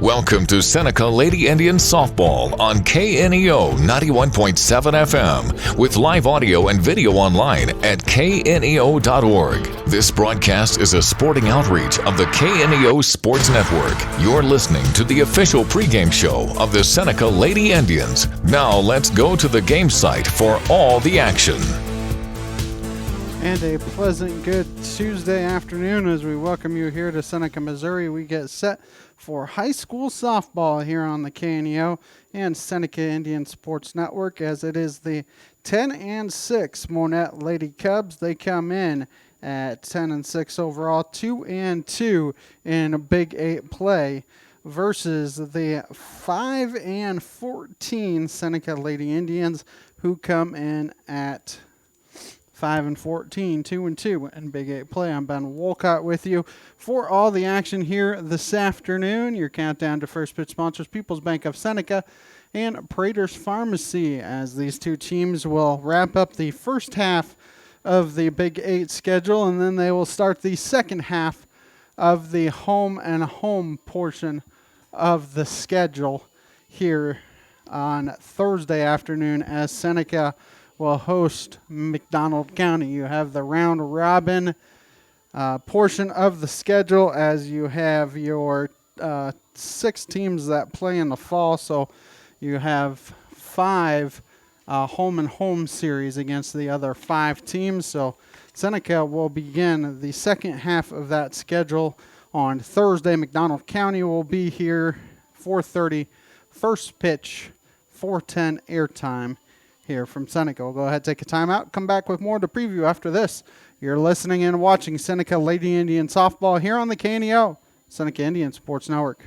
Welcome to Seneca Lady Indian Softball on KNEO 91.7 FM with live audio and video online at kneo.org. This broadcast is a sporting outreach of the KNEO Sports Network. You're listening to the official pregame show of the Seneca Lady Indians. Now let's go to the game site for all the action. And a pleasant good Tuesday afternoon as we welcome you here to Seneca, Missouri. We get set for high school softball here on the KNEO and Seneca Indian Sports Network, as it is the 10-6 Monett Lady Cubs. They come in at 10-6 overall, 2-2 in a Big 8 play versus the 5-14 Seneca Lady Indians, who come in at 5-14, 2-2 in Big 8 play. I'm Ben Wolcott with you for all the action here this afternoon. Your countdown to first pitch sponsors People's Bank of Seneca and Prater's Pharmacy, as these two teams will wrap up the first half of the Big 8 schedule, and then they will start the second half of the home and home portion of the schedule here on Thursday afternoon, as Seneca will host McDonald County. You have the round robin portion of the schedule, as you have your 6 teams that play in the fall. So you have 5 home and home series against the other 5 teams. So Seneca will begin the second half of that schedule on Thursday. McDonald County will be here 4:30 first pitch, 4:10 airtime here from Seneca. We'll go ahead, take a timeout, come back with more to preview after this. You're listening and watching Seneca Lady Indian Softball here on the KNEO, Seneca Indian Sports Network.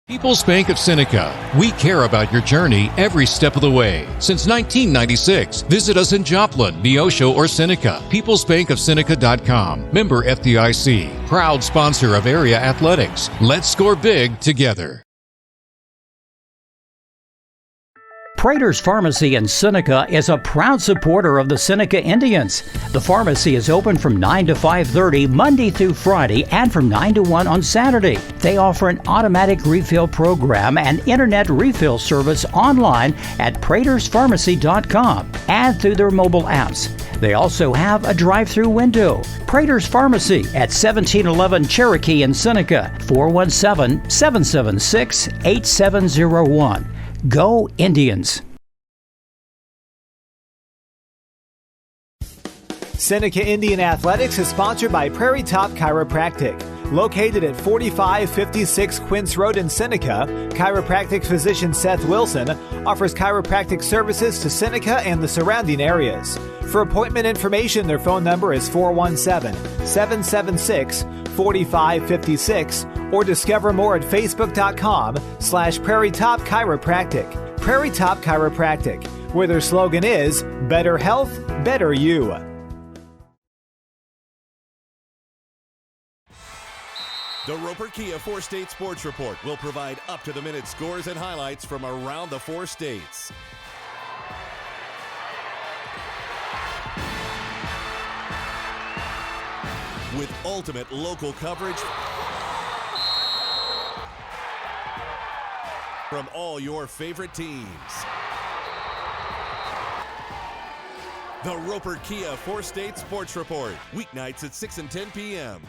People's Bank of Seneca. We care about your journey every step of the way. Since 1996, visit us in Joplin, Neosho, or Seneca. PeoplesBankOfSeneca.com. Member FDIC. Proud sponsor of area athletics. Let's score big together. Prater's Pharmacy in Seneca is a proud supporter of the Seneca Indians. The pharmacy is open from 9 to 5:30 Monday through Friday and from 9 to 1 on Saturday. They offer an automatic refill program and internet refill service online at praterspharmacy.com and through their mobile apps. They also have a drive-through window. Prater's Pharmacy at 1711 Cherokee in Seneca, 417-776-8701. Go Indians! Seneca Indian Athletics is sponsored by Prairie Top Chiropractic. Located at 4556 Quince Road in Seneca, chiropractic physician Seth Wilson offers chiropractic services to Seneca and the surrounding areas. For appointment information, their phone number is 417-776-4556 or discover more at facebook.com/Prairie Top Chiropractic. Prairie Top Chiropractic, where their slogan is better health, better you. The Roper Kia 4-State Sports Report will provide up-to-the-minute scores and highlights from around the 4 states. With ultimate local coverage from all your favorite teams. The Roper Kia 4-State Sports Report, weeknights at 6 and 10 p.m.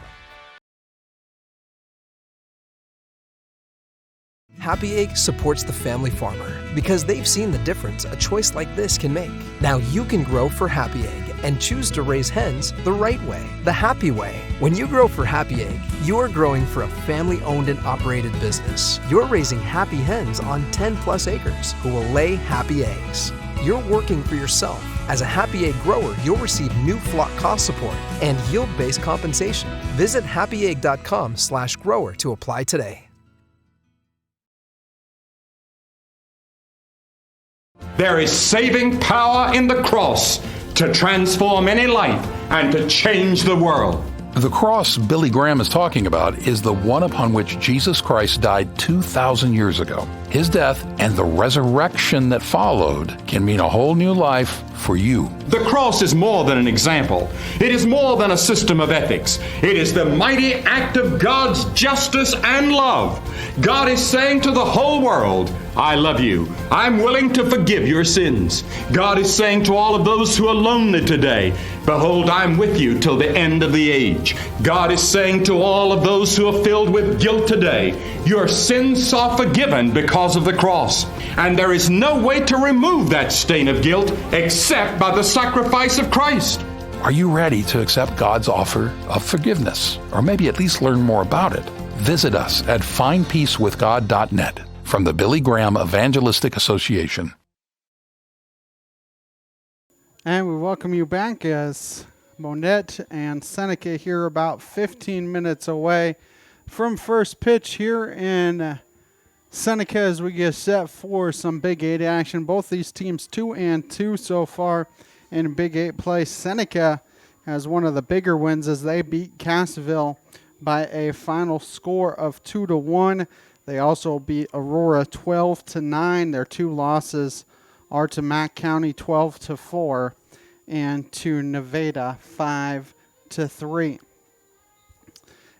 Happy Egg supports the family farmer because they've seen the difference a choice like this can make. Now you can grow for Happy Egg and choose to raise hens the right way, the happy way. When you grow for Happy Egg, you're growing for a family-owned and operated business. You're raising happy hens on 10+ acres who will lay happy eggs. You're working for yourself. As a Happy Egg grower, you'll receive new flock cost support and yield-based compensation. Visit happyegg.com/grower to apply today. There is saving power in the cross to transform any life and to change the world. The cross Billy Graham is talking about is the one upon which Jesus Christ died 2,000 years ago. His death and the resurrection that followed can mean a whole new life for you. The cross is more than an example. It is more than a system of ethics. It is the mighty act of God's justice and love. God is saying to the whole world, I love you. I'm willing to forgive your sins. God is saying to all of those who are lonely today, behold, I'm with you till the end of the age. God is saying to all of those who are filled with guilt today, your sins are forgiven because of the cross. And there is no way to remove that stain of guilt except by the sacrifice of Christ. Are you ready to accept God's offer of forgiveness? Or maybe at least learn more about it? Visit us at findpeacewithgod.net from the Billy Graham Evangelistic Association. And we welcome you back as Monett and Seneca here about 15 minutes away from first pitch here in Seneca as we get set for some Big 8 action. Both these teams 2-2 so far in Big 8 play. Seneca has one of the bigger wins as they beat Cassville by a final score of 2-1. They also beat Aurora 12-9. Their two losses are to Mack County 12-4 and to Nevada 5-3.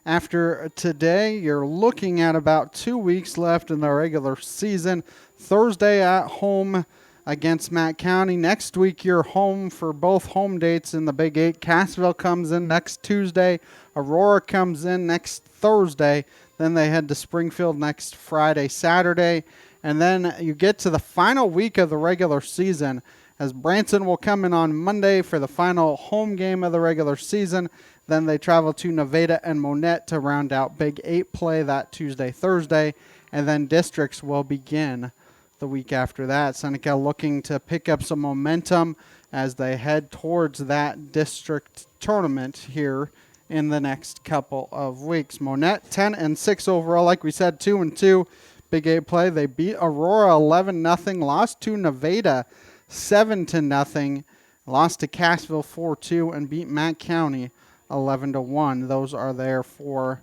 After today, you're looking at about 2 weeks left in the regular season. Thursday at home against Mack County. Next week, you're home for both home dates in the Big 8. Cassville comes in next Tuesday. Aurora comes in next Thursday. Then they head to Springfield next Friday, Saturday. And then you get to the final week of the regular season as Branson will come in on Monday for the final home game of the regular season. Then they travel to Nevada and Monett to round out Big 8 play that Tuesday, Thursday. And then districts will begin the week after that. Seneca looking to pick up some momentum as they head towards that district tournament here in the next couple of weeks. Monett 10-6 overall, like we said, 2-2 Big 8 play. They beat Aurora 11-0, lost to Nevada 7-0, lost to Cassville 4-2, and beat Mack County 11-1. Those are their 4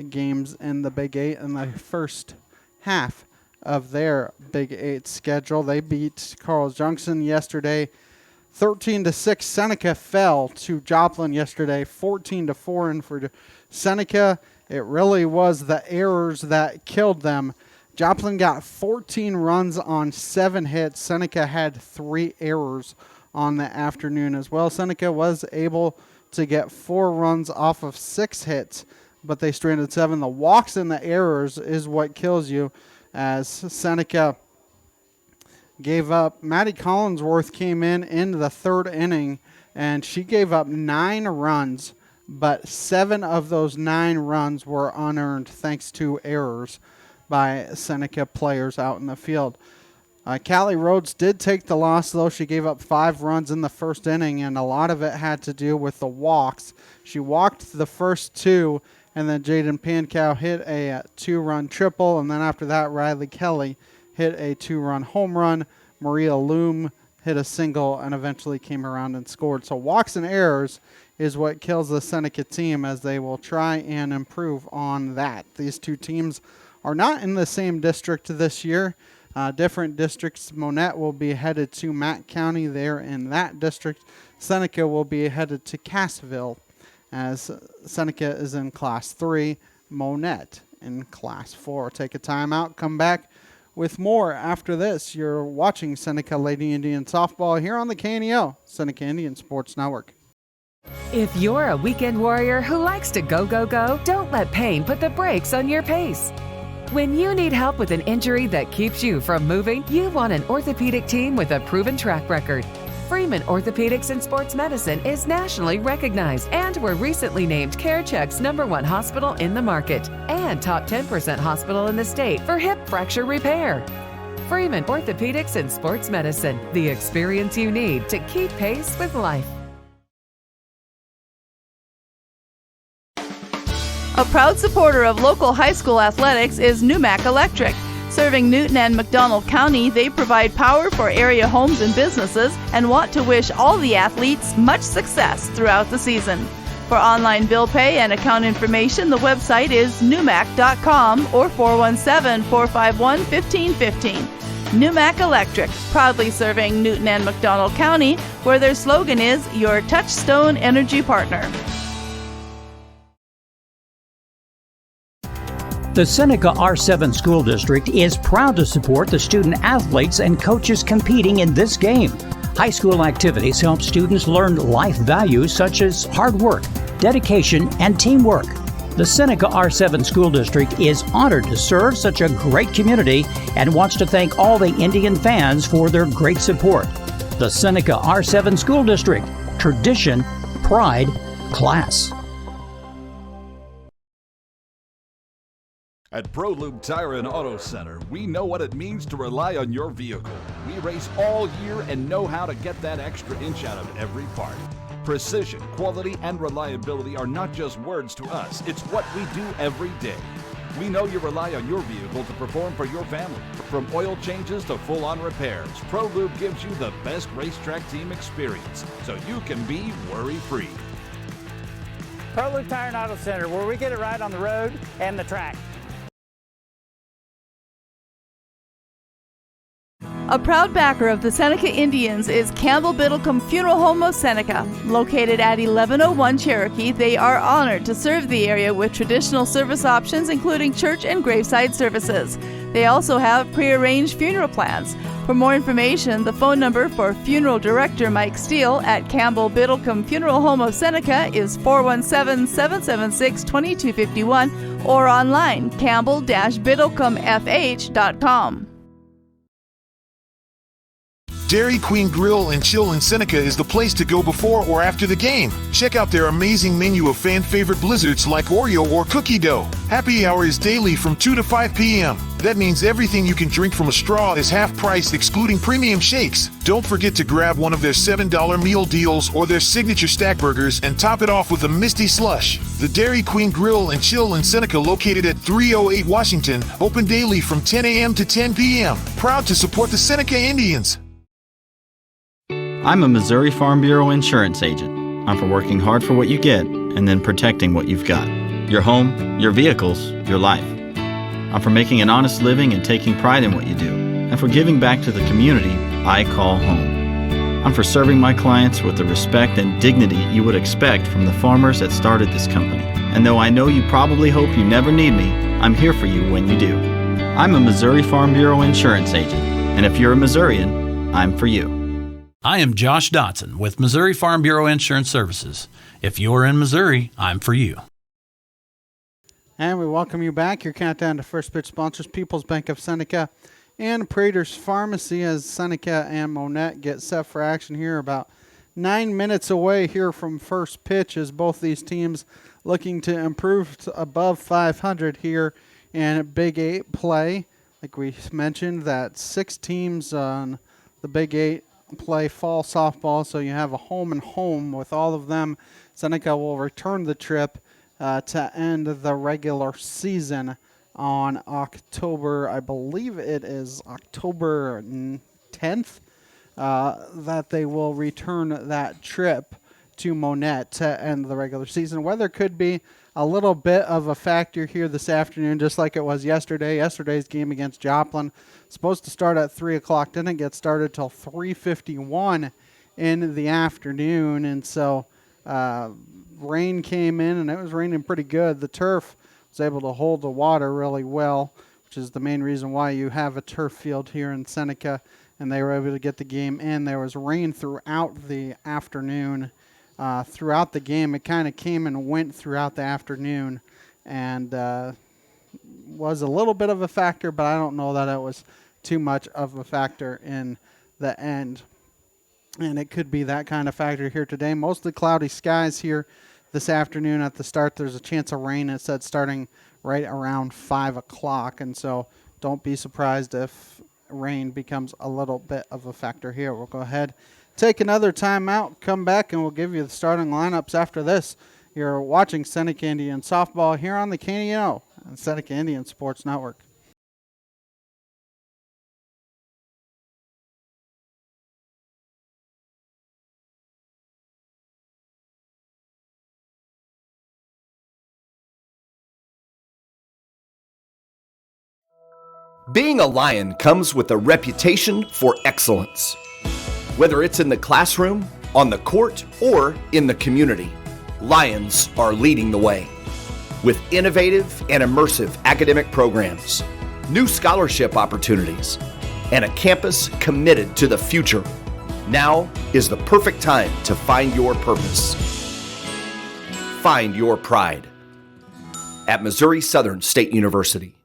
games in the Big 8 in the first half of their Big 8 schedule. They beat Carl's Junction yesterday 13-6. Seneca fell to Joplin yesterday 14-4. And for Seneca, it really was the errors that killed them. Joplin got 14 runs on 7 hits. Seneca had 3 errors on the afternoon as well. Seneca was able to get 4 runs off of 6 hits, but they stranded 7. The walks and the errors is what kills you, as Seneca gave up. Maddie Collinsworth came in the 3rd inning, and she gave up 9 runs, but 7 of those 9 runs were unearned thanks to errors by Seneca players out in the field. Callie Rhodes did take the loss, though. She gave up 5 runs in the 1st inning, and a lot of it had to do with the walks. She walked the first 2, and then Jaden Pankow hit a 2-run triple, and then after that, Riley Kelly hit a 2-run home run. Maria Loom hit a single and eventually came around and scored. So walks and errors is what kills the Seneca team, as they will try and improve on that. These two teams are not in the same district this year. Different districts. Monett will be headed to Mack County there in that district. Seneca will be headed to Cassville, as Seneca is in Class 3, Monett in Class 4. Take a timeout, come back with more after this. You're watching Seneca Lady Indian Softball here on the KNEO, Seneca Indian Sports Network. If you're a weekend warrior who likes to go, go, go, don't let pain put the brakes on your pace. When you need help with an injury that keeps you from moving, you want an orthopedic team with a proven track record. Freeman Orthopedics and Sports Medicine is nationally recognized and were recently named CareCheck's #1 hospital in the market and top 10% hospital in the state for hip fracture repair. Freeman Orthopedics and Sports Medicine, the experience you need to keep pace with life. A proud supporter of local high school athletics is Numac Electric. Serving Newton and McDonald County, they provide power for area homes and businesses and want to wish all the athletes much success throughout the season. For online bill pay and account information, the website is numac.com or 417-451-1515. NUMAC Electric, proudly serving Newton and McDonald County, where their slogan is your touchstone energy partner. The Seneca R7 School District is proud to support the student athletes and coaches competing in this game. High school activities help students learn life values such as hard work, dedication, and teamwork. The Seneca R7 School District is honored to serve such a great community and wants to thank all the Indian fans for their great support. The Seneca R7 School District, tradition, pride, class. At ProLube Tire and Auto Center, we know what it means to rely on your vehicle. We race all year and know how to get that extra inch out of every part. Precision, quality, and reliability are not just words to us. It's what we do every day. We know you rely on your vehicle to perform for your family. From oil changes to full-on repairs, ProLube gives you the best racetrack team experience, so you can be worry-free. ProLube Tire and Auto Center, where we get it right on the road and the track. A proud backer of the Seneca Indians is Campbell Biddlecombe Funeral Home of Seneca. Located at 1101 Cherokee, they are honored to serve the area with traditional service options including church and graveside services. They also have pre-arranged funeral plans. For more information, the phone number for Funeral Director Mike Steele at Campbell Biddlecombe Funeral Home of Seneca is 417-776-2251 or online campbell-biddlecomefh.com. Dairy Queen Grill and Chill in Seneca is the place to go before or after the game. Check out their amazing menu of fan-favorite blizzards like Oreo or cookie dough. Happy hour is daily from 2 to 5 p.m. That means everything you can drink from a straw is half price, excluding premium shakes. Don't forget to grab one of their $7 meal deals or their signature stack burgers and top it off with a Misty Slush. The Dairy Queen Grill and Chill in Seneca, located at 308 Washington, open daily from 10 a.m. to 10 p.m. Proud to support the Seneca Indians. I'm a Missouri Farm Bureau insurance agent. I'm for working hard for what you get and then protecting what you've got. Your home, your vehicles, your life. I'm for making an honest living and taking pride in what you do, and for giving back to the community I call home. I'm for serving my clients with the respect and dignity you would expect from the farmers that started this company. And though I know you probably hope you never need me, I'm here for you when you do. I'm a Missouri Farm Bureau insurance agent, and if you're a Missourian, I'm for you. I am Josh Dotson with Missouri Farm Bureau Insurance Services. If you're in Missouri, I'm for you. And we welcome you back. Your countdown to first pitch sponsors People's Bank of Seneca and Prater's Pharmacy, as Seneca and Monett get set for action here about 9 minutes away here from first pitch, as both these teams looking to improve to above 500 here in Big 8 play. Like we mentioned, that 6 teams on the Big 8 play fall softball, so you have a home and home with all of them. Seneca will return the trip to end the regular season on October, I believe it is October 10th, that they will return that trip to Monett to end the regular season. Weather could be a little bit of a factor here this afternoon, just like it was yesterday. Yesterday's game against Joplin, supposed to start at 3 o'clock, didn't get started till 3:51 in the afternoon, and so rain came in, and it was raining pretty good. The turf was able to hold the water really well, which is the main reason why you have a turf field here in Seneca, and they were able to get the game in. There was rain throughout the afternoon. Throughout the game, it kind of came and went throughout the afternoon, and was a little bit of a factor, but I don't know that it was too much of a factor in the end. And it could be that kind of factor here today. Mostly cloudy skies here this afternoon at the start. There's a chance of rain. It said starting right around 5 o'clock, and so don't be surprised if rain becomes a little bit of a factor here. We'll go ahead, take another timeout, come back, and we'll give you the starting lineups after this. You're watching Seneca Indian Softball here on the KNO and Seneca Indian Sports Network. Being a Lion comes with a reputation for excellence. Whether it's in the classroom, on the court, or in the community, Lions are leading the way. With innovative and immersive academic programs, new scholarship opportunities, and a campus committed to the future, now is the perfect time to find your purpose. Find your pride at Missouri Southern State University.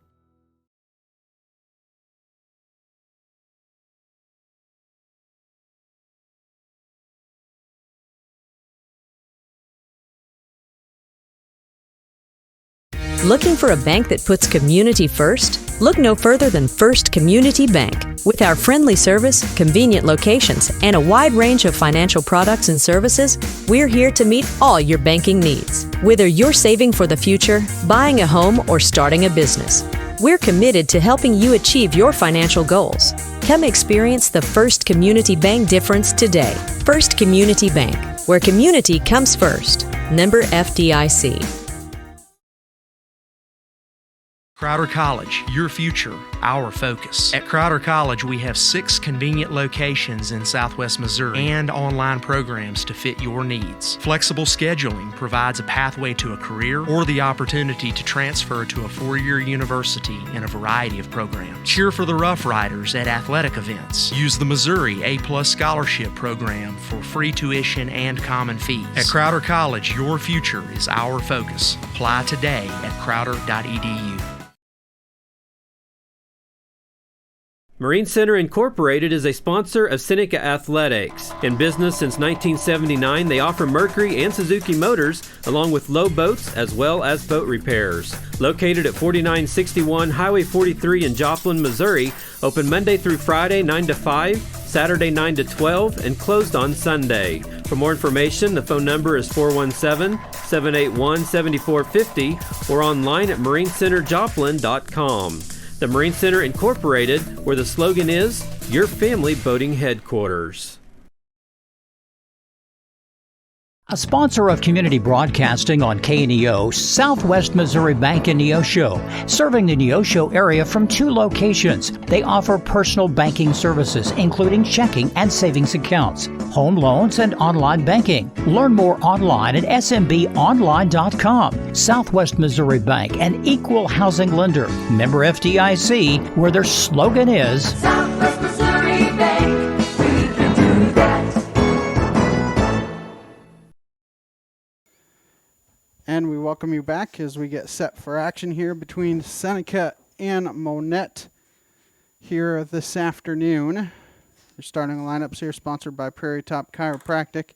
Looking for a bank that puts community first? Look no further than First Community Bank. With our friendly service, convenient locations, and a wide range of financial products and services, we're here to meet all your banking needs. Whether you're saving for the future, buying a home, or starting a business, we're committed to helping you achieve your financial goals. Come experience the First Community Bank difference today. First Community Bank, where community comes first. Member FDIC. Crowder College, your future, our focus. At Crowder College, we have 6 convenient locations in Southwest Missouri and online programs to fit your needs. Flexible scheduling provides a pathway to a career or the opportunity to transfer to a 4-year university in a variety of programs. Cheer for the Rough Riders at athletic events. Use the Missouri A+ Scholarship Program for free tuition and common fees. At Crowder College, your future is our focus. Apply today at crowder.edu. Marine Center Incorporated is a sponsor of Seneca Athletics. In business since 1979, they offer Mercury and Suzuki motors, along with low boats as well as boat repairs. Located at 4961 Highway 43 in Joplin, Missouri, open Monday through Friday 9 to 5, Saturday 9 to 12, and closed on Sunday. For more information, the phone number is 417-781-7450 or online at marinecenterjoplin.com. The Marine Center Incorporated, where the slogan is, your family boating headquarters. A sponsor of community broadcasting on KNEO, Southwest Missouri Bank in Neosho, serving the Neosho area from 2 locations. They offer personal banking services, including checking and savings accounts, home loans, and online banking. Learn more online at smbonline.com. Southwest Missouri Bank, an equal housing lender. Member FDIC, where their slogan is, Southwest Missouri Bank, we can do that. And we welcome you back as we get set for action here between Seneca and Monett here this afternoon. Your starting lineups here sponsored by Prairie Top Chiropractic.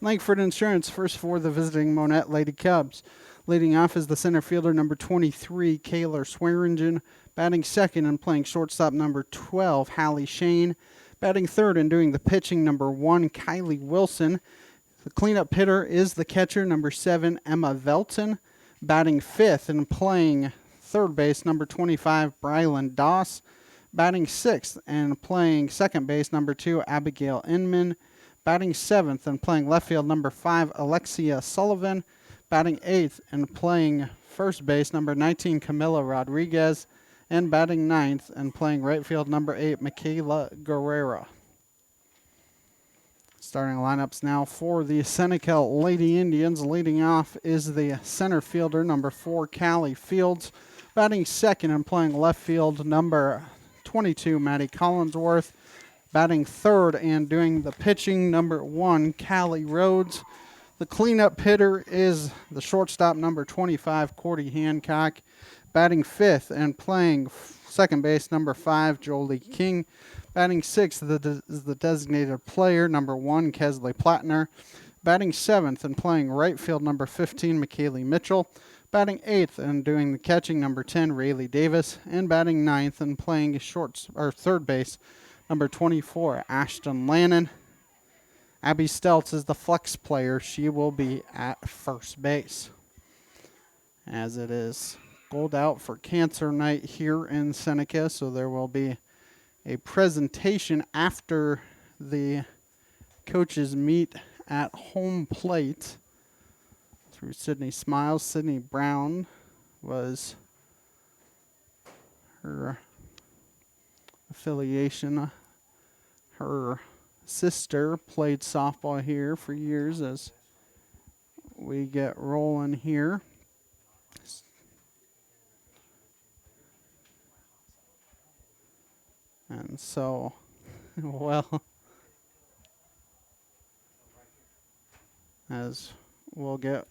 Langford Insurance, first for the visiting Monett Lady Cubs. Leading off is the center fielder number 23, Kaylor Swearingen. Batting second and playing shortstop number 12, Hallie Shane. Batting third and doing the pitching number 1, Kylie Wilson. The cleanup hitter is the catcher, number 7, Emma Velton. Batting fifth and playing third base, number 25, Brylan Doss. Batting sixth and playing second base, number 2, Abigail Inman. Batting seventh and playing left field, number 5, Alexia Sullivan. Batting eighth and playing first base, number 19, Camila Rodriguez. And batting ninth and playing right field, number 8, Michaela Guerrera. Starting lineups now for the Seneca Lady Indians. Leading off is the center fielder, number 4, Callie Fields. Batting second and playing left field, number 22, Maddie Collinsworth. Batting third and doing the pitching, number 1, Callie Rhodes. The cleanup hitter is the shortstop, number 25, Cordy Hancock. Batting fifth and playing second base, number 5, Jolie King. Batting sixth is the designated player, number 1, Kesley Plattner. Batting seventh and playing right field, number 15, McKaylee Mitchell. Batting eighth and doing the catching, number 10, Rayleigh Davis. And batting ninth and playing third base, number 24, Ashton Lannon. Abby Stelz is the flex player. She will be at first base. As it is gold out for Cancer Night here in Seneca, so there will be a presentation after the coaches meet at home plate through Sydney Smiles. Sydney Brown was her affiliation. Her sister played softball here for years as we get rolling here. And so, well, as we'll get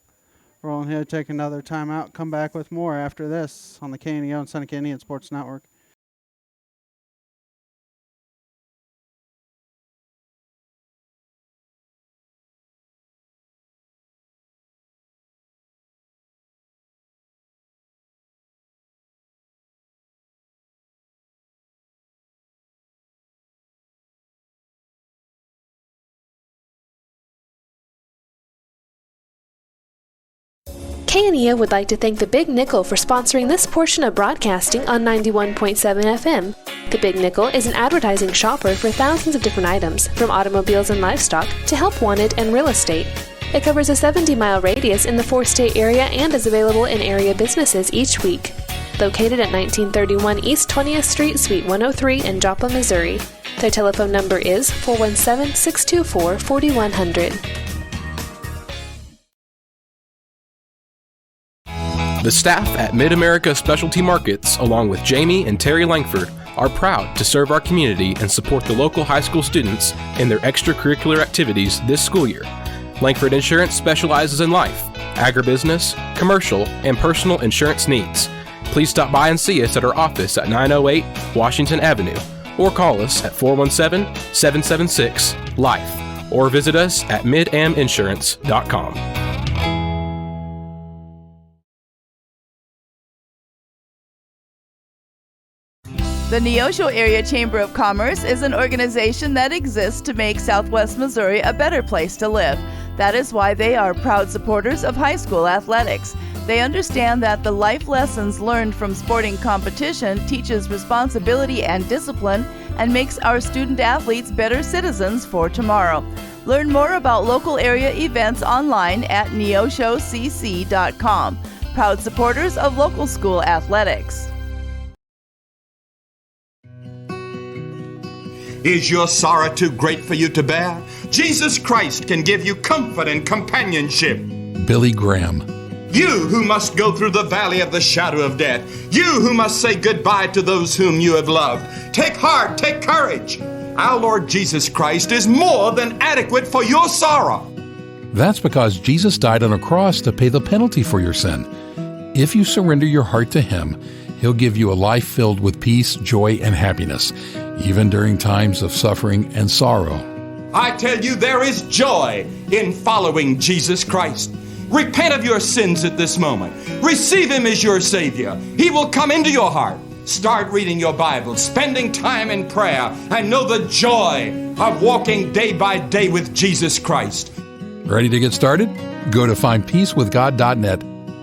rolling here, take another timeout, come back with more after this on the KNEO and Seneca Indian Sports Network. KNEO would like to thank the Big Nickel for sponsoring this portion of broadcasting on 91.7 FM. The Big Nickel is an advertising shopper for thousands of different items, from automobiles and livestock to help wanted and real estate. It covers a 70-mile radius in the four-state area and is available in area businesses each week. Located at 1931 East 20th Street, Suite 103 in Joplin, Missouri. Their telephone number is 417-624-4100. The staff at Mid-America Specialty Markets, along with Jamie and Terry Langford, are proud to serve our community and support the local high school students in their extracurricular activities this school year. Langford Insurance specializes in life, agribusiness, commercial, and personal insurance needs. Please stop by and see us at our office at 908 Washington Avenue, or call us at 417-776-LIFE, or visit us at midaminsurance.com. The Neosho Area Chamber of Commerce is an organization that exists to make Southwest Missouri a better place to live. That is why they are proud supporters of high school athletics. They understand that the life lessons learned from sporting competition teaches responsibility and discipline and makes our student athletes better citizens for tomorrow. Learn more about local area events online at neoshocc.com. Proud supporters of local school athletics. Is your sorrow too great for you to bear? Jesus Christ can give you comfort and companionship. Billy Graham. You who must go through the valley of the shadow of death. You who must say goodbye to those whom you have loved. Take heart, take courage. Our Lord Jesus Christ is more than adequate for your sorrow. That's because Jesus died on a cross to pay the penalty for your sin. If you surrender your heart to Him, He'll give you a life filled with peace, joy, and happiness, even during times of suffering and sorrow. I tell you, there is joy in following Jesus Christ. Repent of your sins at this moment. Receive Him as your Savior. He will come into your heart. Start reading your Bible, spending time in prayer, and know the joy of walking day by day with Jesus Christ. Ready to get started? Go to findpeacewithgod.net.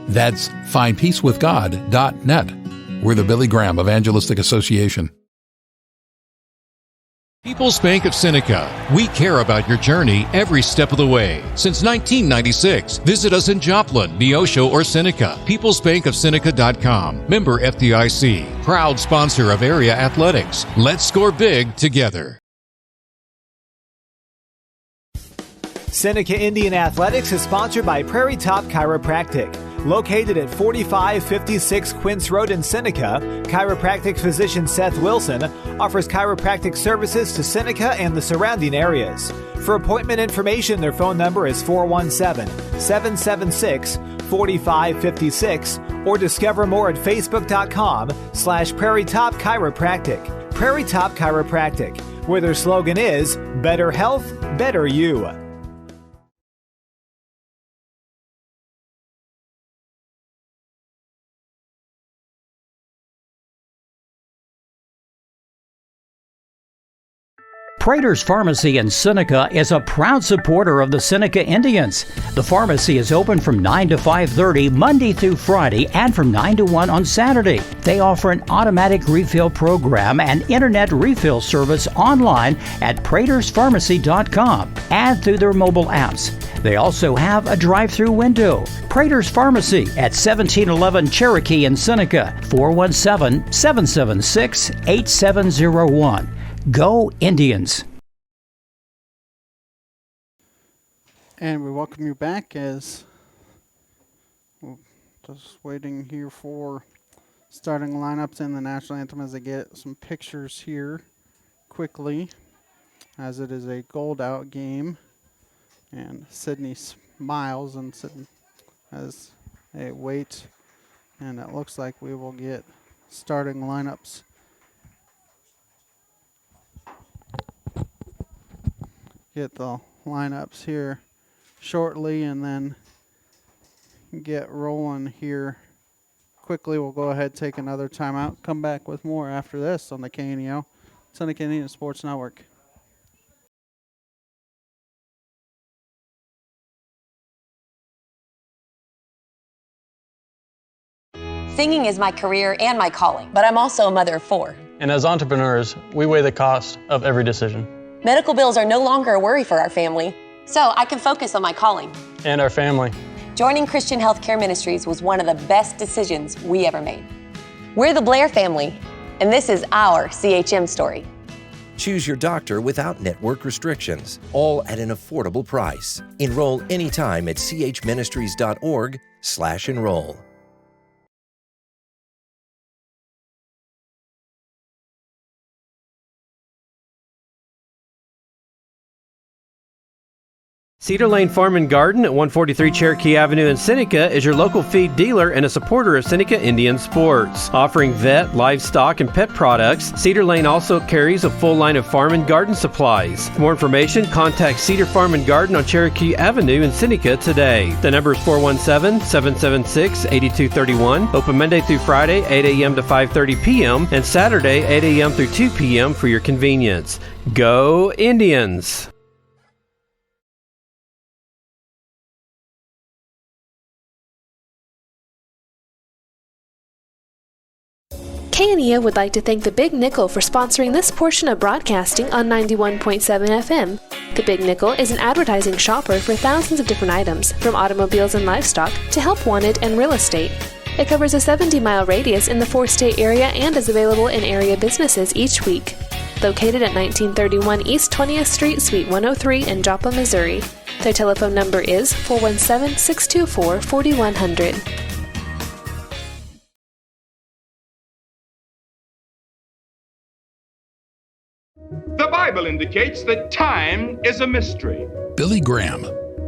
That's findpeacewithgod.net. We're the Billy Graham Evangelistic Association. People's Bank of Seneca. We care about your journey every step of the way. Since 1996, visit us in Joplin, Neosho, or Seneca. PeoplesBankOfSeneca.com. Member FDIC. Proud sponsor of area athletics. Let's score big together. Seneca Indian Athletics is sponsored by Prairie Top Chiropractic. Located at 4556 Quince Road in Seneca, chiropractic physician Seth Wilson offers chiropractic services to Seneca and the surrounding areas. For appointment information, their phone number is 417-776-4556 or discover more at facebook.com/Prairie Top Chiropractic. Prairie Top Chiropractic, where their slogan is Better Health, Better You. Prater's Pharmacy in Seneca is a proud supporter of the Seneca Indians. The pharmacy is open from 9 to 5:30 Monday through Friday and from 9 to 1 on Saturday. They offer an automatic refill program and internet refill service online at praterspharmacy.com and through their mobile apps. They also have a drive-through window. Prater's Pharmacy at 1711 Cherokee in Seneca, 417-776-8701. Go Indians! And we welcome you back as we're just waiting here for starting lineups in the national anthem as I get some pictures here quickly, as it is a gold out game. And Sydney smiles and as they wait, and it looks like we will get starting lineups. Get the lineups here shortly and then get rolling here quickly. We'll go ahead, take another timeout, come back with more after this on the KNEO Seneca Indian Sports Network. Singing is my career and my calling, but I'm also a mother of 4. And as entrepreneurs, we weigh the cost of every decision. Medical bills are no longer a worry for our family, so I can focus on my calling. And our family. Joining Christian Healthcare Ministries was one of the best decisions we ever made. We're the Blair family, and this is our CHM story. Choose your doctor without network restrictions, all at an affordable price. Enroll anytime at chministries.org/enroll. Cedar Lane Farm and Garden at 143 Cherokee Avenue in Seneca is your local feed dealer and a supporter of Seneca Indian sports. Offering vet, livestock, and pet products, Cedar Lane also carries a full line of farm and garden supplies. For more information, contact Cedar Farm and Garden on Cherokee Avenue in Seneca today. The number is 417-776-8231. Open Monday through Friday, 8 a.m. to 5:30 p.m. and Saturday, 8 a.m. through 2 p.m. for your convenience. Go Indians! KNEO would like to thank the Big Nickel for sponsoring this portion of broadcasting on 91.7 FM. The Big Nickel is an advertising shopper for thousands of different items, from automobiles and livestock to help wanted and real estate. It covers a 70-mile radius in the 4-state area and is available in area businesses each week. Located at 1931 East 20th Street, Suite 103 in Joplin, Missouri. Their telephone number is 417-624-4100. The Bible indicates that time is a mystery. Billy Graham.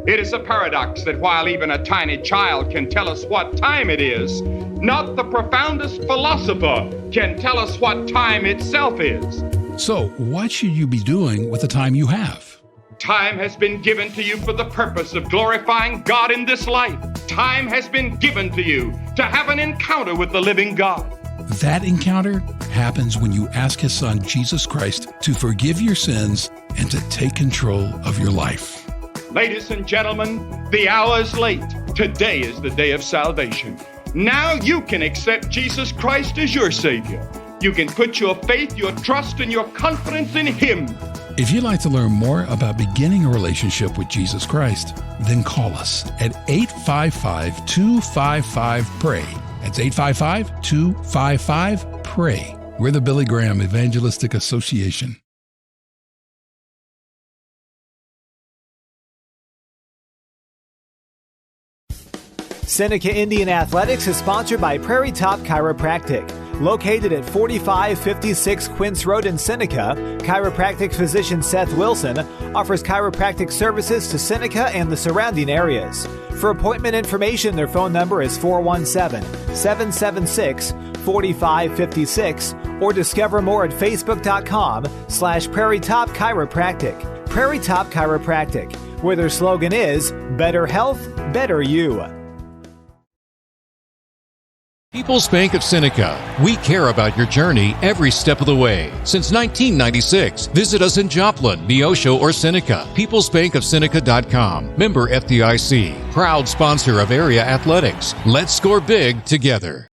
It is a paradox that while even a tiny child can tell us what time it is, not the profoundest philosopher can tell us what time itself is. So, what should you be doing with the time you have? Time has been given to you for the purpose of glorifying God in this life. Time has been given to you to have an encounter with the living God. That encounter happens when you ask His Son, Jesus Christ, to forgive your sins and to take control of your life. Ladies and gentlemen, the hour is late. Today is the day of salvation. Now you can accept Jesus Christ as your Savior. You can put your faith, your trust, and your confidence in Him. If you'd like to learn more about beginning a relationship with Jesus Christ, then call us at 855-255-PRAY. That's 855-255-PRAY. We're the Billy Graham Evangelistic Association. Seneca Indian Athletics is sponsored by Prairie Top Chiropractic. Located at 4556 Quince Road in Seneca, chiropractic physician Seth Wilson offers chiropractic services to Seneca and the surrounding areas. For appointment information, their phone number is 417-776-4556 or discover more at facebook.com/Prairie Top Chiropractic. Prairie Top Chiropractic, where their slogan is, better health, better you. People's Bank of Seneca. We care about your journey every step of the way. Since 1996, visit us in Joplin, Neosho, or Seneca. PeoplesBankOfSeneca.com. Member FDIC. Proud sponsor of area athletics. Let's score big together.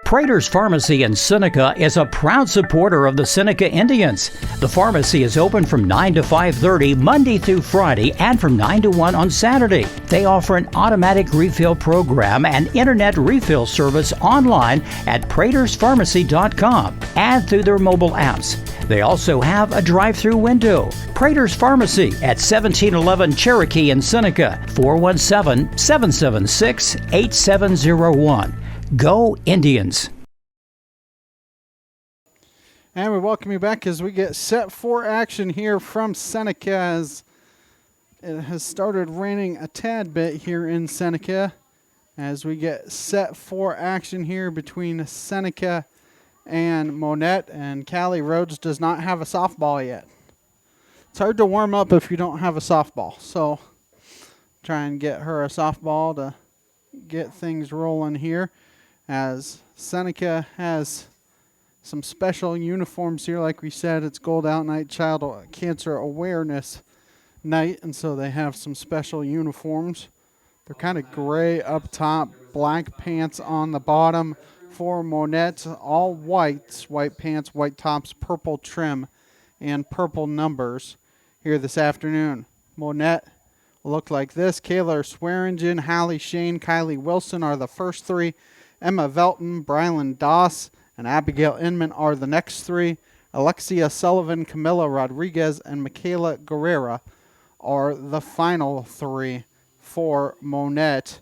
Prater's Pharmacy in Seneca is a proud supporter of the Seneca Indians. The pharmacy is open from 9 to 5:30 Monday through Friday and from 9 to 1 on Saturday. They offer an automatic refill program and internet refill service online at praterspharmacy.com and through their mobile apps. They also have a drive-through window. Prater's Pharmacy at 1711 Cherokee in Seneca, 417-776-8701. Go Indians! And we welcome you back as we get set for action here from Seneca, as it has started raining a tad bit here in Seneca, as we get set for action here between Seneca and Monett. And Callie Rhodes does not have a softball yet. It's hard to warm up if you don't have a softball, so try and get her a softball to get things rolling here, as Seneca has some special uniforms here. Like we said, it's Gold Out Night, Child Cancer Awareness Night, and so they have some special uniforms. They're kind of gray up top, black pants on the bottom for Monett, all whites, white pants, white tops, purple trim, and purple numbers here this afternoon. Monett look like this. Kayla Swearingen, Hallie Shane, Kylie Wilson are the first three. Emma Velton, Brylan Doss, and Abigail Inman are the next three. Alexia Sullivan, Camilla Rodriguez, and Michaela Guerrera are the final three for Monett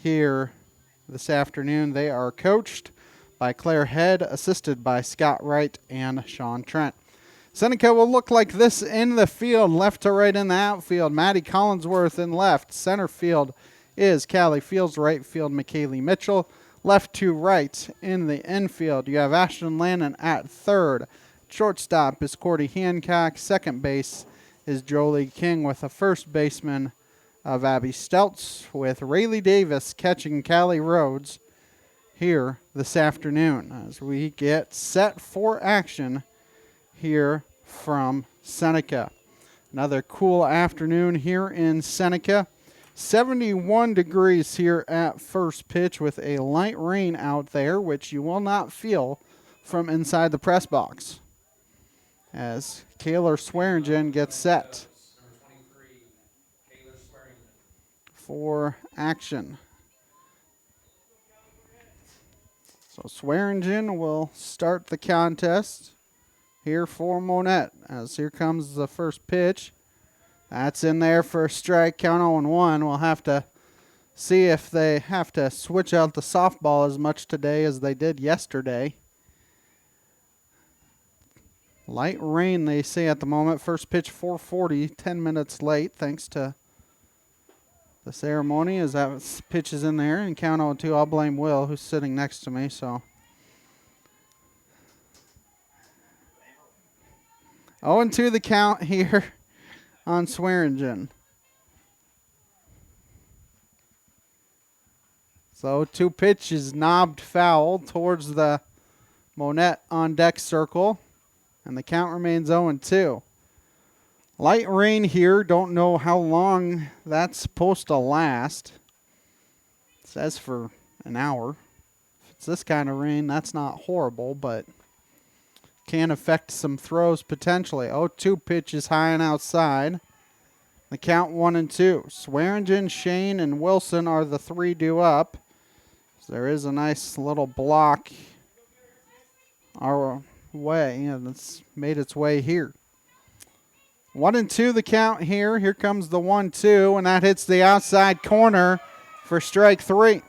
here this afternoon. They are coached by Claire Head, assisted by Scott Wright and Sean Trent. Seneca will look like this in the field, left to right in the outfield. Maddie Collinsworth in left. Center field is Callie Fields. Right field, McKaylee Mitchell. Left to right in the infield, you have Ashton Lannon at third. Shortstop is Cordy Hancock. Second base is Jolie King, with a first baseman of Abby Steltz, with Rayleigh Davis catching Callie Rhodes here this afternoon, as we get set for action here from Seneca. Another cool afternoon here in Seneca. 71 degrees here at first pitch, with a light rain out there, which you will not feel from inside the press box, as Kayla Swearingen gets set for action. So Swearingen will start the contest here for Monett, as here comes the first pitch. That's in there for a strike, count 0-1. We'll have to see if they have to switch out the softball as much today as they did yesterday. Light rain, they say at the moment. First pitch 4:40, 10 minutes late, thanks to the ceremony, as that pitch is in there. And count 0-2, I'll blame Will, who's sitting next to me, so. 0-2 the count here on Swearingen. So 2 pitches knobbed foul towards the Monett on deck circle, and the count remains 0-2. Light rain here, don't know how long that's supposed to last. It says for an hour. If it's this kind of rain, that's not horrible, but can affect some throws potentially. 0-2 pitches high and outside. The count 1-2. Swearingen, Shane, and Wilson are the three due up. So there is a nice little block our way, and it's made its way here. 1-2 the count here. Here comes the 1-2, and that hits the outside corner for strike 3.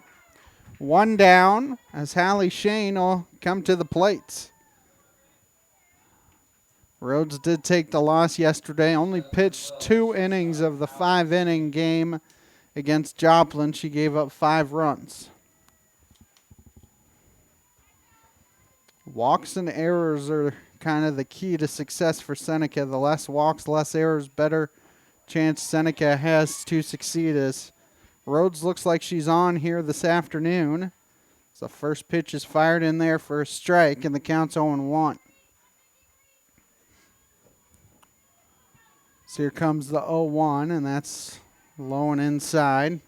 One down, as Hallie Shane will come to the plate. Rhodes did take the loss yesterday, only pitched 2 innings of the 5-inning game against Joplin. She gave up 5 runs. Walks and errors are kind of the key to success for Seneca. The less walks, less errors, better chance Seneca has to succeed, as Rhodes looks like she's on here this afternoon. So the first pitch is fired in there for a strike, and the count's 0-1. So here comes the 0-1, and that's low and inside.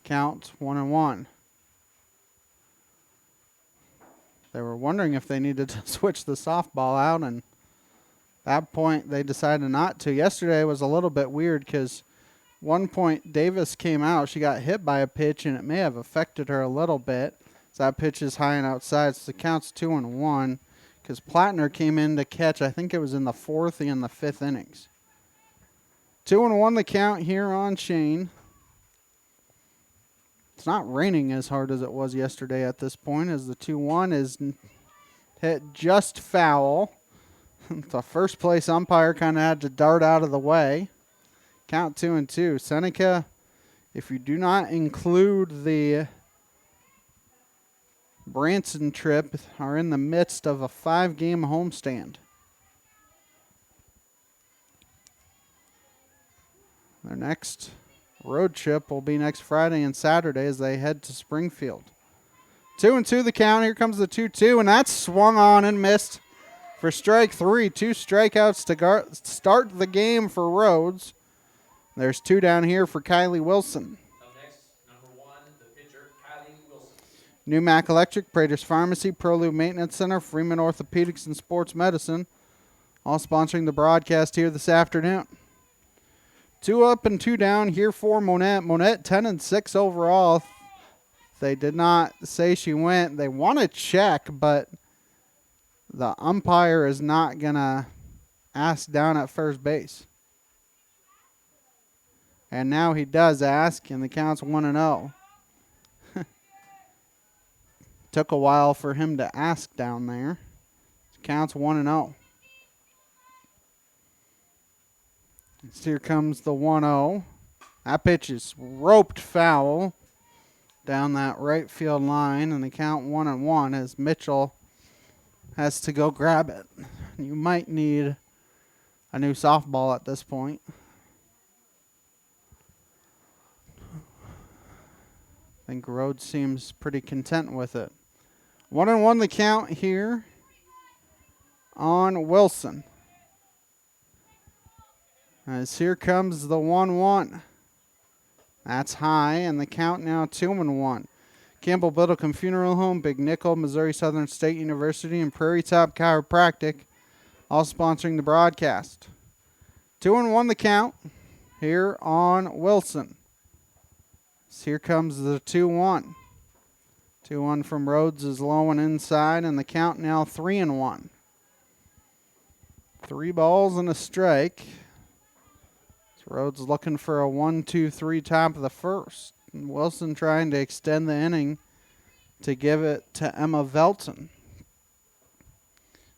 Count 1-1. They were wondering if they needed to switch the softball out, and at that point they decided not to. Yesterday was a little bit weird because one point Davis came out. She got hit by a pitch, and it may have affected her a little bit. So that pitch is high and outside, so the count's 2-1 because Plattner came in to catch, I think it was in the 4th and the 5th innings. 2-1 the count here on Shane. It's not raining as hard as it was yesterday at this point, as the 2-1 is hit just foul. The first place umpire kind of had to dart out of the way. Count 2-2. Seneca, if you do not include the Branson trip, are in the midst of a 5-game homestand. Their next road trip will be next Friday and Saturday as they head to Springfield. 2-2 the count. Here comes the 2-2, and that's swung on and missed for strike 3. 2 strikeouts to start the game for Rhodes. There's 2 down here for Kylie Wilson. Up next, number 1, the pitcher, Kylie Wilson. Newmac Electric, Prater's Pharmacy, ProLube Maintenance Center, Freeman Orthopedics and Sports Medicine, all sponsoring the broadcast here this afternoon. 2 up and 2 down here for Monett. Monett 10-6 overall. They did not say she went. They want to check, but the umpire is not going to ask down at first base. And now he does ask, and the count's 1-0. Took a while for him to ask down there. Count's 1-0. So here comes the 1-0. That pitch is roped foul down that right field line, and the count 1-1 as Mitchell has to go grab it. You might need a new softball at this point. I think Rhodes seems pretty content with it. 1-1 the count here on Wilson. As here comes the 1-1. That's high, and the count now 2-1. Campbell Biddlecombe Funeral Home, Big Nickel, Missouri Southern State University, and Prairie Top Chiropractic, all sponsoring the broadcast. 2-1 the count here on Wilson. So here comes the 2-1. 2-1 from Rhodes is low and inside, and the count now 3-1. 3 balls and a strike. Rhodes looking for a 1-2-3 top of the first. And Wilson trying to extend the inning to give it to Emma Velton.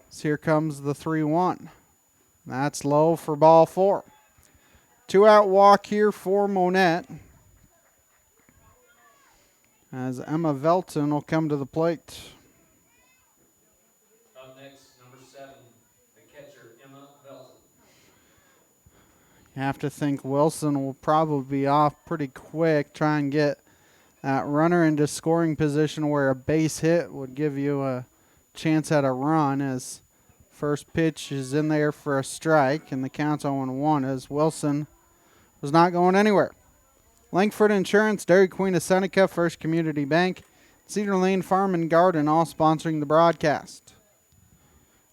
So here comes the 3-1. That's low for ball 4. 2-out walk here for Monett. As Emma Velton will come to the plate. Up next, number 7, the catcher, Emma Velton. You have to think Wilson will probably be off pretty quick, try and get that runner into scoring position where a base hit would give you a chance at a run, as first pitch is in there for a strike, and the count's 0-1 as Wilson was not going anywhere. Langford Insurance, Dairy Queen of Seneca, First Community Bank, Cedar Lane Farm and Garden, all sponsoring the broadcast.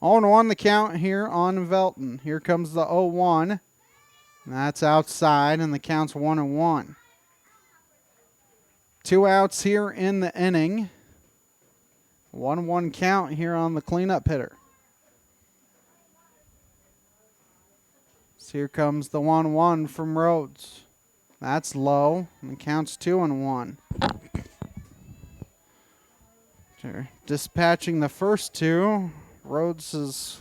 0-1 the count here on Velton. Here comes the 0-1. That's outside, and the count's 1-1. 2 outs here in the inning. 1-1 count here on the cleanup hitter. So here comes the 1-1 from Rhodes. That's low, and the count's 2-1. They're dispatching the first 2. Rhodes has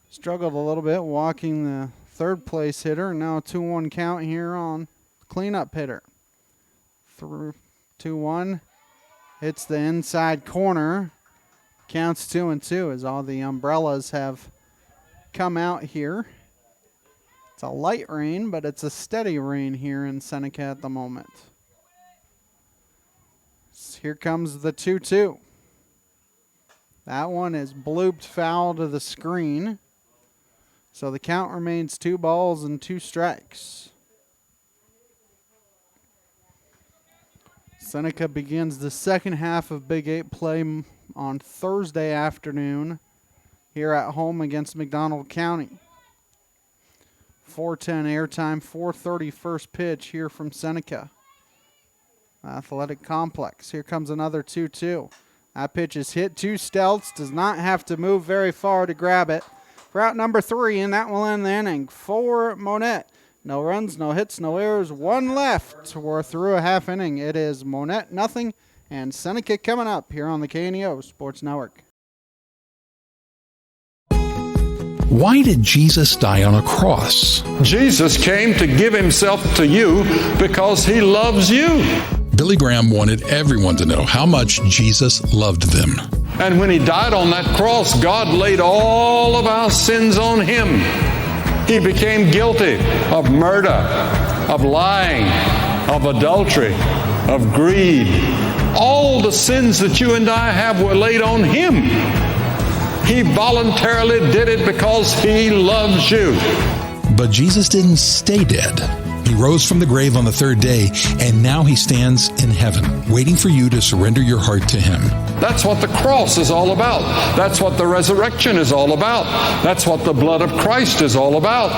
struggled a little bit walking the third place hitter, and now a 2-1 count here on cleanup hitter. 2-1 hits the inside corner. Counts 2-2 as all the umbrellas have come out here. It's It's a light rain, but it's a steady rain here in Seneca at the moment. So here comes the 2-2. That one is blooped foul to the screen. So the count remains 2 balls and 2 strikes. Seneca begins the second half of Big 8 play on Thursday afternoon here at home against McDonald County. 4:10 airtime, 4:30 first pitch here from Seneca Athletic Complex. Here comes another 2-2. That pitch is hit to Stelz. Does not have to move very far to grab it. For out number 3, and that will end the inning for Monett. No runs, no hits, no errors. 1 left. We're through a half inning. It is Monett nothing, and Seneca coming up here on the KNEO Sports Network. Why did Jesus die on a cross? Jesus came to give himself to you because he loves you. Billy Graham wanted everyone to know how much Jesus loved them. And when he died on that cross, God laid all of our sins on him. He became guilty of murder, of lying, of adultery, of greed. All the sins that you and I have were laid on him. He voluntarily did it because he loves you. But Jesus didn't stay dead. He rose from the grave on the 3rd day, and now he stands in heaven, waiting for you to surrender your heart to him. That's what the cross is all about. That's what the resurrection is all about. That's what the blood of Christ is all about.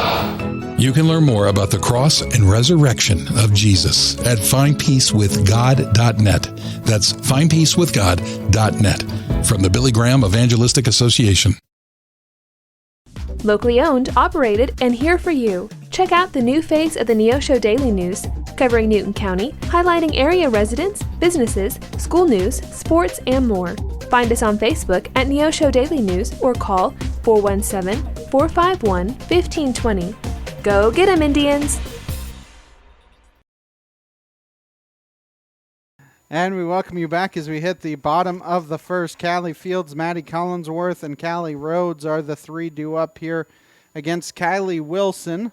You can learn more about the cross and resurrection of Jesus at findpeacewithgod.net. That's findpeacewithgod.net. From the Billy Graham Evangelistic Association. Locally owned, operated, and here for you. Check out the new face of the Neosho Daily News, covering Newton County, highlighting area residents, businesses, school news, sports, and more. Find us on Facebook at Neosho Daily News or call 417-451-1520. Go get 'em, Indians! And we welcome you back as we hit the bottom of the first. Callie Fields, Maddie Collinsworth, and Callie Rhodes are the 3 due up here against Kylie Wilson.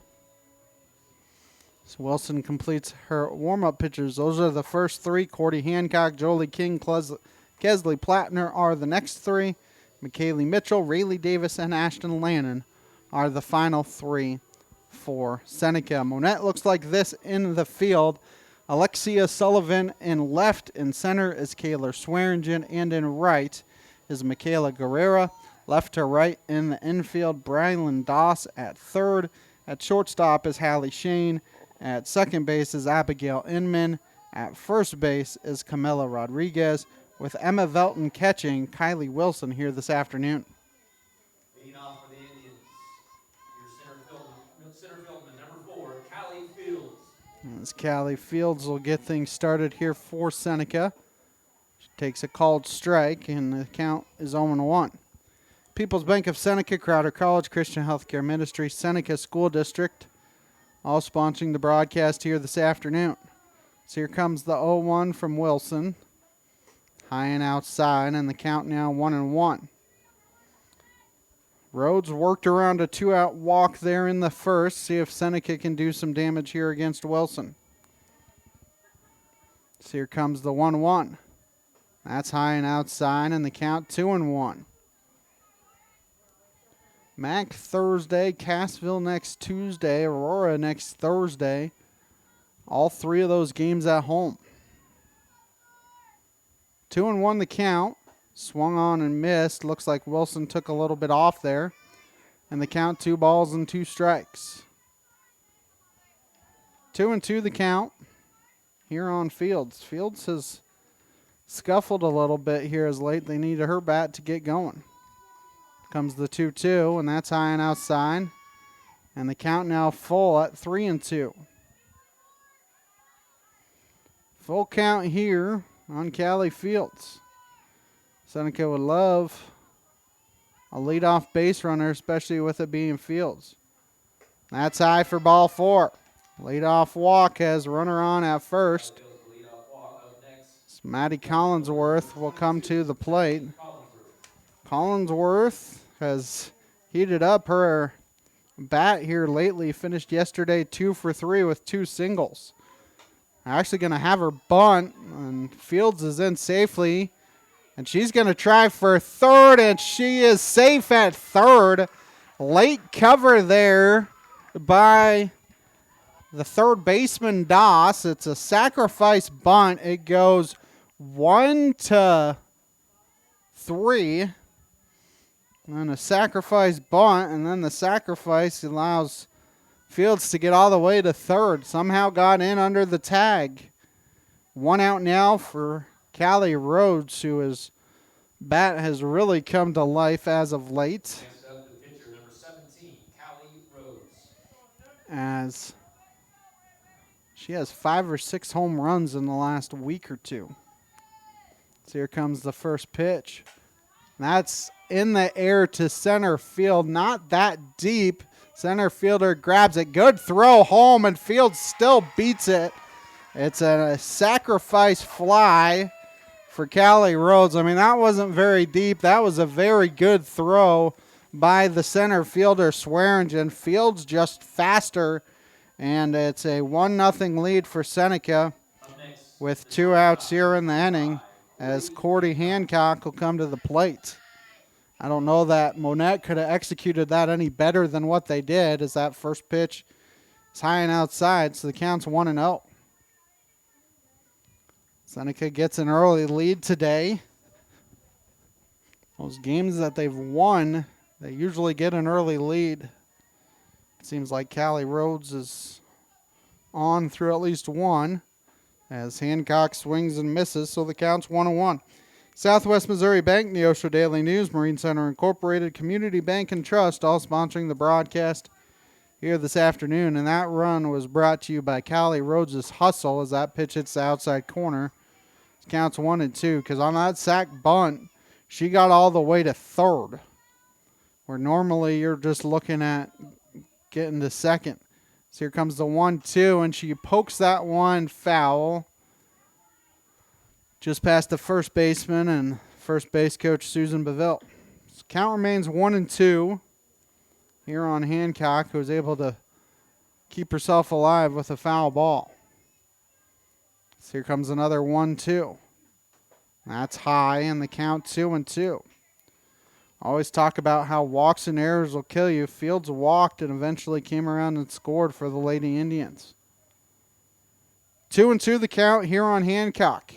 So Wilson completes her warm-up pitchers. Those are the first 3. Cordy Hancock, Jolie King, Kesley Plattner are the next 3. McKaylee Mitchell, Rayleigh Davis, and Ashton Lannon are the final 3 for Seneca. Monett looks like this in the field. Alexia Sullivan in left. In center is Kayla Swearingen, and in right is Michaela Guerrera. Left to right in the infield, Brylan Doss at third. At shortstop is Hallie Shane. At second base is Abigail Inman. At first base is Camila Rodriguez, with Emma Velton catching Kylie Wilson here this afternoon. Leading off for the Indians, your center fielder, number 4, Callie Fields. As Callie Fields will get things started here for Seneca. She takes a called strike, and the count is 0-1. People's Bank of Seneca, Crowder College, Christian Healthcare Ministry, Seneca School District, all sponsoring the broadcast here this afternoon. So here comes the 0-1 from Wilson. High and outside, and the count now 1-1. Rhodes worked around a 2-out walk there in the first. See if Seneca can do some damage here against Wilson. So here comes the 1-1. That's high and outside, and the count 2-1. Mac Thursday, Cassville next Tuesday, Aurora next Thursday. All 3 of those games at home. 2-1 the count. Swung on and missed. Looks like Wilson took a little bit off there. And the count 2 balls and 2 strikes. 2-2 the count here on Fields. Fields has scuffled a little bit here as late. They needed her bat to get going. Comes the 2-2, and that's high and outside. And the count now full at 3-2. Full count here on Callie Fields. Seneca would love a leadoff base runner, especially with it being Fields. That's high for ball 4. Leadoff walk has runner on at first. So Maddie Collinsworth will come to the plate. Collinsworth has heated up her bat here lately. Finished yesterday 2 for 3 with 2 singles. Actually going to have her bunt, and Fields is in safely. And she's going to try for third, and she is safe at third. Late cover there by the third baseman, Doss. It's a sacrifice bunt. It goes 1-3. And a sacrifice bunt, and then the sacrifice allows Fields to get all the way to third. Somehow got in under the tag. 1 out now for Callie Rhodes, whose bat has really come to life as of late. Next up, the pitcher, number 17, Callie Rhodes. As she has 5 or 6 home runs in the last week or two. So here comes the first pitch. That's in the air to center field. Not that deep. Center fielder grabs it. Good throw home, and Fields still beats it. It's a sacrifice fly for Callie Rhodes. I mean, that wasn't very deep. That was a very good throw by the center fielder, Swearingen. Fields just faster, and it's a 1-0 lead for Seneca with 2 outs here in the inning as Cordy Hancock will come to the plate. I don't know that Monett could have executed that any better than what they did, as that first pitch is high and outside, so the count's 1-0. Seneca gets an early lead today. Those games that they've won, they usually get an early lead. It seems like Callie Rhodes is on through at least one as Hancock swings and misses, so the count's 1-1. Southwest Missouri Bank, Neosho Daily News, Marine Center Incorporated, Community Bank and Trust, all sponsoring the broadcast here this afternoon. And that run was brought to you by Callie Rhodes' hustle as that pitch hits the outside corner. It counts 1-2 because on that sack bunt, she got all the way to third, where normally you're just looking at getting to second. So here comes the 1-2, and she pokes that one foul just past the first baseman and first base coach Susan Beville. So count remains 1-2 here on Hancock, who was able to keep herself alive with a foul ball. So here comes another 1-2. That's high, and the count 2-2. Always talk about how walks and errors will kill you. Fields walked and eventually came around and scored for the Lady Indians. 2-2 the count here on Hancock.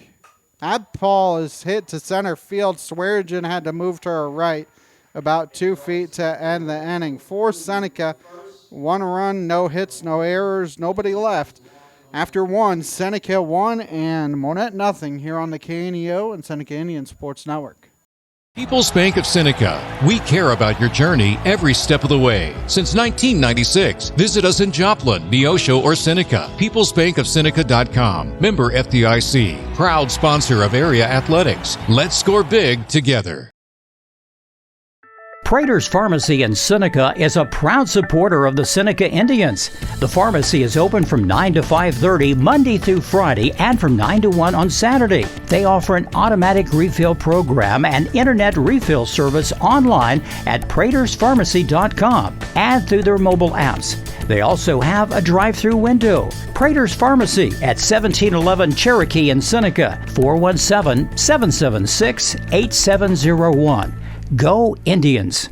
That ball is hit to center field. Swearingen had to move to her right about 2 feet to end the inning. For Seneca, 1 run, no hits, no errors, nobody left. After 1, Seneca 1 and Monett 0 here on the KNEO and Seneca Indian Sports Network. People's Bank of Seneca. We care about your journey every step of the way. Since 1996, visit us in Joplin, Neosho, or Seneca. PeoplesBankOfSeneca.com. Member FDIC. Proud sponsor of area athletics. Let's score big together. Prater's Pharmacy in Seneca is a proud supporter of the Seneca Indians. The pharmacy is open from 9 to 5:30 Monday through Friday and from 9 to 1 on Saturday. They offer an automatic refill program and internet refill service online at praterspharmacy.com and through their mobile apps. They also have a drive-through window. Prater's Pharmacy at 1711 Cherokee in Seneca, 417-776-8701. Go Indians!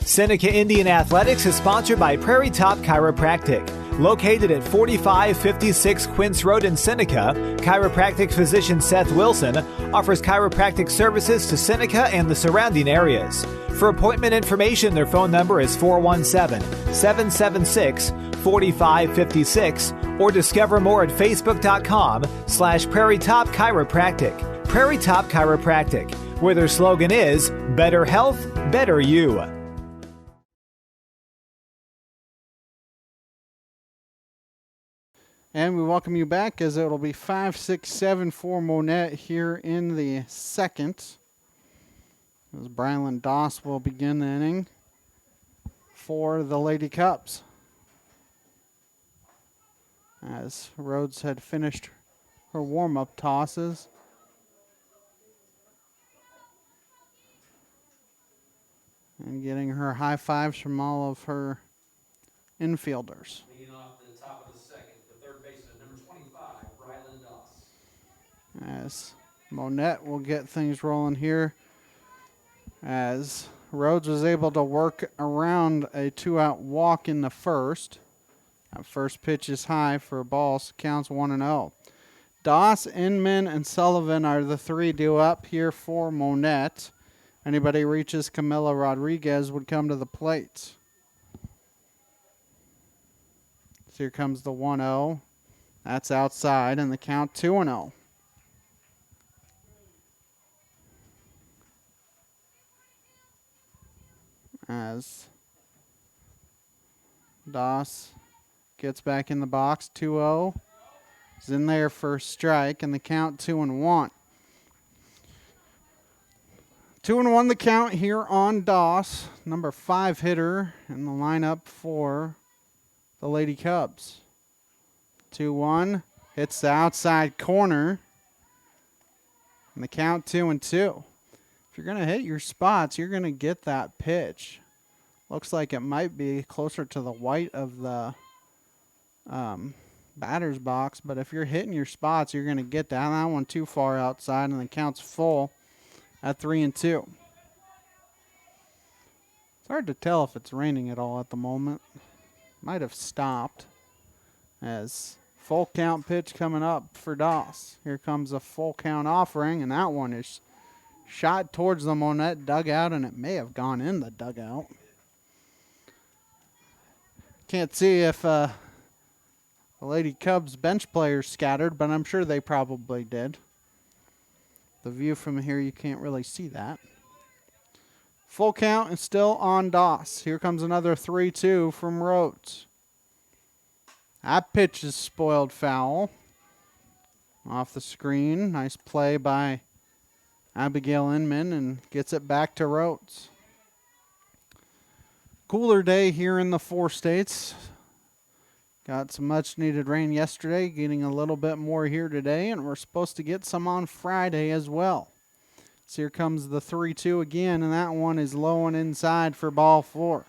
Seneca Indian Athletics is sponsored by Prairie Top Chiropractic. Located at 4556 Quince Road in Seneca, chiropractic physician Seth Wilson offers chiropractic services to Seneca and the surrounding areas. For appointment information, their phone number is 417-776-4556 or discover more at facebook.com/Prairie Top Chiropractic. Prairie Top Chiropractic, where their slogan is, better health, better you. And we welcome you back as it will be 5-6-7 for Monett here in the second. As Brylan Doss will begin the inning for the Lady Cubs. As Rhodes had finished her warm-up tosses. and getting her high fives from all of her infielders. Leading off the top of the second, the third baseman, number 25, Rylan Doss. As Monett will get things rolling here, as Rhodes was able to work around a 2-out walk in the first. That first pitch is high for a ball, so counts 1-0. Doss, Inman, and Sullivan are the three due up here for Monett. Anybody reaches Camila Rodriguez would come to the plate. So here comes the 1-0. That's outside, and the count 2-0. As Doss gets back in the box, 2-0. Is in there for a strike, and the count 2-1. 2-1 the count here on Doss, number 5 hitter in the lineup for the Lady Cubs. 2-1, hits the outside corner, and the count 2-2. If you're going to hit your spots, you're going to get that pitch. Looks like it might be closer to the white of the batter's box, but if you're hitting your spots, you're going to get that. That one too far outside, and the count's full at 3-2. It's hard to tell if it's raining at all at the moment. Might have stopped. As full count pitch coming up for Doss. Here comes a full count offering, and that one is shot towards the Monett dugout, and it may have gone in the dugout. Can't see if the Lady Cubs bench players scattered, but I'm sure they probably did. The view from here, you can't really see that. Full count and still on Doss. Here comes another 3-2 from Rhodes. That pitch is spoiled foul. Off the screen. Nice play by Abigail Inman, and gets it back to Rhodes. Cooler day here in the 4 states. Got some much needed rain yesterday, getting a little bit more here today, and we're supposed to get some on Friday as well. So here comes the 3-2 again, and that one is low and inside for ball 4.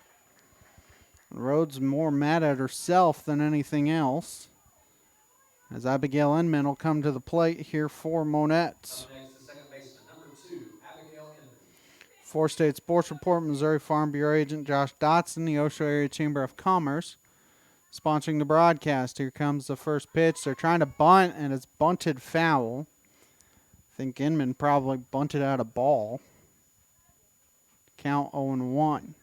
Rhodes more mad at herself than anything else, as Abigail Inman will come to the plate here for Monett. 4 State Sports Report, Missouri Farm Bureau agent Josh Dotson, the Osho Area Chamber of Commerce, sponsoring the broadcast. Here comes the first pitch. They're trying to bunt, and it's bunted foul. I think Inman probably bunted out a ball. Count 0-1.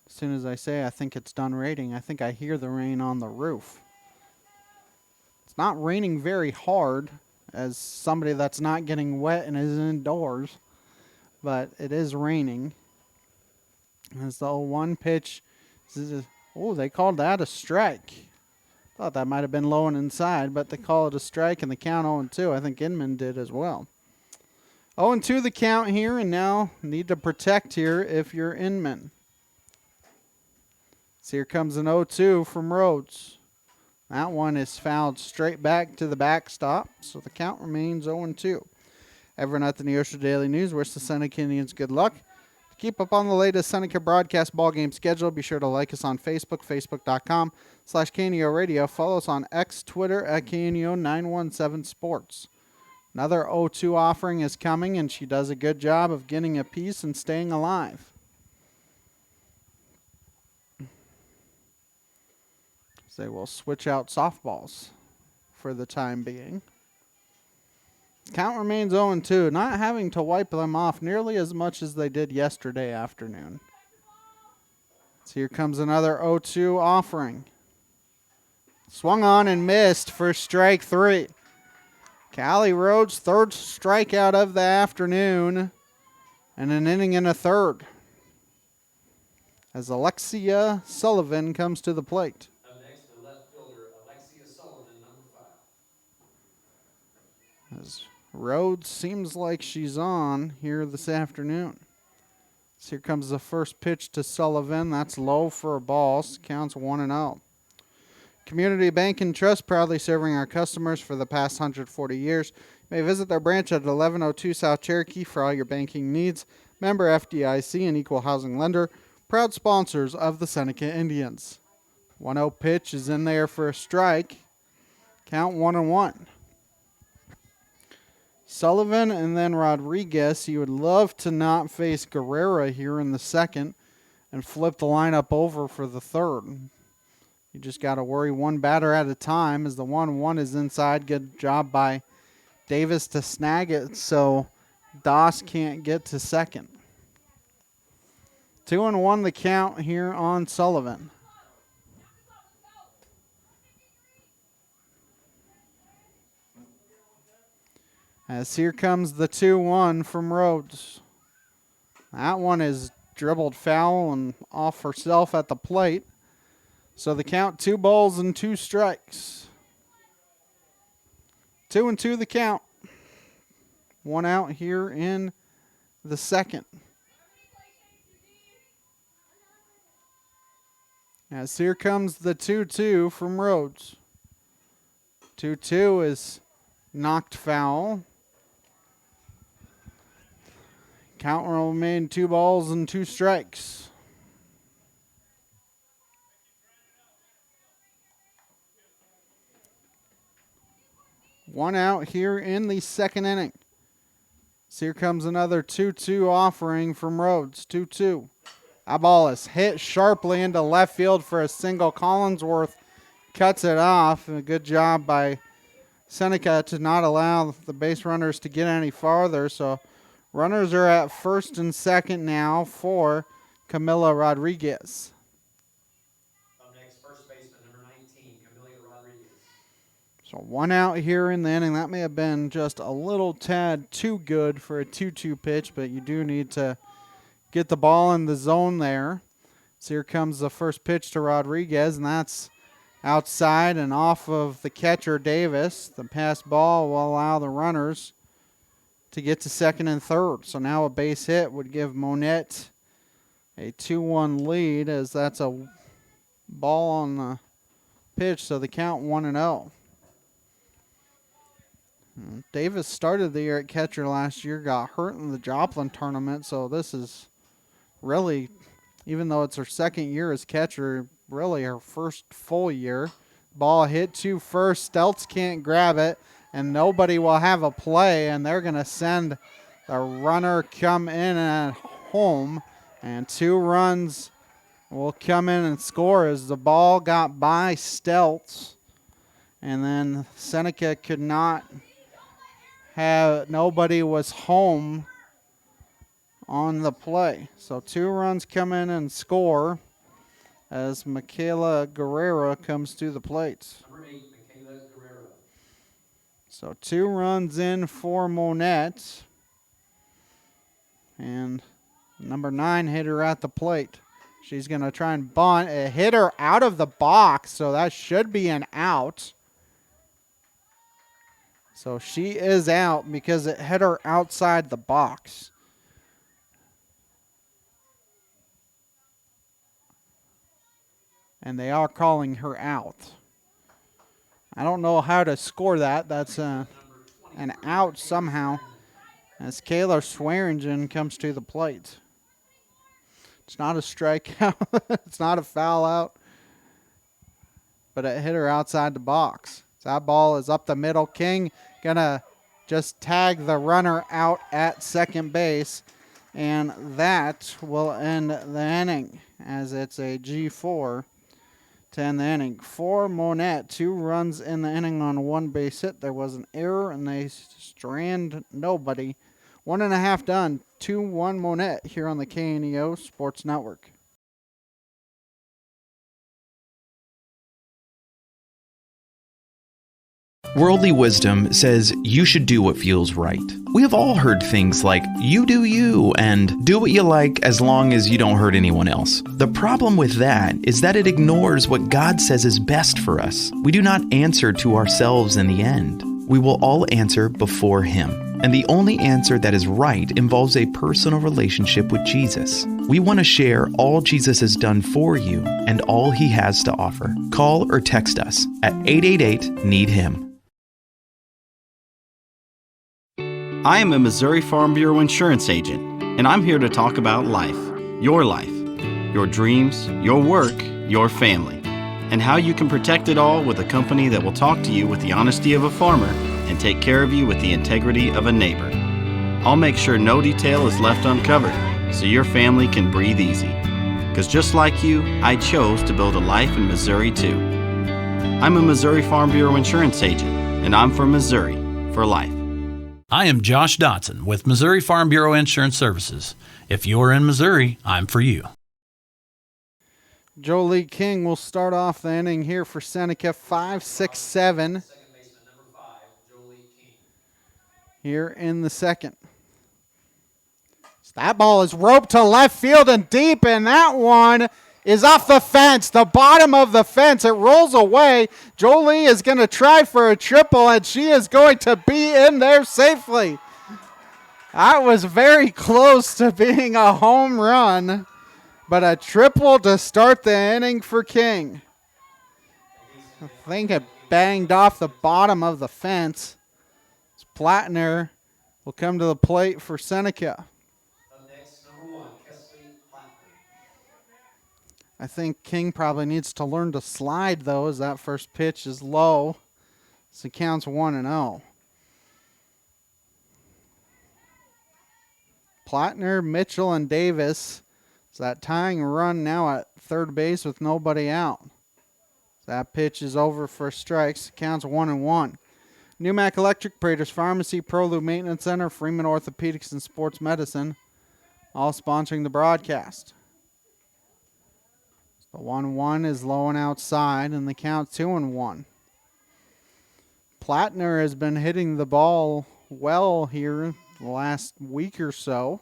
As soon as I say I think it's done raining, I think I hear the rain on the roof. It's not raining very hard, as somebody that's not getting wet and is indoors, but it is raining. As the 0-1 pitch, oh, they called that a strike. Thought that might have been low and inside, but they call it a strike, and the count 0-2. I think Inman did as well. 0-2 the count here, and now need to protect here if you're Inman. So here comes an 0-2 from Rhodes. That one is fouled straight back to the backstop, so the count remains 0-2. Everyone at the Neosho Daily News wish the Seneca Indians good luck. To keep up on the latest Seneca broadcast ball game schedule, be sure to like us on Facebook, facebook.com/KNEO Radio. Follow us on X, Twitter at KNEO917 Sports. Another 0-2 offering is coming, and she does a good job of getting a piece and staying alive. They will switch out softballs for the time being. Count remains 0-2, not having to wipe them off nearly as much as they did yesterday afternoon. So here comes another 0-2 offering. Swung on and missed for strike 3. Callie Rhodes' third strikeout of the afternoon, and an inning and a third, as Alexia Sullivan comes to the plate. As Rhodes seems like she's on here this afternoon. So here comes the first pitch to Sullivan. That's low for a ball. So counts 1-0. Community Bank and Trust, proudly serving our customers for the past 140 years. You may visit their branch at 1102 South Cherokee for all your banking needs. Member FDIC and equal housing lender. Proud sponsors of the Seneca Indians. 1-0 pitch is in there for a strike. Count 1-1. Sullivan and then Rodriguez. You would love to not face Guerrera here in the second and flip the lineup over for the third. You just got to worry one batter at a time as the 1-1 is inside. Good job by Davis to snag it so Doss can't get to second. 2-1 the count here on Sullivan. As here comes the 2-1 from Rhodes. That one is dribbled foul and off herself at the plate. So the count, 2 balls and 2 strikes. 2-2 the count. 1 out here in the second. As here comes the 2-2 from Rhodes. 2-2 is knocked foul. Count will remain 2 balls and 2 strikes. One out here in the second inning. So here comes another 2-2 offering from Rhodes. 2-2. That ball is hit sharply into left field for a single. Collinsworth cuts it off. A good job by Seneca to not allow the base runners to get any farther. So runners are at first and second now for Camila Rodriguez. Up next, first baseman, number 19, Camila Rodriguez. So 1 out here in the inning. That may have been just a little tad too good for a 2-2 pitch, but you do need to get the ball in the zone there. So here comes the first pitch to Rodriguez, and that's outside and off of the catcher, Davis. The pass ball will allow the runners to get to second and third. So now a base hit would give Monett a 2-1 lead, as that's a ball on the pitch, so the count 1-0. Davis started the year at catcher last year, got hurt in the Joplin tournament, so this is really, even though it's her second year as catcher, really her first full year. Ball hit to first. Stelz can't grab it, and nobody will have a play, and they're going to send the runner come in at home, and 2 runs will come in and score as the ball got by Stelz, and then Seneca could not have, nobody was home on the play. So 2 runs come in and score as Michaela Guerrera comes to the plate. Number 8, Michaela Guerrero. So 2 runs in for Monett. And number 9 hit her at the plate. She's going to try and bunt. It hit her out of the box, so that should be an out. So she is out because it hit her outside the box. And they are calling her out. I don't know how to score that. That's an out somehow as Kayla Swearingen comes to the plate. It's not a strikeout. It's not a foul out. But it hit her outside the box. So that ball is up the middle. King going to just tag the runner out at second base. And that will end the inning as it's a G4 to end the inning. For Monett, 2 runs in the inning on 1 base hit. There was an error, and they strand nobody. 1.5 done. 2-1 Monett here on the KNEO Sports Network. Worldly wisdom says you should do what feels right. We have all heard things like, you do you, and do what you like as long as you don't hurt anyone else. The problem with that is that it ignores what God says is best for us. We do not answer to ourselves in the end. we will all answer before Him. And the only answer that is right involves a personal relationship with Jesus. We want to share all Jesus has done for you and all He has to offer. Call or text us at 888-NEED-HIM. I am a Missouri Farm Bureau insurance agent, and I'm here to talk about life, your dreams, your work, your family, and how you can protect it all with a company that will talk to you with the honesty of a farmer and take care of you with the integrity of a neighbor. I'll make sure no detail is left uncovered so your family can breathe easy. Because just like you, I chose to build a life in Missouri too. I'm a Missouri Farm Bureau insurance agent, and I'm from Missouri for life. I am Josh Dotson with Missouri Farm Bureau Insurance Services. If you're in Missouri, I'm for you. Jolie King will start off the inning here for Seneca, 5-6-7. Here in the second. So that ball is roped to left field and deep, and that one is off the fence, the bottom of the fence. It rolls away. Jolie is going to try for a triple, and she is going to be in there safely. That was very close to being a home run, but a triple to start the inning for King. I think it banged off the bottom of the fence. Plattner will come to the plate for Seneca. I think King probably needs to learn to slide, though, as that first pitch is low. So it counts 1-0. Plattner, Mitchell, and Davis. So that tying run now at third base with nobody out. So that pitch is over for strikes. It counts 1-1. Newmac Electric, Prater's Pharmacy, Prolube Maintenance Center, Freeman Orthopedics and Sports Medicine, all sponsoring the broadcast. The 1-1 is low and outside, and the count 2-1. Plattner has been hitting the ball well here the last week or so.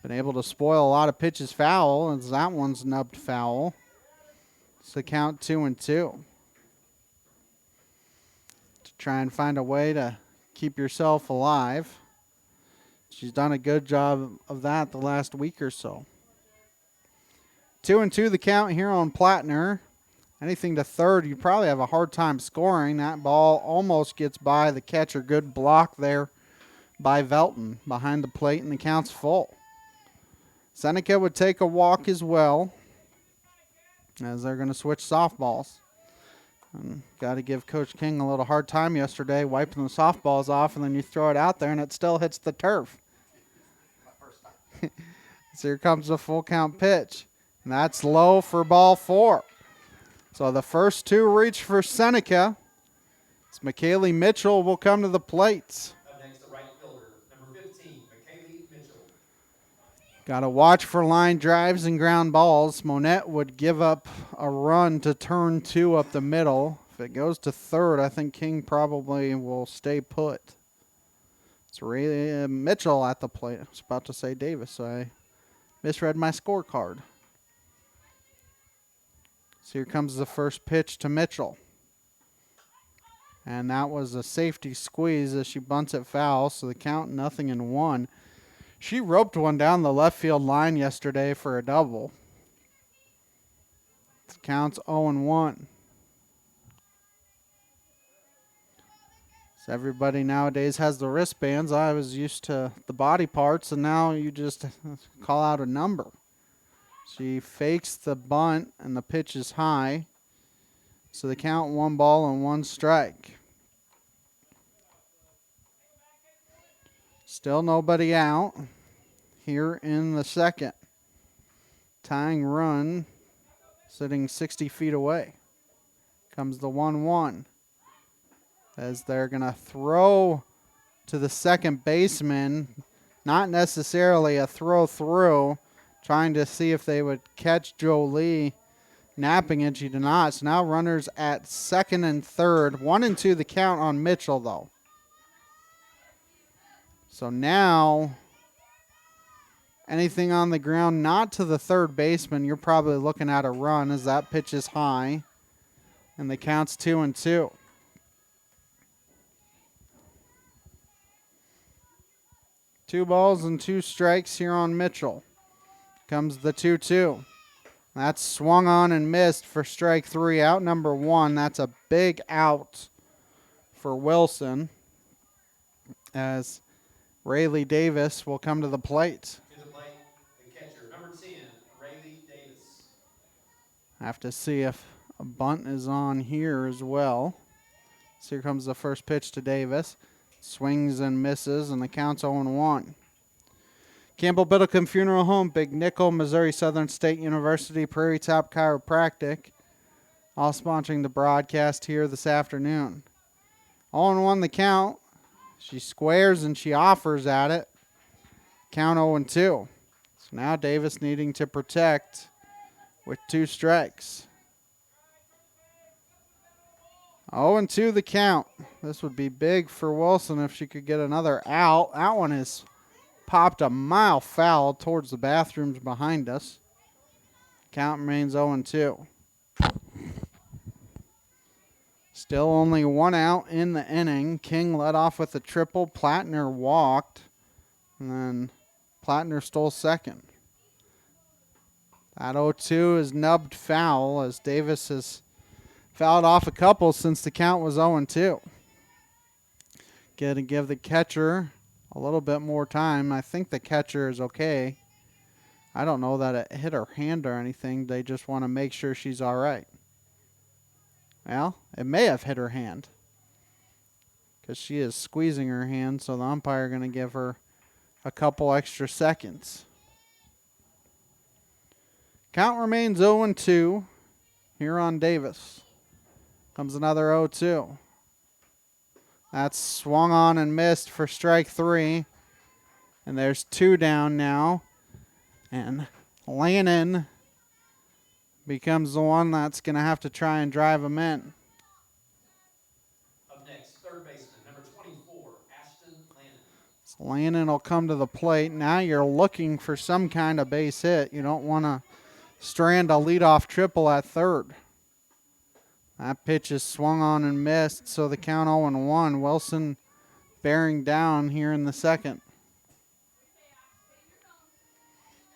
Been able to spoil a lot of pitches foul, as that one's nubbed foul. So count 2-2. To try and find a way to keep yourself alive. She's done a good job of that the last week or so. 2-2 the count here on Plattner. Anything to third, you probably have a hard time scoring. That ball almost gets by the catcher. Good block there by Velton behind the plate, and the count's full. Seneca would take a walk as well, as they're going to switch softballs. Got to give Coach King a little hard time yesterday, wiping the softballs off, and then you throw it out there, and it still hits the turf. So here comes the full count pitch. And that's low for ball 4. So the first two reach for Seneca. It's McKaylee Mitchell will come to the plate. Up next, the right fielder, number 15, McKaylee Mitchell. Got to watch for line drives and ground balls. Monett would give up a run to turn 2 up the middle. If it goes to third, I think King probably will stay put. It's really Mitchell at the plate. I was about to say Davis, so I misread my scorecard. So here comes the first pitch to Mitchell. And that was a safety squeeze as she bunts it foul, so the count 0-1. She roped one down the left field line yesterday for a double. It counts 0-1. So everybody nowadays has the wristbands. I was used to the body parts, and now you just call out a number. She fakes the bunt, and the pitch is high. So they count 1 ball and 1 strike. Still nobody out here in the second. Tying run, sitting 60 feet away. Comes the 1-1. As they're going to throw to the second baseman. Not necessarily a throw through. Trying to see if they would catch Jolie napping it. She did not. So now runners at second and third. 1-2 the count on Mitchell, though. So now anything on the ground not to the third baseman, you're probably looking at a run as that pitch is high. And the count's 2-2. 2 balls and 2 strikes here on Mitchell. Comes the 2-2. That's swung on and missed for strike 3. Out number 1. That's a big out for Wilson, as Rayleigh Davis will come to the plate. To the plate, the catcher, number 10, Rayleigh Davis. Have to see if a bunt is on here as well. So here comes the first pitch to Davis. Swings and misses, and the count's 0-1. Campbell Biddlecombe Funeral Home, Big Nickel, Missouri Southern State University, Prairie Top Chiropractic, all sponsoring the broadcast here this afternoon. 0-1 the count. She squares and she offers at it. Count 0-2. So now Davis needing to protect with 2 strikes. 0-2 the count. This would be big for Wilson if she could get another out. That one is popped a mile foul towards the bathrooms behind us. Count remains 0-2. Still only 1 out in the inning. King led off with a triple. Plattner walked. And then Plattner stole second. That 0-2 is nubbed foul as Davis has fouled off a couple since the count was 0-2. Got to give the catcher a little bit more time. I think the catcher is okay. I don't know that it hit her hand or anything. They just want to make sure she's all right. Well, it may have hit her hand because she is squeezing her hand, so the umpire going to give her a couple extra seconds. Count remains 0-2 here on Davis. Comes another 0-2. That's swung on and missed for strike 3. And there's 2 down now. And Lannon becomes the one that's going to have to try and drive him in. Up next, third baseman, number 24, Ashton Lannon. So Lannon will come to the plate. Now you're looking for some kind of base hit. You don't want to strand a leadoff triple at third. That pitch is swung on and missed, so the count 0-1. Wilson bearing down here in the second.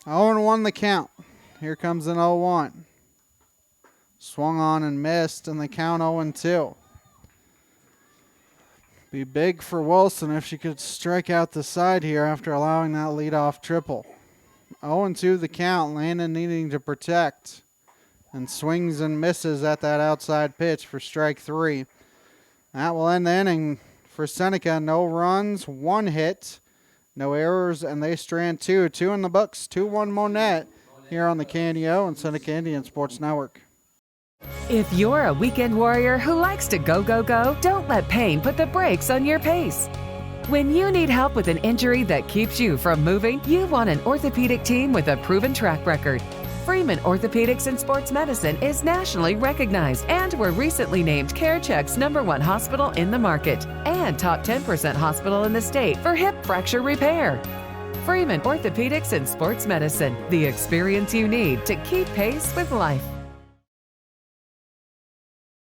0-1 the count. Here comes an 0-1. Swung on and missed, and the count 0-2. Be big for Wilson if she could strike out the side here after allowing that leadoff triple. 0-2 the count. Landon needing to protect. And swings and misses at that outside pitch for strike 3. That will end the inning for Seneca. No runs, 1 hit, no errors, and they strand 2. 2 in the books, 2-1 Monett here on the KNEO and Seneca Indian Sports Network. If you're a weekend warrior who likes to go, go, go, don't let pain put the brakes on your pace. When you need help with an injury that keeps you from moving, you want an orthopedic team with a proven track record. Freeman Orthopedics and Sports Medicine is nationally recognized and were recently named CareCheck's #1 hospital in the market and top 10% hospital in the state for hip fracture repair. Freeman Orthopedics and Sports Medicine, the experience you need to keep pace with life.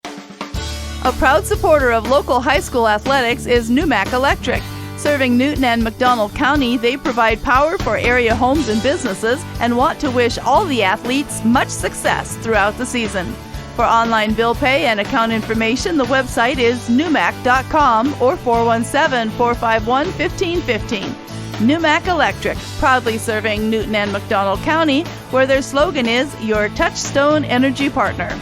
A proud supporter of local high school athletics is Numac Electric. Serving Newton and McDonald County, they provide power for area homes and businesses and want to wish all the athletes much success throughout the season. For online bill pay and account information, the website is numac.com or 417-451-1515. Numac Electric, proudly serving Newton and McDonald County, where their slogan is your touchstone energy partner.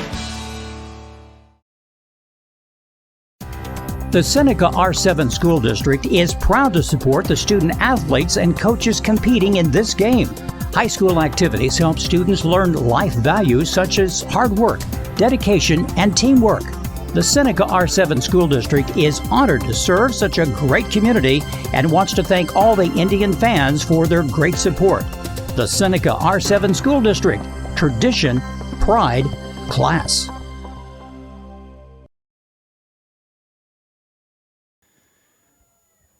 The Seneca R7 School District is proud to support the student athletes and coaches competing in this game. High school activities help students learn life values such as hard work, dedication, and teamwork. The Seneca R7 School District is honored to serve such a great community and wants to thank all the Indian fans for their great support. The Seneca R7 School District, tradition, pride, class.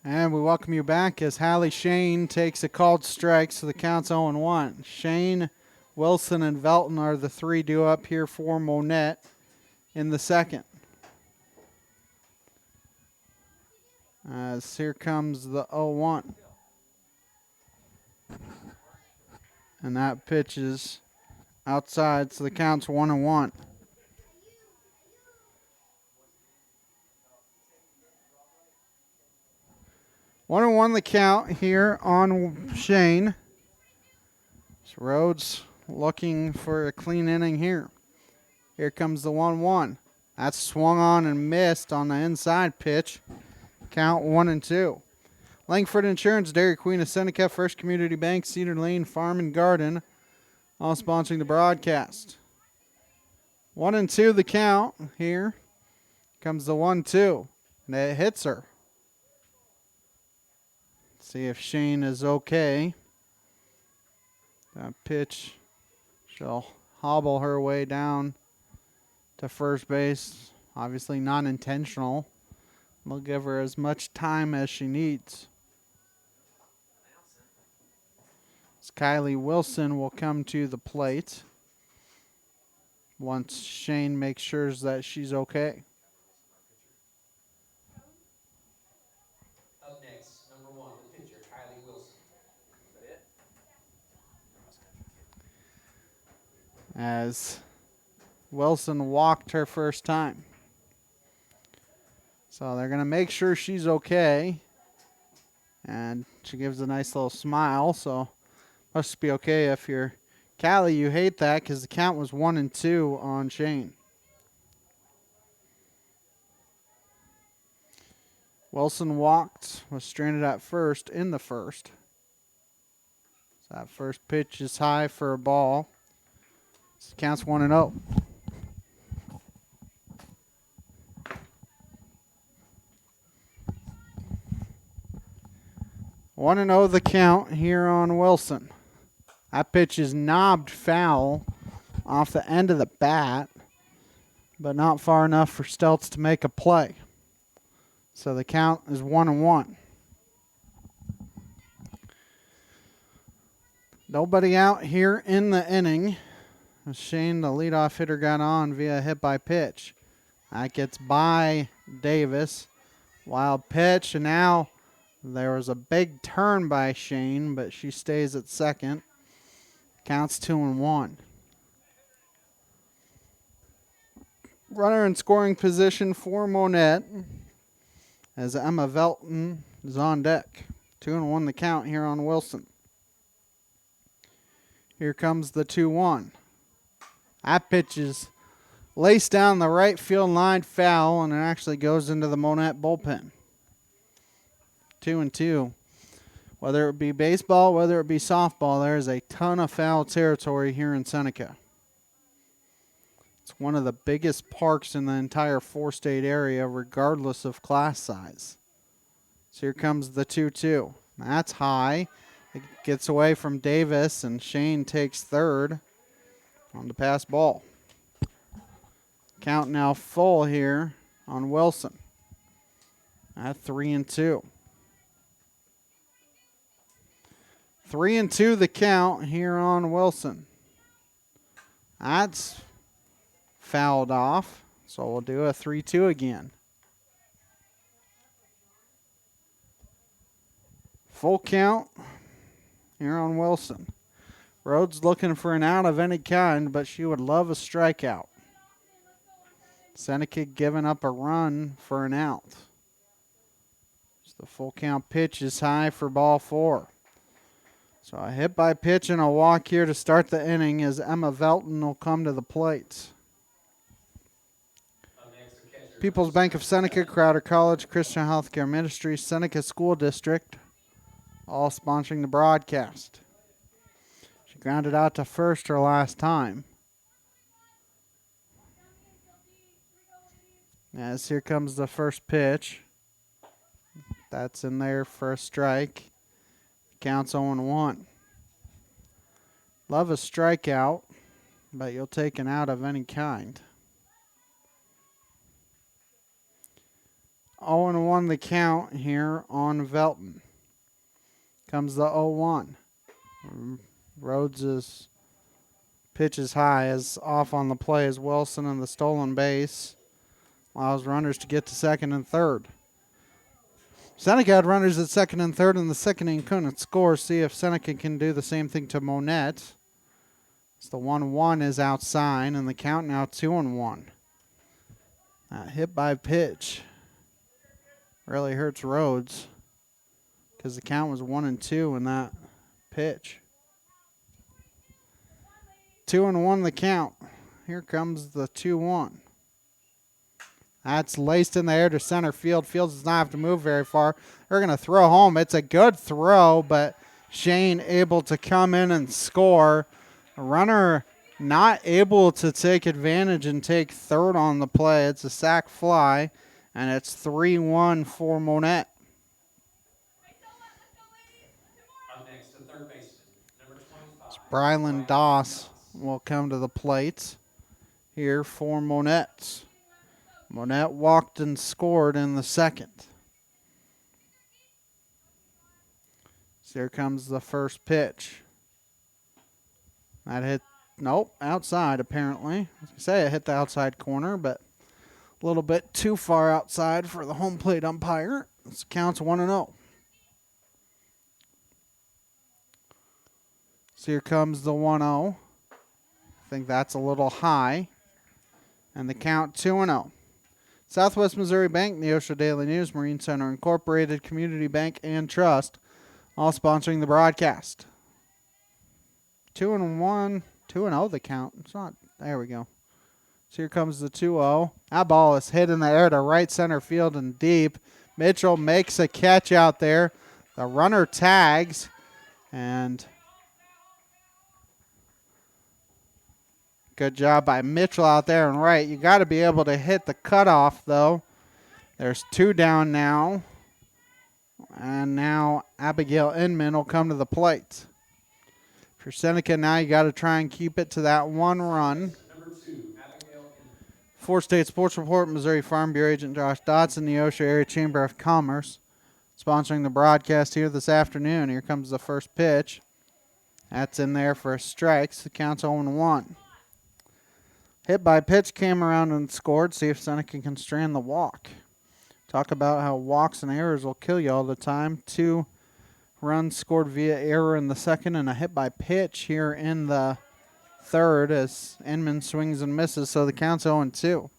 And we welcome you back as Hallie Shane takes a called strike, so the count's 0-1. Shane, Wilson, and Velton are the 3 due up here for Monett in the second. As here comes the 0-1. And that pitch is outside, so the count's 1-1. 1-1 the count here on Shane. So Rhodes looking for a clean inning here. Here comes the 1-1. That's swung on and missed on the inside pitch. Count 1-2. Langford Insurance, Dairy Queen of Seneca, First Community Bank, Cedar Lane Farm and Garden, all sponsoring the broadcast. 1-2 the count here. Comes the 1-2. And it hits her. See if Shane is okay. That pitch shall hobble her way down to first base. Obviously not intentional. We'll give her as much time as she needs. As Kylie Wilson will come to the plate once Shane makes sure that she's okay. Up next, number 1, the pitcher, Kylie Wilson. Is that it? As Wilson walked her first time. So they're going to make sure she's okay. And she gives a nice little smile, so must be okay. If you're Callie, you hate that because the count was 1-2 on Shane. Wilson walked, was stranded at first in the first. So that first pitch is high for a ball. So counts 1-0. One and 0 the count here on Wilson. That pitch is knobbed foul off the end of the bat, but not far enough for Stelz to make a play. So the count is 1-1. Nobody out here in the inning. Shane, the leadoff hitter, got on via hit by pitch. That gets by Davis. Wild pitch, and now there was a big turn by Shane, but she stays at second. Counts 2-1. Runner in scoring position for Monett as Emma Velton is on deck. 2-1 the count here on Wilson. Here comes the 2-1. That pitch is laced down the right field line foul, and it actually goes into the Monett bullpen. 2-2. Whether it be baseball, whether it be softball, there is a ton of foul territory here in Seneca. It's one of the biggest parks in the entire four-state area, regardless of class size. So here comes the 2-2. That's high. It gets away from Davis, and Shane takes third on the pass ball. Count now full here on Wilson at 3-2. 3-2 the count here on Wilson. That's fouled off, so we'll do a 3-2 again. Full count here on Wilson. Rhodes looking for an out of any kind, but she would love a strikeout. Seneca giving up a run for an out. So the full count pitch is high for ball 4. So a hit by pitch and a walk here to start the inning as Emma Velton will come to the plate. People's Bank of Seneca, Crowder College, Christian Healthcare Ministry, Seneca School District, all sponsoring the broadcast. She grounded out to first her last time. As here comes the first pitch. That's in there for a strike. Counts 0-1. Love a strikeout, but you'll take an out of any kind. 0-1 the count here on Velton. Comes the 0-1. Rhodes' pitch is high, as off on the play as Wilson and the stolen base allows runners to get to second and third. Seneca had runners at second and third in the second inning, couldn't score. See if Seneca can do the same thing to Monett. It's the 1-1 is outside, and the count now 2-1. Hit by pitch really hurts Rhodes because the count was 1-2 in that pitch. 2-1 the count. Here comes the 2-1. That's laced in the air to center field. Fields does not have to move very far. They're going to throw home. It's a good throw, but Shane able to come in and score. A runner not able to take advantage and take third on the play. It's a sac fly, and it's 3-1 for Monett. Brylan Doss will come to the plate here for Monett. Monett walked and scored in the second. So here comes the first pitch. That hit, nope, outside apparently. I was going to say it hit the outside corner, but a little bit too far outside for the home plate umpire. This counts 1-0. So here comes the 1-0. I think that's a little high. And the count 2-0. Southwest Missouri Bank, Neosho Daily News, Marine Center Incorporated, Community Bank, and Trust, all sponsoring the broadcast. 2-1, 2-0 the count. It's not, there we go. So here comes the 2-0. That ball is hit in the air to right center field and deep. Mitchell makes a catch out there. The runner tags, and good job by Mitchell out there and right. You got to be able to hit the cutoff, though. There's two down now. And now Abigail Inman will come to the plate. For Seneca now, you got to try and keep it to that one run. For State Sports Report, Missouri Farm Bureau Agent Josh Dotson, the Neosho Area Chamber of Commerce, sponsoring the broadcast here this afternoon. Here comes the first pitch. That's in there for a strike. So the count's 0-1. Hit by pitch, came around and scored. See if Seneca can strand the walk. Talk about how walks and errors will kill you all the time. 2 runs scored via error in the second, and a hit by pitch here in the third as Inman swings and misses, so the count's 0-2.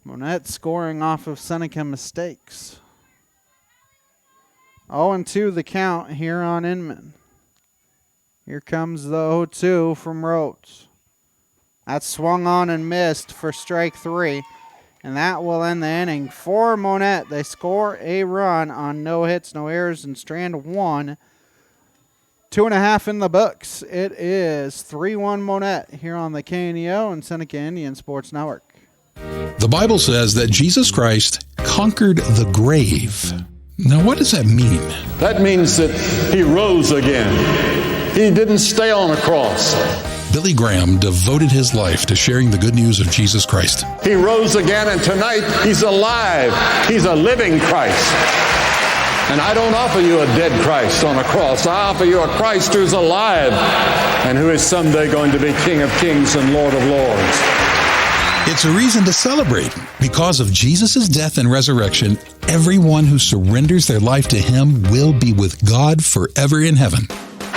Monett scoring off of Seneca mistakes. 0-2 the count here on Inman. Here comes the 0-2 from Rhodes. That's swung on and missed for strike 3. And that will end the inning for Monett. They score a run on no hits, no errors, and strand 1. 2.5 in the books. It is 3-1 Monett here on the KNEO and Seneca Indian Sports Network. The Bible says that Jesus Christ conquered the grave. Now, what does that mean? That means that he rose again. He didn't stay on a cross. Billy Graham devoted his life to sharing the good news of Jesus Christ. He rose again, and tonight he's alive. He's a living Christ. And I don't offer you a dead Christ on a cross. I offer you a Christ who's alive and who is someday going to be King of Kings and Lord of Lords. It's a reason to celebrate. Because of Jesus' death and resurrection, everyone who surrenders their life to him will be with God forever in heaven.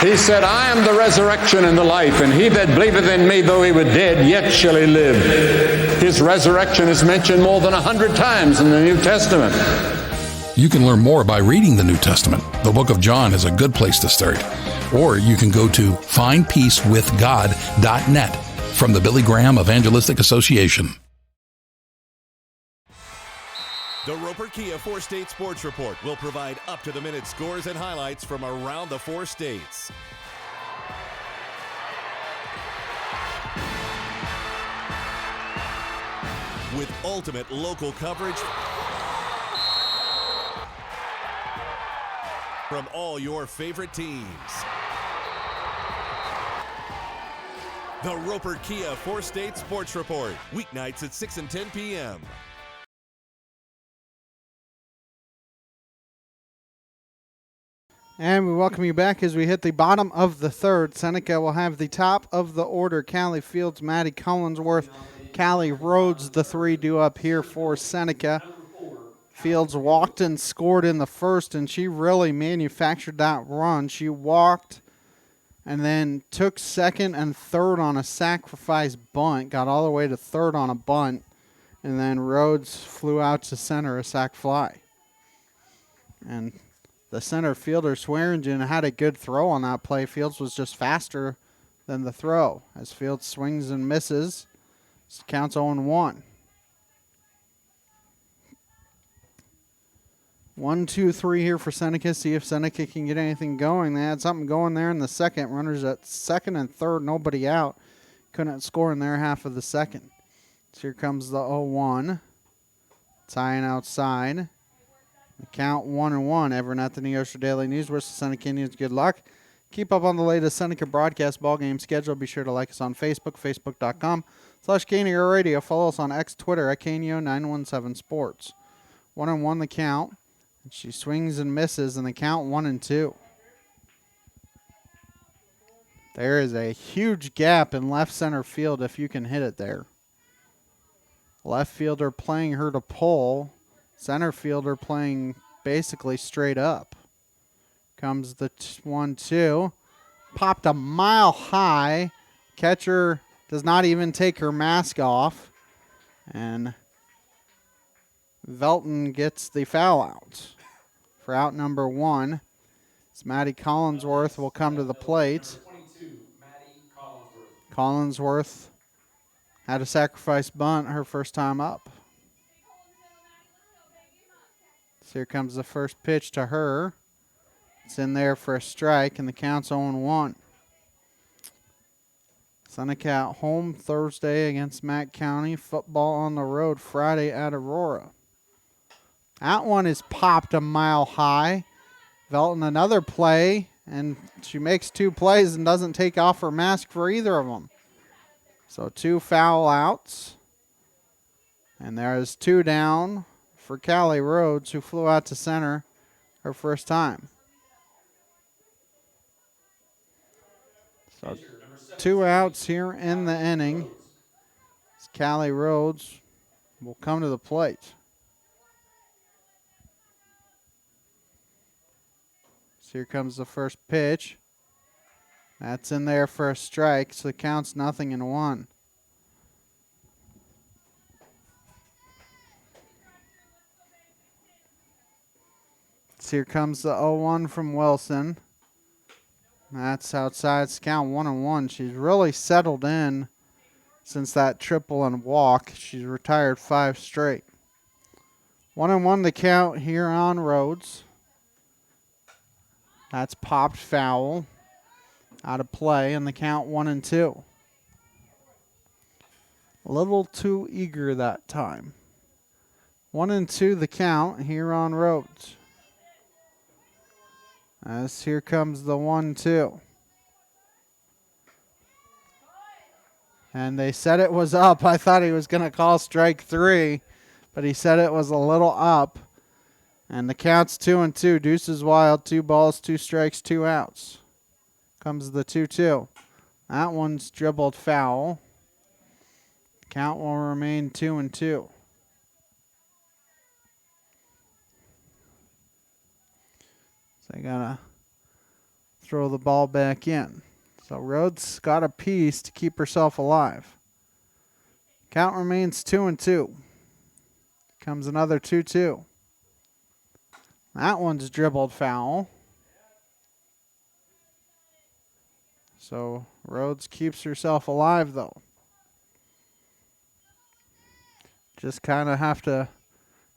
He said, I am the resurrection and the life, and he that believeth in me, though he were dead, yet shall he live. His resurrection is mentioned more than 100 times in the New Testament. You can learn more by reading the New Testament. The book of John is a good place to start. Or you can go to findpeacewithgod.net from the Billy Graham Evangelistic Association. The Roper Kia 4-State Sports Report will provide up-to-the-minute scores and highlights from around the 4 states. With ultimate local coverage from all your favorite teams. The Roper Kia 4-State Sports Report, weeknights at 6 and 10 p.m. And we welcome you back as we hit the bottom of the third. Seneca will have the top of the order. Callie Fields, Maddie Collinsworth, Callie Rhodes, the 3 due up here for Seneca. Fields walked and scored in the first, and she really manufactured that run. She walked and then took second and third on a sacrifice bunt, got all the way to third on a bunt, and then Rhodes flew out to center, a sac fly. And the center fielder, Swearingen, had a good throw on that play. Fields was just faster than the throw. As Fields swings and misses, counts 0-1. 1, 2, 3 here for Seneca. See if Seneca can get anything going. They had something going there in the second. Runners at second and third, nobody out. Couldn't score in their half of the second. So here comes the 0-1. Tying outside. The count 1-1. Everyone at the Neosho Daily News wishes Seneca Indians good luck. Keep up on the latest Seneca broadcast ball game schedule. Be sure to like us on Facebook, facebook.com/KNEO Radio. Follow us on X, Twitter at KNEO917 Sports. 1-1 the count. And she swings and misses, and the count 1-2. There is a huge gap in left center field if you can hit it there. Left fielder playing her to pull. Center fielder playing basically straight up. Comes the 1-2. Popped a mile high. Catcher does not even take her mask off. And Velton gets the foul out. For out number 1, it's Maddie Collinsworth will come to the plate. Collinsworth had a sacrifice bunt her first time up. So here comes the first pitch to her. It's in there for a strike, and the count's 0-1. Seneca at home Thursday against Mack County. Football on the road Friday at Aurora. That one is popped a mile high. Velton another play, and she makes 2 plays and doesn't take off her mask for either of them. So 2 foul outs. And there is 2 down for Callie Rhodes, who flew out to center her first time. So 2 outs here in the inning. Callie Rhodes will come to the plate. So here comes the first pitch. That's in there for a strike, so it counts 0-1. So here comes the 0-1 from Wilson. That's outside. It's count 1-1. She's really settled in since that triple and walk. She's retired 5 straight. 1-1 the count here on Rhodes. That's popped foul. Out of play, and the count 1-2. A little too eager that time. 1-2 the count here on Rhodes. As here comes the 1-2. And they said it was up. I thought he was going to call strike 3, but he said it was a little up. And the count's 2-2. Deuces wild. 2 balls, 2 strikes, 2 outs. Comes the 2-2. That one's dribbled foul. Count will remain 2-2. So they gotta throw the ball back in. So Rhodes got a piece to keep herself alive. Count remains 2-2. Comes another 2-2. That one's dribbled foul. So Rhodes keeps herself alive, though. Just kind of have to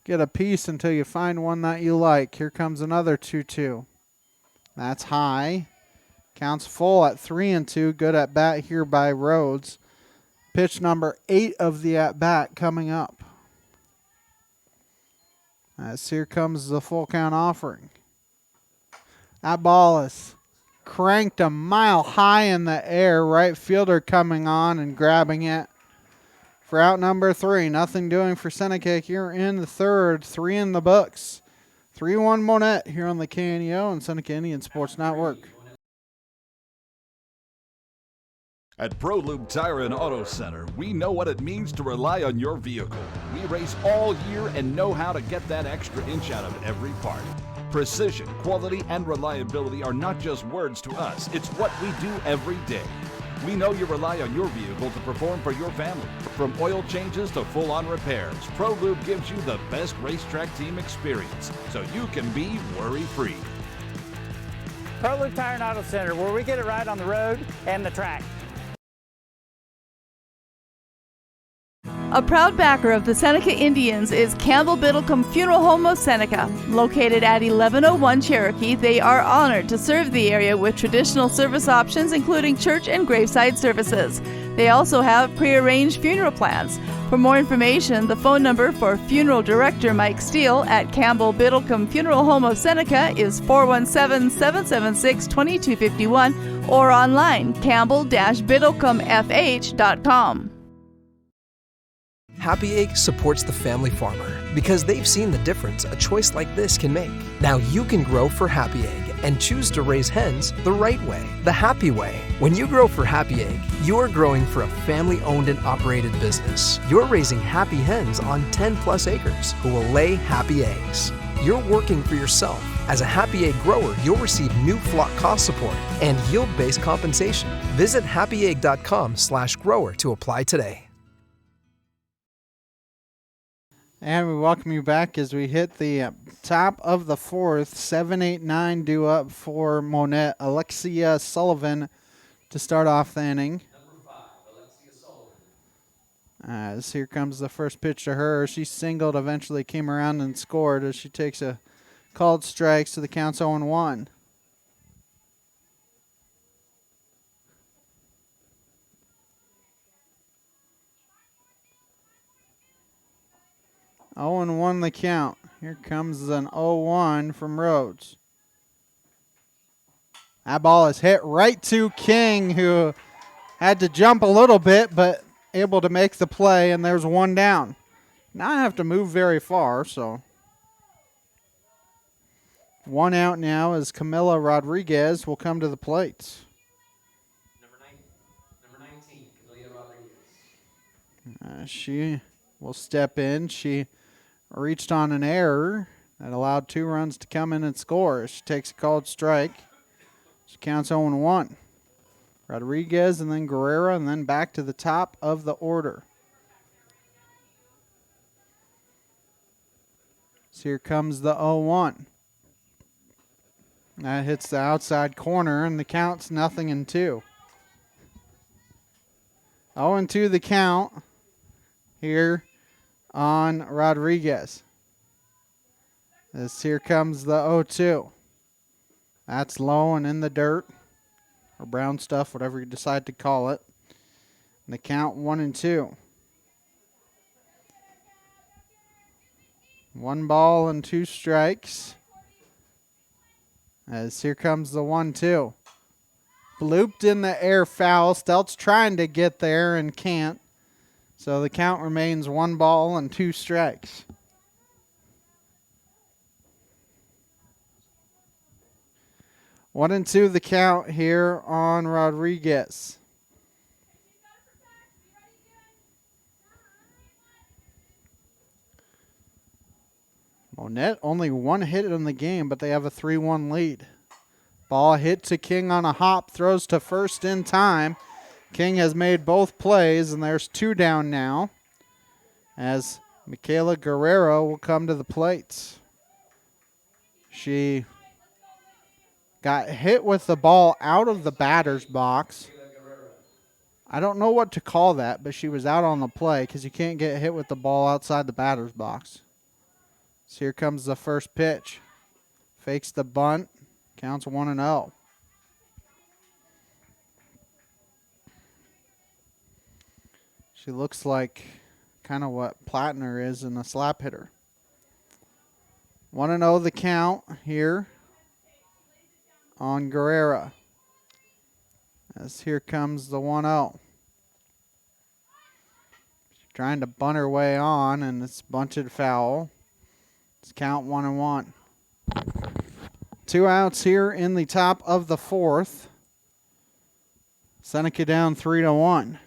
get a piece until you find one that you like. Here comes another 2-2. That's high. Counts full at 3-2. Good at bat here by Rhodes. Pitch number 8 of the at bat coming up. As here comes the full count offering. That ball is cranked a mile high in the air. Right fielder coming on and grabbing it for out number 3. Nothing doing for Seneca here in the third. 3 in the books. 3-1 Monett here on the KNEO and Seneca Indian Sports Network. At ProLube Tire and Auto Center, we know what it means to rely on your vehicle. We race all year and know how to get that extra inch out of every part. Precision, quality, and reliability are not just words to us. It's what we do every day. We know you rely on your vehicle to perform for your family. From oil changes to full-on repairs, ProLube gives you the best racetrack team experience, so you can be worry-free. ProLube Tire and Auto Center, where we get it right on the road and the track. A proud backer of the Seneca Indians is Campbell Biddlecombe Funeral Home of Seneca. Located at 1101 Cherokee, they are honored to serve the area with traditional service options including church and graveside services. They also have prearranged funeral plans. For more information, the phone number for Funeral Director Mike Steele at Campbell Biddlecombe Funeral Home of Seneca is 417-776-2251 or online campbell-biddlecomefh.com. Happy Egg supports the family farmer because they've seen the difference a choice like this can make. Now you can grow for Happy Egg and choose to raise hens the right way, the happy way. When you grow for Happy Egg, you're growing for a family-owned and operated business. You're raising happy hens on 10-plus acres who will lay happy eggs. You're working for yourself. As a Happy Egg grower, you'll receive new flock cost support and yield-based compensation. Visit happyegg.com/grower to apply today. And we welcome you back as we hit the top of the fourth. 7-8-9 due up for Monett. Alexia Sullivan to start off the inning. As here comes the first pitch to her. She singled, eventually came around and scored as she takes a called strike, so the count's 0-1. Oh and 1 the count. Here comes an 0-1 from Rhodes. That ball is hit right to King, who had to jump a little bit, but able to make the play, and there's one down. Not have to move very far, so. One out now as Camila Rodriguez will come to the plate. Number 19, Camila Rodriguez. She will step in. She reached on an error that allowed 2 runs to come in and score. She takes a called strike. She counts 0-1. Rodriguez and then Guerrera and then back to the top of the order. So here comes the 0-1. That hits the outside corner and the count's 0-2. 0-2 the count here on Rodriguez. As here comes the 0-2. That's low and in the dirt, or brown stuff, whatever you decide to call it. And the count 1-2. 1 ball and 2 strikes. As here comes the 1-2. Blooped in the air foul. Stelt's trying to get there and can't. So the count remains 1 ball and 2 strikes. One and 2 the count here on Rodriguez. Monett only 1 hit in the game, but they have a 3-1 lead. Ball hit to King on a hop, throws to first in time. King has made both plays, and there's 2 down now as Michaela Guerrero will come to the plate. She got hit with the ball out of the batter's box. I don't know what to call that, but she was out on the play because you can't get hit with the ball outside the batter's box. So here comes the first pitch. Fakes the bunt, counts 1-0. She looks like kind of what Plattner is in a slap hitter. 1-0 the count here on Guerrera. As here comes the 1-0. She's trying to bunt her way on, and it's bunted foul. It's count 1-1. 2 outs here in the top of the fourth. Seneca down 3-1.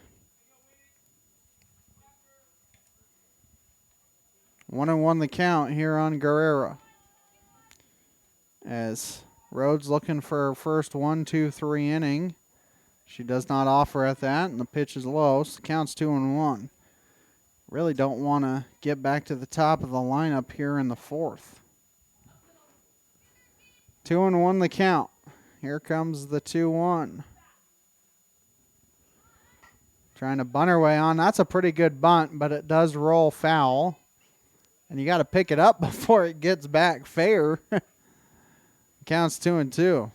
1-1 the count here on Guerrero. As Rhodes looking for her first 1-2-3 inning. She does not offer at that, and the pitch is low, so the count's 2-1. Really don't want to get back to the top of the lineup here in the fourth. 2-1 the count. Here comes the 2-1. Trying to bunt her way on. That's a pretty good bunt, but it does roll foul. And you got to pick it up before it gets back fair. Counts 2-2.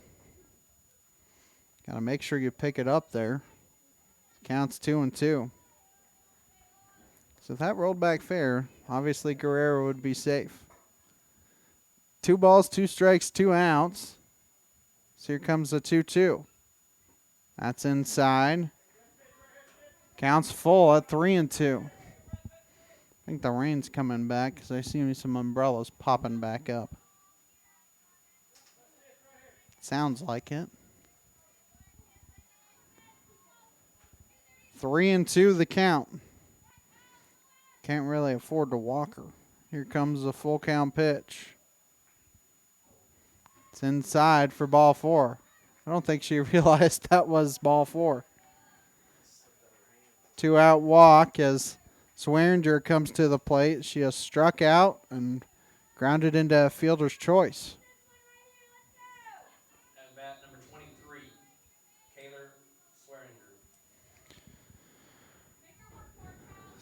Got to make sure you pick it up there. Counts 2-2. So if that rolled back fair, obviously Guerrero would be safe. 2 balls, 2 strikes, 2 outs. So here comes the 2-2. That's inside. Counts full at 3-2. I think the rain's coming back because I see some umbrellas popping back up. Sounds like it. 3-2 the count. Can't really afford to walk her. Here comes the full count pitch. It's inside for ball 4. I don't think she realized that was ball 4. 2 out walk as Swearinger comes to the plate. She has struck out and grounded into a fielder's choice. At bat number 23, Kaylor Swearinger.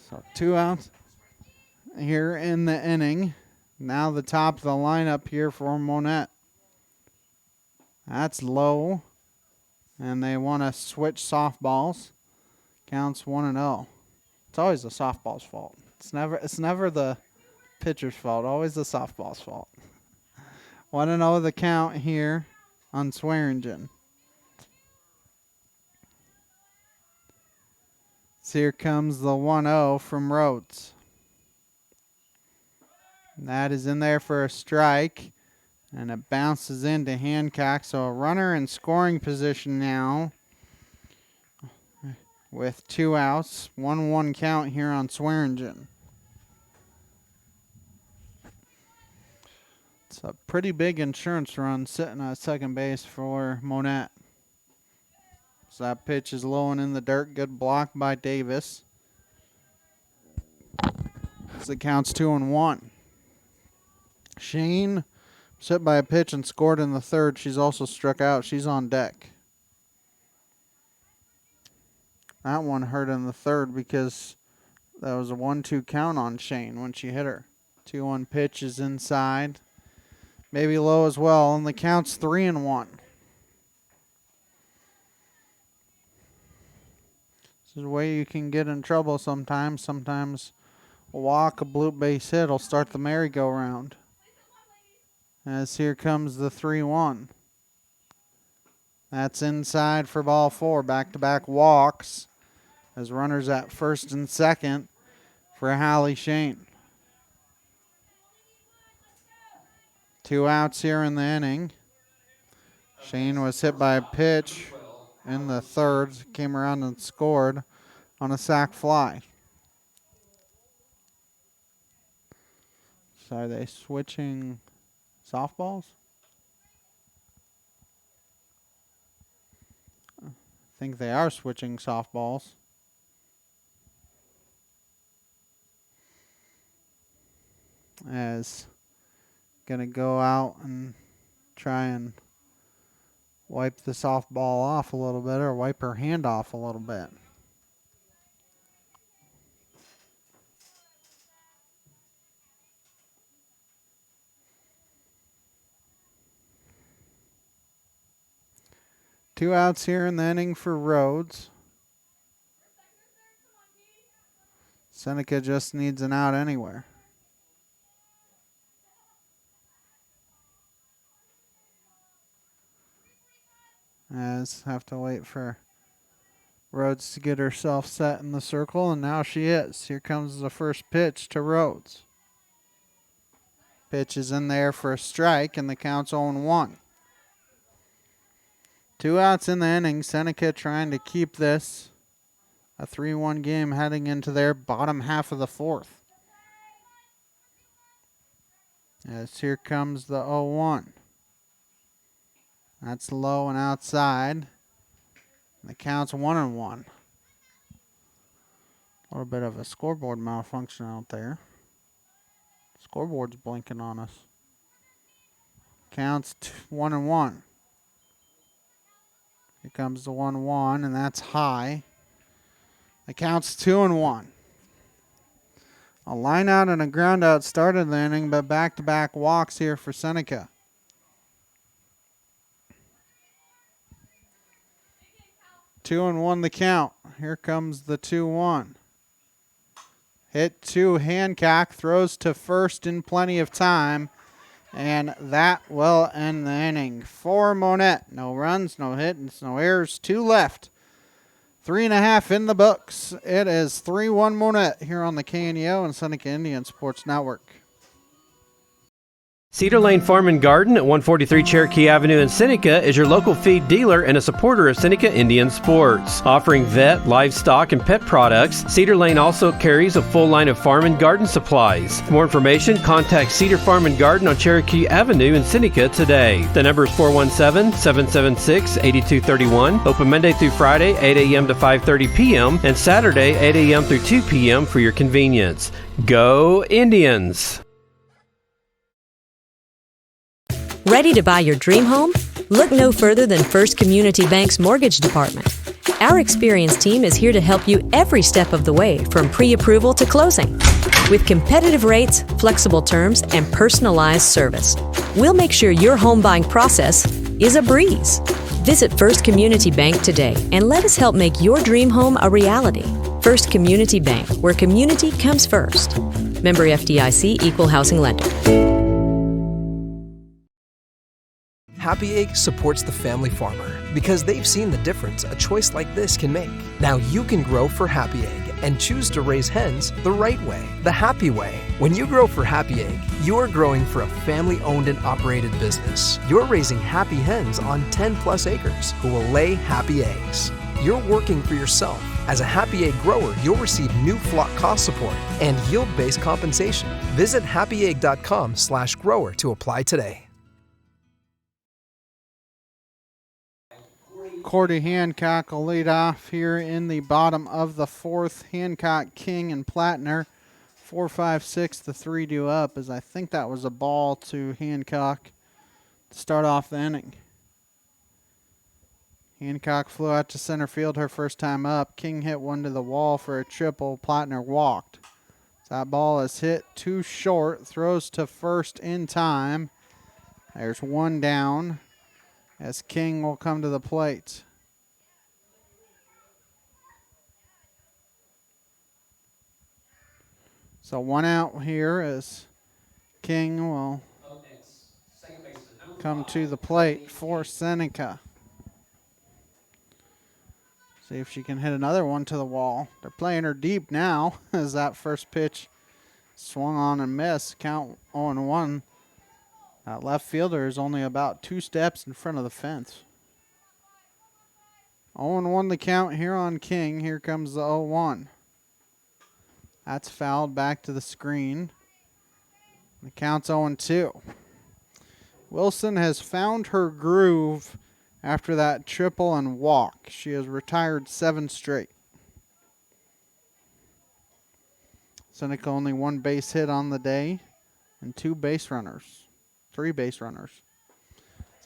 So 2 outs here in the inning. Now the top of the lineup here for Monett. That's low. And they want to switch softballs. Counts 1-0. It's always the softball's fault. It's never the pitcher's fault. Always the softball's fault. 1-0 the count here on Swearingen. So here comes the 1-0 from Rhodes. That is in there for a strike. And it bounces into Hancock. So a runner in scoring position now. With 2 outs, 1-1 count here on Swearingen. It's a pretty big insurance run sitting at second base for Monett. So that pitch is low and in the dirt. Good block by Davis. So it counts 2-1. Shane hit by a pitch and scored in the third. She's also struck out. She's on deck. That one hurt in the third because that was a 1-2 count on Shane when she hit her. 2-1 pitch is inside. Maybe low as well, and the count's 3-1. This is a way you can get in trouble sometimes. Sometimes a walk, a blue base hit will start the merry-go-round. As here comes the 3-1. That's inside for ball 4. Back-to-back walks. As runners at first and second for Hallie Shane. 2 outs here in the inning. Shane was hit by a pitch in the third. Came around and scored on a sac fly. So are they switching softballs? I think they are switching softballs. As gonna go out and try and wipe the softball off a little bit, or wipe her hand off a little bit. Two outs here in the inning for Rhodes. Seneca just needs an out anywhere. As have to wait for Rhodes to get herself set in the circle, and now she is. Here comes the first pitch to Rhodes. Pitch is in there for a strike, and the count's 0-1. 2 outs in the inning. Seneca trying to keep this a 3-1 game heading into their bottom half of the fourth. As here comes the 0-1. That's low and outside. The count's 1-1. A little bit of a scoreboard malfunction out there. Scoreboard's blinking on us. Counts 1-1. Here comes the 1-1, and that's high. The count's 2-1. A line out and a ground out started the inning, but back-to-back walks here for Seneca. Two and one the count. Here comes the 2-1. Hit to Hancock, throws to first in plenty of time, and that will end the inning. For Monett, no runs, no hits, no errors, 2 left. 3.5 in the books. It is 3-1 Monett here on the KNEO and Seneca Indian Sports Network. Cedar Lane Farm and Garden at 143 Cherokee Avenue in Seneca is your local feed dealer and a supporter of Seneca Indian Sports. Offering vet, livestock, and pet products, Cedar Lane also carries a full line of farm and garden supplies. For more information, contact Cedar Farm and Garden on Cherokee Avenue in Seneca today. The number is 417-776-8231. Open Monday through Friday, 8 a.m. to 5:30 p.m. and Saturday, 8 a.m. through 2 p.m. for your convenience. Go Indians! Ready to buy your dream home? Look no further than First Community Bank's Mortgage Department. Our experienced team is here to help you every step of the way from pre-approval to closing. With competitive rates, flexible terms, and personalized service, we'll make sure your home buying process is a breeze. Visit First Community Bank today and let us help make your dream home a reality. First Community Bank, where community comes first. Member FDIC, Equal Housing Lender. Happy Egg supports the family farmer because they've seen the difference a choice like this can make. Now you can grow for Happy Egg and choose to raise hens the right way, the happy way. When you grow for Happy Egg, you're growing for a family-owned and operated business. You're raising happy hens on 10+ acres who will lay happy eggs. You're working for yourself. As a Happy Egg grower, you'll receive new flock cost support and yield-based compensation. Visit happyegg.com/grower to apply today. Cordy Hancock will lead off here in the bottom of the fourth. Hancock, King, and Plattner. 4-5-6, the 3-2 up, as I think that was a ball to Hancock to start off the inning. Hancock flew out to center field her first time up. King hit one to the wall for a triple. Plattner walked. That ball is hit too short. Throws to first in time. There's one down, as King will come to the plate. So one out here as King will come to the plate for Seneca. See if she can hit another one to the wall. They're playing her deep now as that first pitch swung on and missed. Count 0-1. That left fielder is only about 2 steps in front of the fence. 0-1 the count here on King. Here comes the 0-1. That's fouled back to the screen. The count's 0-2. Wilson has found her groove after that triple and walk. She has retired 7 straight. Seneca only 1 base hit on the day and 3 base runners. So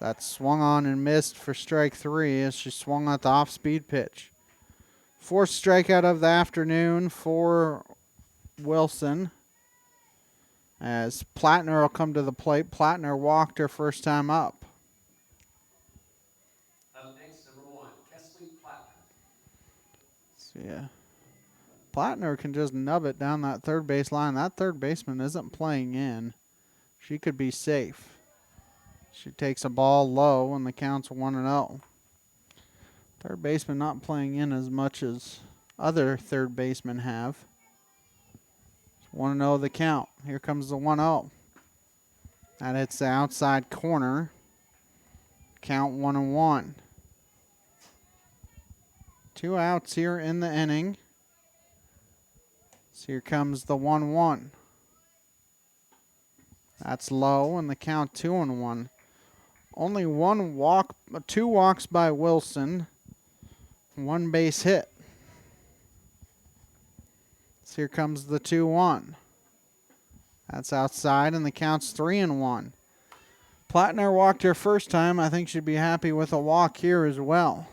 that swung on and missed for strike 3 as she swung at the off-speed pitch. 4th strikeout of the afternoon for Wilson, as Plattner will come to the plate. Plattner walked her first time up. Next, number 1, Kesley Plattner. So yeah, Plattner can just nub it down that third base line. That third baseman isn't playing in. She could be safe. She takes a ball low and the count's 1-0. Third baseman not playing in as much as other third basemen have. 1-0 the count. Here comes the 1-0. That hits the outside corner. Count 1-1. 2 outs here in the inning. So here comes the 1-1. That's low, and the count 2-1. Only 2 walks by Wilson. 1 base hit. So here comes the 2-1. That's outside, and the count's 3-1. Plattner walked her first time. I think she'd be happy with a walk here as well.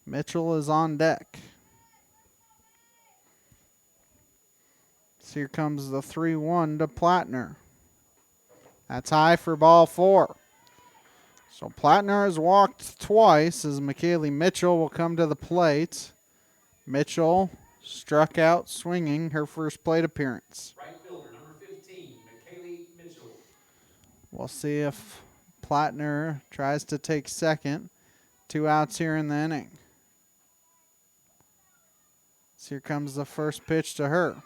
Mitchell is on deck. So here comes the 3-1 to Plattner. That's high for ball 4. So Plattner has walked twice as McKaylee Mitchell will come to the plate. Mitchell struck out swinging her first plate appearance. Right fielder, number 15, McKaylee Mitchell. We'll see if Plattner tries to take second. 2 outs here in the inning. So here comes the first pitch to her.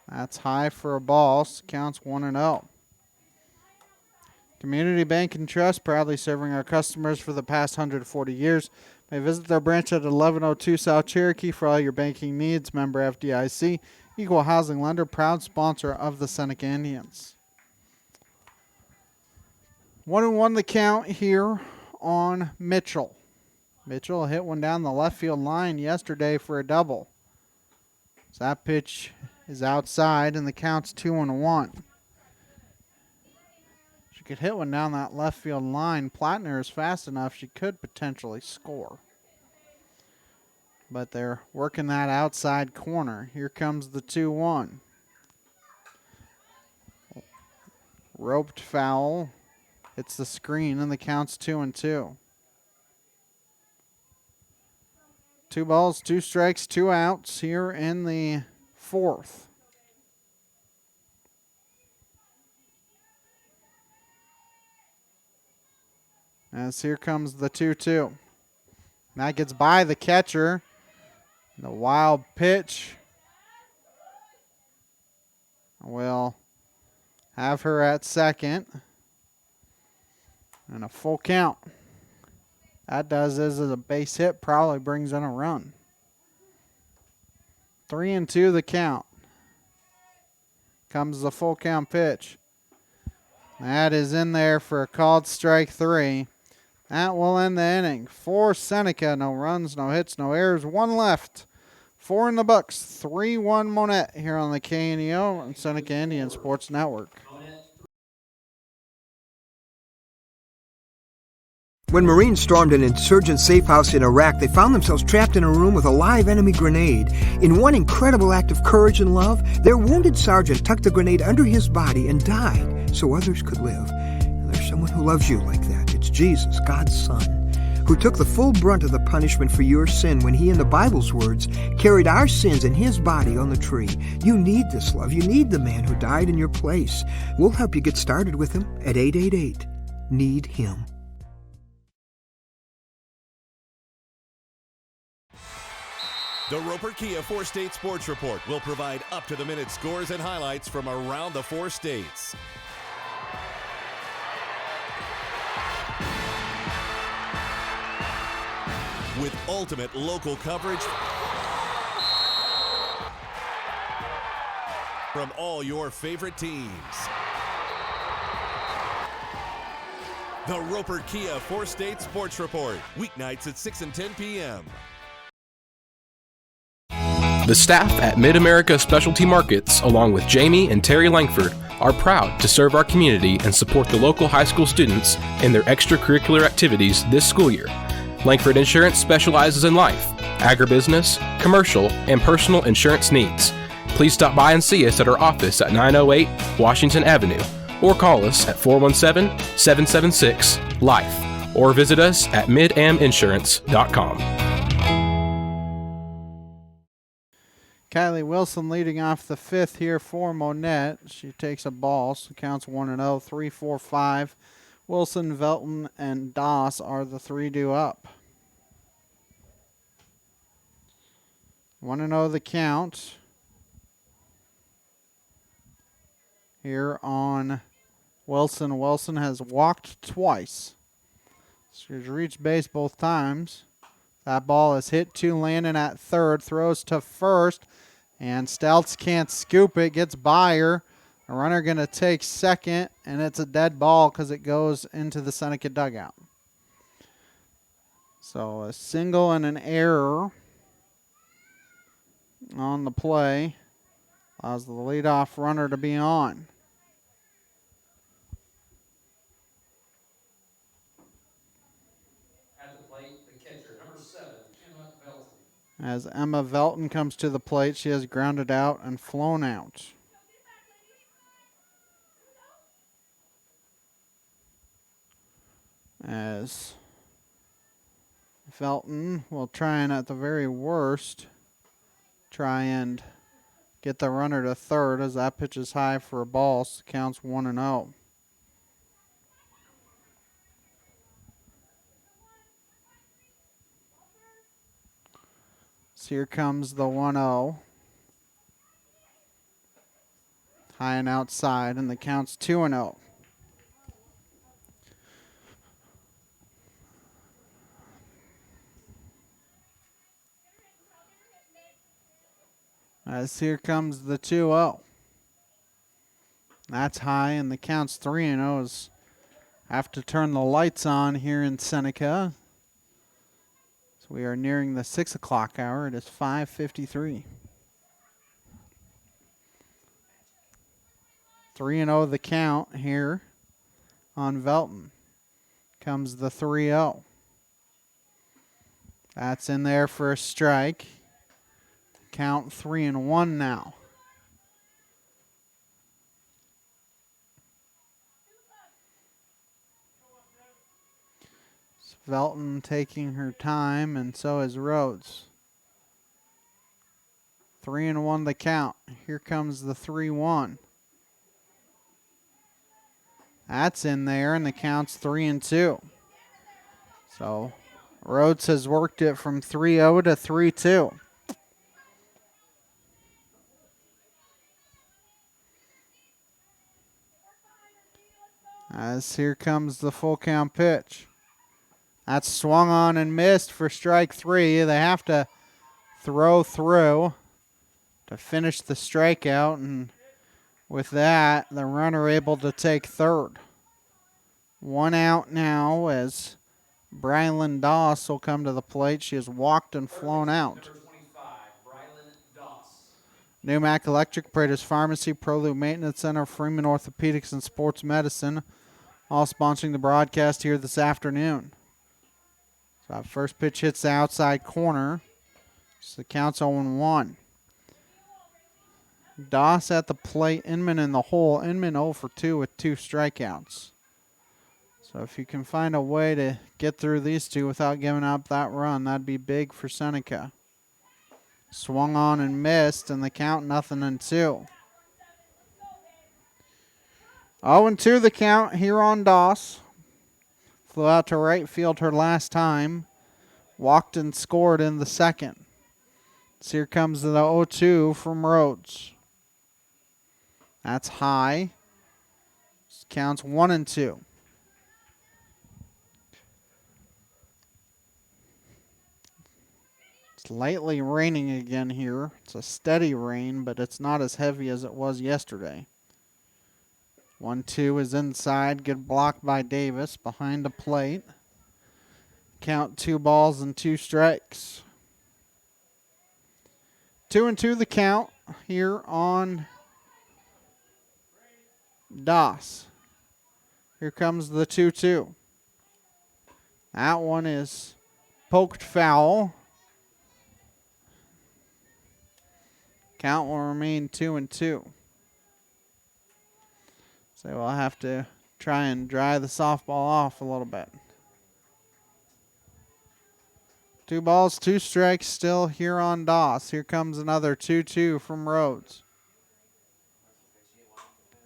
That's high for a ball. So counts 1-0. Community Bank and Trust, proudly serving our customers for the past 140 years. May visit their branch at 1102 South Cherokee for all your banking needs. Member FDIC, equal housing lender, proud sponsor of the Seneca Indians. 1-1 the count here on Mitchell. Mitchell hit one down the left field line yesterday for a double. So that pitch is outside, and the count's 2-1. She could hit one down that left field line. Plattner is fast enough, she could potentially score. But they're working that outside corner. Here comes the 2-1. Roped foul. Hits the screen, and the count's 2-2. 2 balls, 2 strikes, 2 outs here in the 4th. As here comes the 2-2. That gets by the catcher. The wild pitch will have her at second. And a full count. That does is a base hit, probably brings in a run. 3-2 the count. Comes the full count pitch. That is in there for a called strike 3. That will end the inning. For Seneca, no runs, no hits, no errors, 1 left. 4 in the books, 3-1 Monett here on the KNEO and Seneca Indian Sports Network. When Marines stormed an insurgent safe house in Iraq, they found themselves trapped in a room with a live enemy grenade. In one incredible act of courage and love, their wounded sergeant tucked the grenade under his body and died so others could live. And there's someone who loves you like that. It's Jesus, God's Son, who took the full brunt of the punishment for your sin when he, in the Bible's words, carried our sins in his body on the tree. You need this love. You need the man who died in your place. We'll help you get started with him at 888-NEED-HIM. The Roper Kia 4-State Sports Report will provide up-to-the-minute scores and highlights from around the 4 states. With ultimate local coverage from all your favorite teams. The Roper Kia 4-State Sports Report, weeknights at 6 and 10 p.m. The staff at Mid-America Specialty Markets, along with Jamie and Terry Langford, are proud to serve our community and support the local high school students in their extracurricular activities this school year. Langford Insurance specializes in life, agribusiness, commercial, and personal insurance needs. Please stop by and see us at our office at 908 Washington Avenue, or call us at 417-776-LIFE, or visit us at midaminsurance.com. Kylie Wilson leading off the 5th here for Monett. She takes a ball, so counts 1-0, 3, 4, 5. Wilson, Velton, and Doss are the 3 due up. 1-0 the count here on Wilson. Wilson has walked twice. She's reached base both times. That ball is hit to Landon at third, throws to first, and Stelz can't scoop it, gets by her. The runner going to take second, and it's a dead ball because it goes into the Seneca dugout. So a single and an error on the play allows the leadoff runner to be on. At the plate, the catcher, number 7, Emma Belton. As Emma Velton comes to the plate, she has grounded out and flown out. As Felton will try and, at the very worst, try and get the runner to third as that pitch is high for a ball. So counts 1-0. So here comes the 1-0. High and outside, and the count's 2-0. As here comes the 2-0. That's high, and the count's 3-0. As have to turn the lights on here in Seneca. So we are nearing the 6 o'clock hour. It is 5:53. 3-0 the count here on Velton. Comes the 3-0. That's in there for a strike. Count 3-1 now. Velton taking her time, and so is Rhodes. 3-1 the count. Here comes the 3-1. That's in there, and the count's 3-2. So Rhodes has worked it from 3-0 to 3-2. As here comes the full count pitch. That's swung on and missed for strike 3. They have to throw through to finish the strikeout, and with that, the runner able to take third. 1 out now as Brylan Doss will come to the plate. She has walked and flown out. Number 25, Brylan Doss. Newmac Electric, Prater's Pharmacy, Prolute Maintenance Center, Freeman Orthopedics and Sports Medicine, all sponsoring the broadcast here this afternoon. So that first pitch hits the outside corner. So the count's 0-1. Doss at the plate, Inman in the hole. Inman 0 for 2 with 2 strikeouts. So if you can find a way to get through these two without giving up that run, that'd be big for Seneca. Swung on and missed, and the count 0-2. 0-2 the count here on Doss. Flew out to right field her last time. Walked and scored in the second. So here comes the 0-2 from Rhodes. That's high. Counts 1-2. It's lightly raining again here. It's a steady rain, but it's not as heavy as it was yesterday. 1-2 is inside. Good block by Davis behind the plate. Count 2 balls and 2 strikes. 2-2 the count here on Doss. Here comes the 2-2. That one is poked foul. Count will remain 2-2. So we'll have to try and dry the softball off a little bit. 2 balls, 2 strikes still here on Doss. Here comes another 2-2 from Rhodes.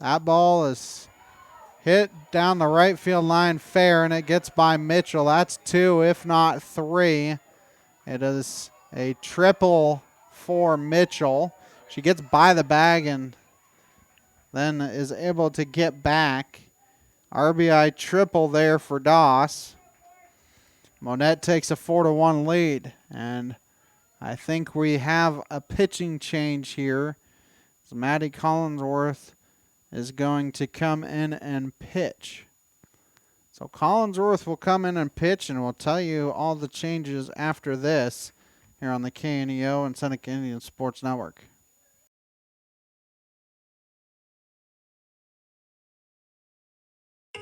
That ball is hit down the right field line fair, and it gets by Mitchell. That's 2, if not 3. It is a triple for Mitchell. She gets by the bag and then is able to get back. RBI triple there for Doss. Monett takes a 4-1 lead, and I think we have a pitching change here. So Maddie Collinsworth is going to come in and pitch. So Collinsworth will come in and pitch, and we'll tell you all the changes after this here on the KNEO and Seneca Indian Sports Network.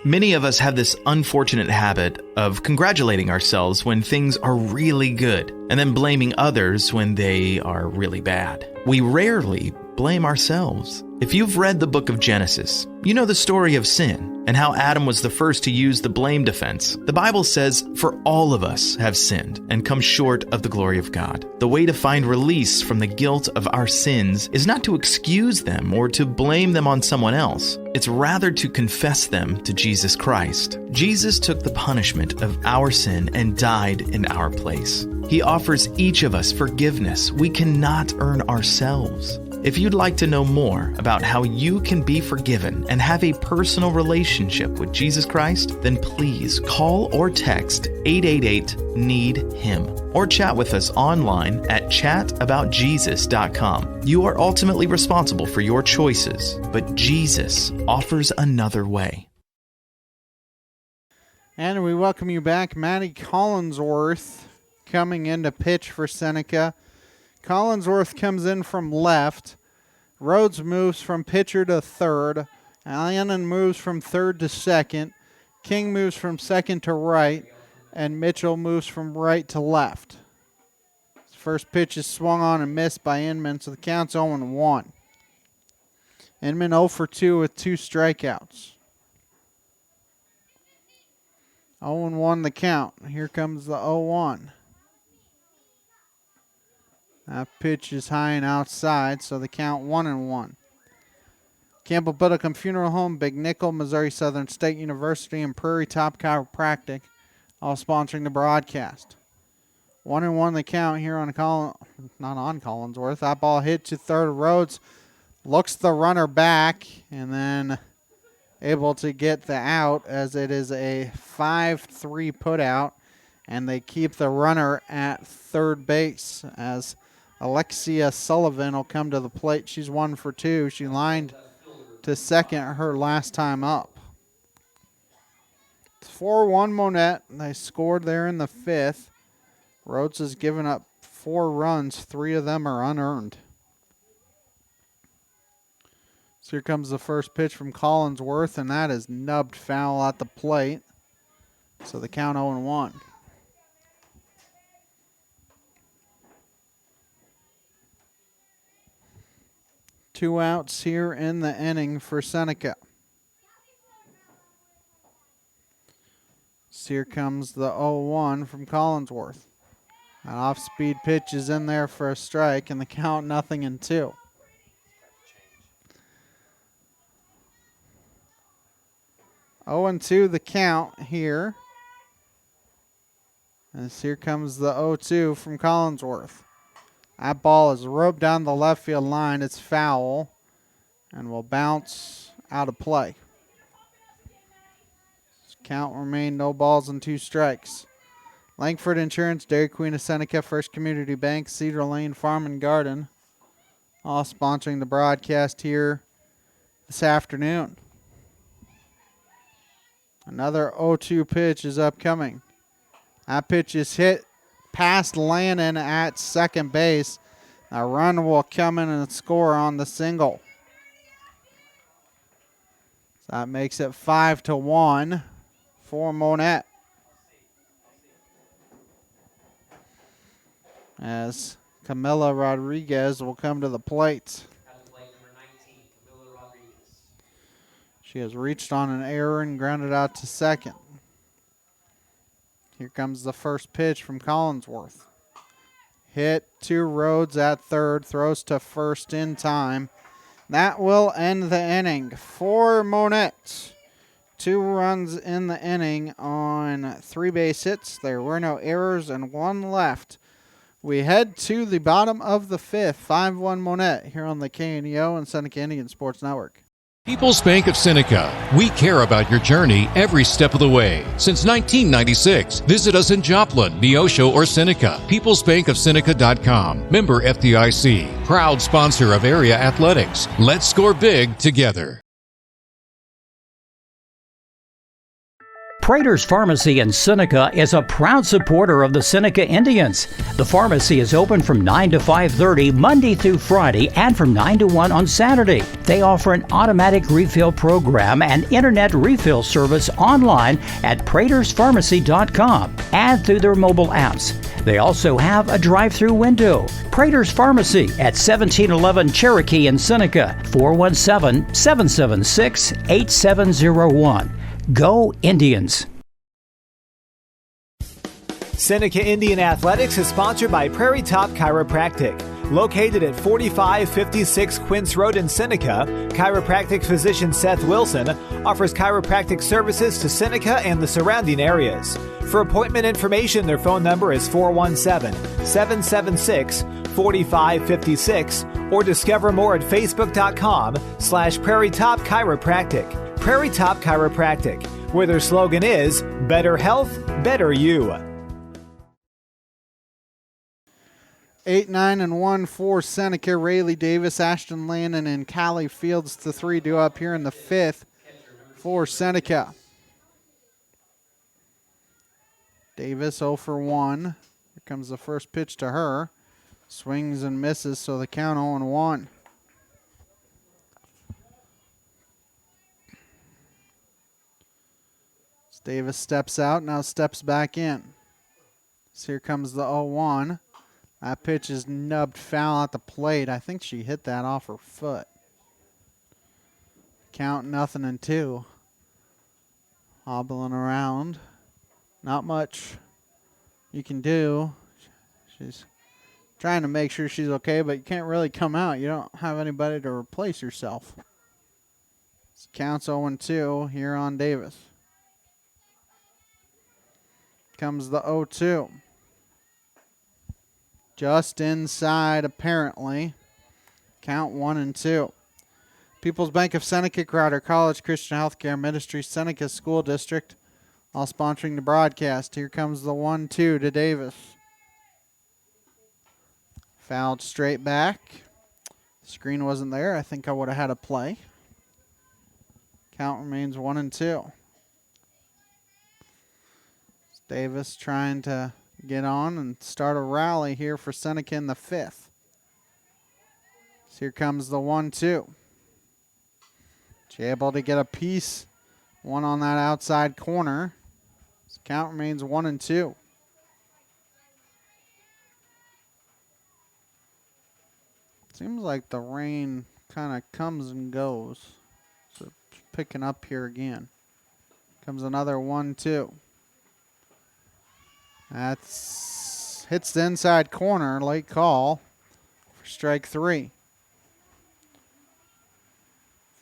Many of us have this unfortunate habit of congratulating ourselves when things are really good and then blaming others when they are really bad. We rarely blame ourselves. If you've read the book of Genesis, you know the story of sin and how Adam was the first to use the blame defense. The Bible says, "For all of us have sinned and come short of the glory of God." The way to find release from the guilt of our sins is not to excuse them or to blame them on someone else. It's rather to confess them to Jesus Christ. Jesus took the punishment of our sin and died in our place. He offers each of us forgiveness we cannot earn ourselves. If you'd like to know more about how you can be forgiven and have a personal relationship with Jesus Christ, then please call or text 888-NEED-HIM or chat with us online at chataboutjesus.com. You are ultimately responsible for your choices, but Jesus offers another way. And we welcome you back. Maddie Collinsworth coming in to pitch for Seneca. Collinsworth comes in from left. Rhodes moves from pitcher to third. Allen moves from third to second. King moves from second to right. And Mitchell moves from right to left. His first pitch is swung on and missed by Inman, so the count's 0-1. Inman 0 for 2 with 2 strikeouts. 0-1 the count. Here comes the 0-1. That pitch is high and outside, so the count 1-1. Campbell Biddlecombe Funeral Home, Big Nickel, Missouri Southern State University, and Prairie Top Chiropractic, all sponsoring the broadcast. 1-1 the count here on not on Collinsworth. That ball hit to third. Rhodes looks the runner back and then able to get the out as it is a 5-3 put out, and they keep the runner at third base as Alexia Sullivan will come to the plate. She's 1 for 2. She lined to second her last time up. 4-1 Monett. They scored there in the 5th. Rhodes has given up 4 runs. 3 of them are unearned. So here comes the first pitch from Collinsworth, and that is nubbed foul at the plate. So the count 0-1. Two outs here in the inning for Seneca. So here comes the 0-1 from Collinsworth. An off-speed pitch is in there for a strike, and the count 0-2. Oh, 0-2 the count here. As here comes the 0-2 from Collinsworth. That ball is roped down the left field line. It's foul and will bounce out of play. Count remained no balls and 2 strikes. Langford Insurance, Dairy Queen of Seneca, First Community Bank, Cedar Lane Farm and Garden, all sponsoring the broadcast here this afternoon. Another 0-2 pitch is upcoming. That pitch is hit past Lannon at second base. A run will come in and score on the single. So that makes it 5-1 for Monett. As Camila Rodriguez will come to the plate. She has reached on an error and grounded out to second. Here comes the first pitch from Collinsworth. Hit to Rhodes at third, throws to first in time. That will end the inning for Monett. 2 runs in the inning on 3 base hits. There were no errors and 1 left. We head to the bottom of the 5th, 5-1 Monett here on the KNEO and Seneca Indian Sports Network. People's Bank of Seneca. We care about your journey every step of the way. Since 1996, visit us in Joplin, Neosho, or Seneca. PeoplesBankOfSeneca.com. Member FDIC. Proud sponsor of area athletics. Let's score big together. Prater's Pharmacy in Seneca is a proud supporter of the Seneca Indians. The pharmacy is open from 9 to 5:30 Monday through Friday and from 9 to 1 on Saturday. They offer an automatic refill program and internet refill service online at praterspharmacy.com and through their mobile apps. They also have a drive-through window. Prater's Pharmacy at 1711 Cherokee in Seneca, 417-776-8701. Go Indians! Seneca Indian Athletics is sponsored by Prairie Top Chiropractic. Located at 4556 Quince Road in Seneca, chiropractic physician Seth Wilson offers chiropractic services to Seneca and the surrounding areas. For appointment information, their phone number is 417-776-4556 or discover more at facebook.com/Prairie Top Chiropractic. Prairie Top Chiropractic, where their slogan is Better Health, Better You. 8, 9, and 1 for Seneca. Rayleigh Davis, Ashton Lannon, and Callie Fields, the three due up here in the fifth for Seneca. Davis 0 for 1. Here comes the first pitch to her. Swings and misses, so the count 0 and 1. Davis steps out, now steps back in. So here comes the 0-1. That pitch is nubbed foul at the plate. I think she hit that off her foot. Count 0-2. Hobbling around. Not much you can do. She's trying to make sure she's okay, but you can't really come out. You don't have anybody to replace yourself. So counts 0-2 here on Davis. Comes the 0-2. Just inside, apparently. Count 1-2. People's Bank of Seneca, Crowder College, Christian Healthcare Ministry, Seneca School District, all sponsoring the broadcast. Here comes the 1-2 to Davis. Fouled straight back. Screen wasn't there. I think I would have had a play. Count remains 1-2. Davis trying to get on and start a rally here for Seneca in the fifth. So here comes the 1-2. She able to get a piece. One on that outside corner. So count remains 1-2. Seems like the rain kind of comes and goes. So it's picking up here again. Comes another 1-2. That's hits the inside corner. Late call for strike 3.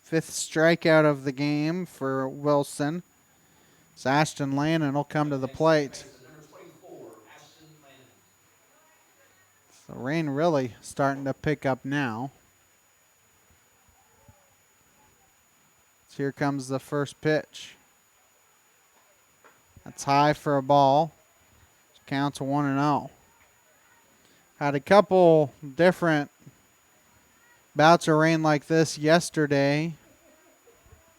Fifth strikeout of the game for Wilson. It's Ashton Lannon will come to the plate. The rain really starting to pick up now. So here comes the first pitch. That's high for a ball. Counts 1-0. Had a couple different bouts of rain like this yesterday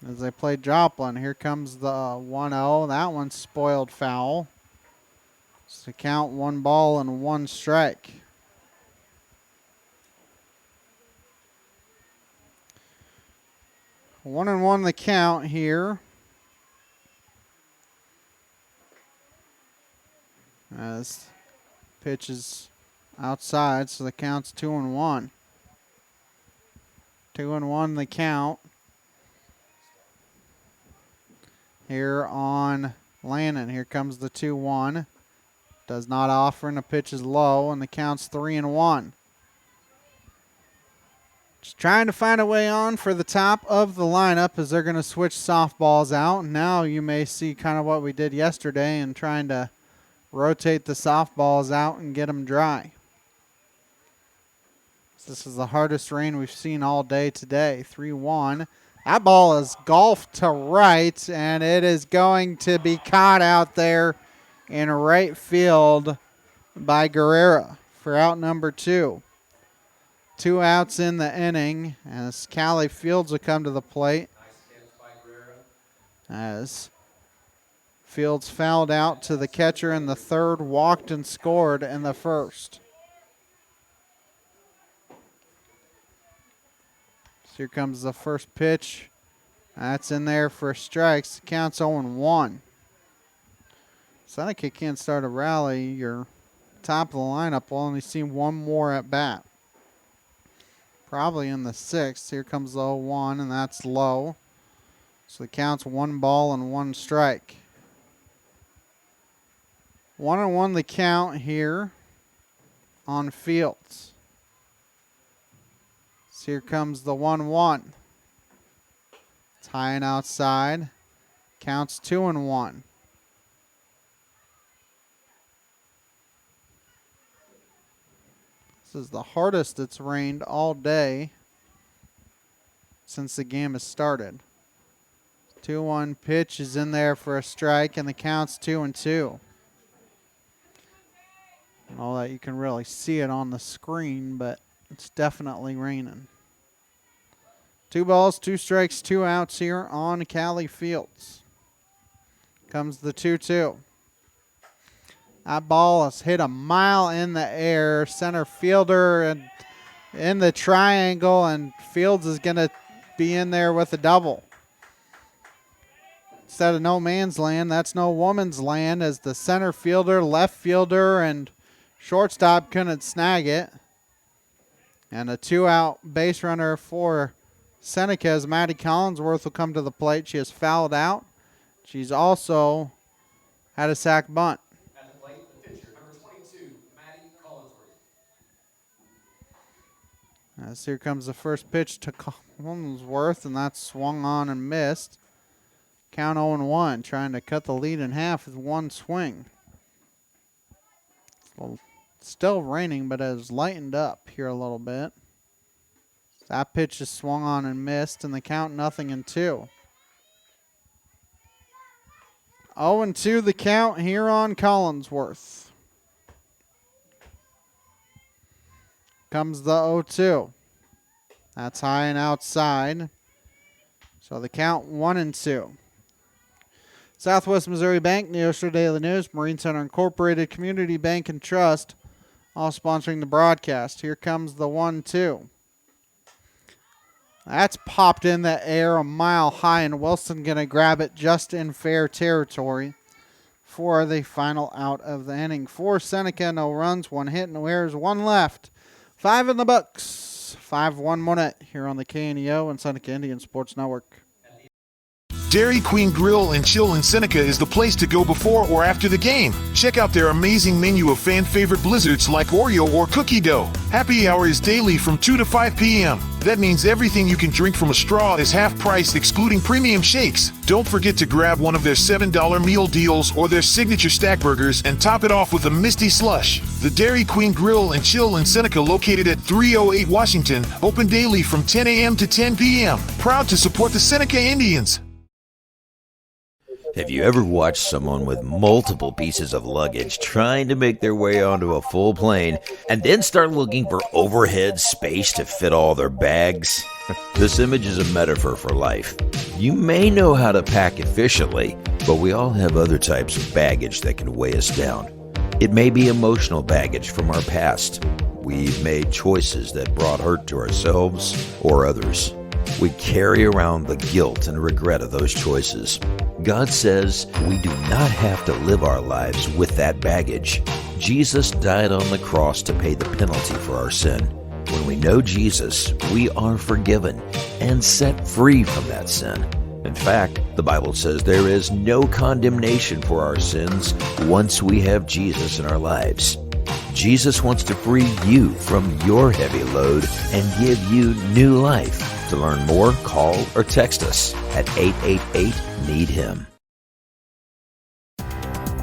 as they played Joplin. Here comes the 1-0. That one's spoiled foul. So count 1 ball and 1 strike. One and one the count here. As pitch is outside, so the count's 2-1. 2-1 the count. Here on Lannon. Here comes the 2-1. Does not offer, and the pitch is low, and the count's 3-1. Just trying to find a way on for the top of the lineup as they're going to switch softballs out. Now you may see kind of what we did yesterday and trying to rotate the softballs out and get them dry. This is the hardest rain we've seen all day today. 3-1. That ball is golfed to right, and it is going to be caught out there in right field by Guerrera for out number 2. 2 outs in the inning as Callie Fields will come to the plate. As Fields fouled out to the catcher in the third, walked and scored in the first. So here comes the first pitch. That's in there for strikes. Counts 0-1. Seneca can't start a rally. Your top of the lineup will only see one more at bat. Probably in the 6th. Here comes the 0-1, and that's low. So the count's 1 ball and 1 strike. 1-1 the count here on Fields. So here comes the 1-1. It's high and outside. Counts 2-1. This is the hardest it's rained all day since the game has started. 2-1 pitch is in there for a strike, and the count's 2-2. And all that you can really see it on the screen, but it's definitely raining. 2 balls, 2 strikes, 2 outs here on Callie Fields. Comes the 2-2. That ball is hit a mile in the air. Center fielder and in the triangle, and Fields is going to be in there with a double. Instead of no man's land, that's no woman's land, as the center fielder, left fielder, and shortstop couldn't snag it. And a 2-out base runner for Seneca as Maddie Collinsworth will come to the plate. She has fouled out. She's also had a sac bunt. At the plate, the pitcher, number 22, Maddie Collinsworth. As here comes the first pitch to Collinsworth, and that's swung on and missed. Count 0-1, trying to cut the lead in half with 1 swing. Well, still raining, but it has lightened up here a little bit. That pitch is swung on and missed, and the count 0-2. 0-2 the count here on Collinsworth. Comes the 0-2. That's high and outside. So the count 1-2. Southwest Missouri Bank, Neosho Daily News, Marine Center Incorporated, Community Bank and Trust, all sponsoring the broadcast. Here comes the 1-2. That's popped in the air a mile high, and Wilson going to grab it just in fair territory for the final out of the inning. For Seneca, no runs, 1 hit, no errors, 1 left. 5 in the books. 5-1 Monett here on the KNEO and Seneca Indian Sports Network. Dairy Queen Grill and Chill in Seneca is the place to go before or after the game. Check out their amazing menu of fan-favorite blizzards like Oreo or cookie dough. Happy hour is daily from 2 to 5 p.m. That means everything you can drink from a straw is half price, excluding premium shakes. Don't forget to grab one of their $7 meal deals or their signature stack burgers and top it off with a Misty Slush. The Dairy Queen Grill and Chill in Seneca, located at 308 Washington, open daily from 10 a.m. to 10 p.m. Proud to support the Seneca Indians. Have you ever watched someone with multiple pieces of luggage trying to make their way onto a full plane and then start looking for overhead space to fit all their bags? This image is a metaphor for life. You may know how to pack efficiently, but we all have other types of baggage that can weigh us down. It may be emotional baggage from our past. We've made choices that brought hurt to ourselves or others. We carry around the guilt and regret of those choices. God says we do not have to live our lives with that baggage. Jesus died on the cross to pay the penalty for our sin. When we know Jesus, we are forgiven and set free from that sin. In fact, the Bible says there is no condemnation for our sins once we have Jesus in our lives. Jesus wants to free you from your heavy load and give you new life. To learn more, call or text us at 888-NEED-HIM.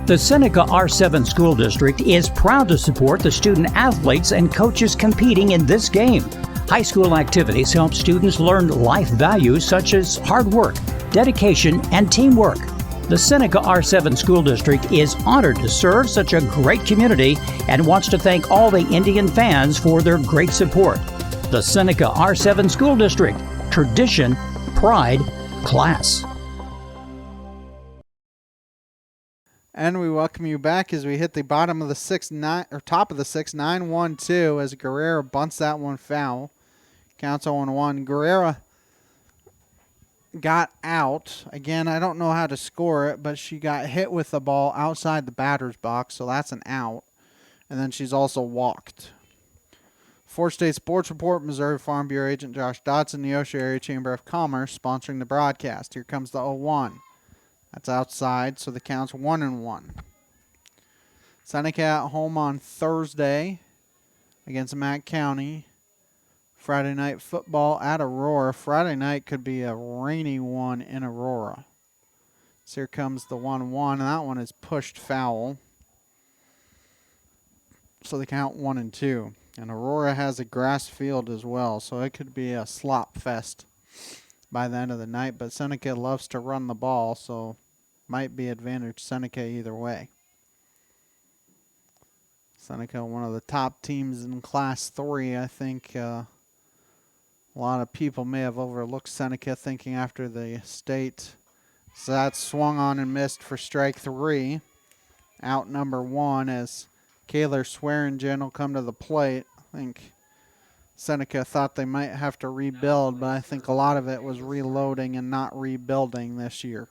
The Seneca R7 School District is proud to support the student athletes and coaches competing in this game. High school activities help students learn life values such as hard work, dedication, and teamwork. The Seneca R7 School District is honored to serve such a great community and wants to thank all the Indian fans for their great support. The Seneca R7 School District. Tradition, pride, class. And we welcome you back as we hit the bottom of the top of the 6, 9-1-2 as Guerrera bunts that one foul. Counts 0-1. Guerrera got out. Again, I don't know how to score it, but she got hit with the ball outside the batter's box, so that's an out. And then she's also walked. Four State Sports Report, Missouri Farm Bureau Agent Josh Dodson, Neosho Area Chamber of Commerce, sponsoring the broadcast. Here comes the 0-1. That's outside, so the count's 1-1. Seneca at home on Thursday against Mack County. Friday night football at Aurora. Friday night could be a rainy one in Aurora. So here comes the 1-1, and that one is pushed foul. So they count 1-2. And Aurora has a grass field as well, so it could be a slop fest by the end of the night. But Seneca loves to run the ball, so might be advantage Seneca either way. Seneca, one of the top teams in Class 3. I think a lot of people may have overlooked Seneca, thinking after the state. So that's swung on and missed for strike 3. Out number 1 as Kaylor Swearingen will come to the plate. I think Seneca thought they might have to rebuild, but I think a lot of it was reloading and not rebuilding this year.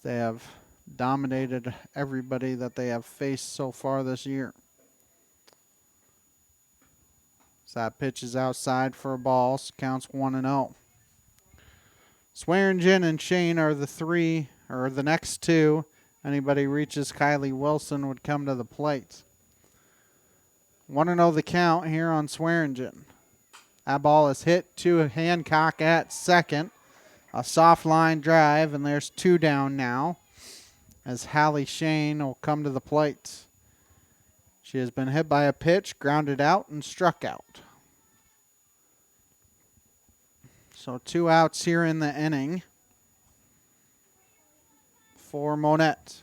They have dominated everybody that they have faced so far this year. So that pitch is outside for a ball. So counts 1-0. Swearingen and Shane are the next two. Anybody reaches Kylie Wilson would come to the plate. 1-0 the count here on Swearingen. That ball is hit to Hancock at second. A soft line drive, and there's 2 down now as Hallie Shane will come to the plate. She has been hit by a pitch, grounded out, and struck out. So 2 outs here in the inning for Monett.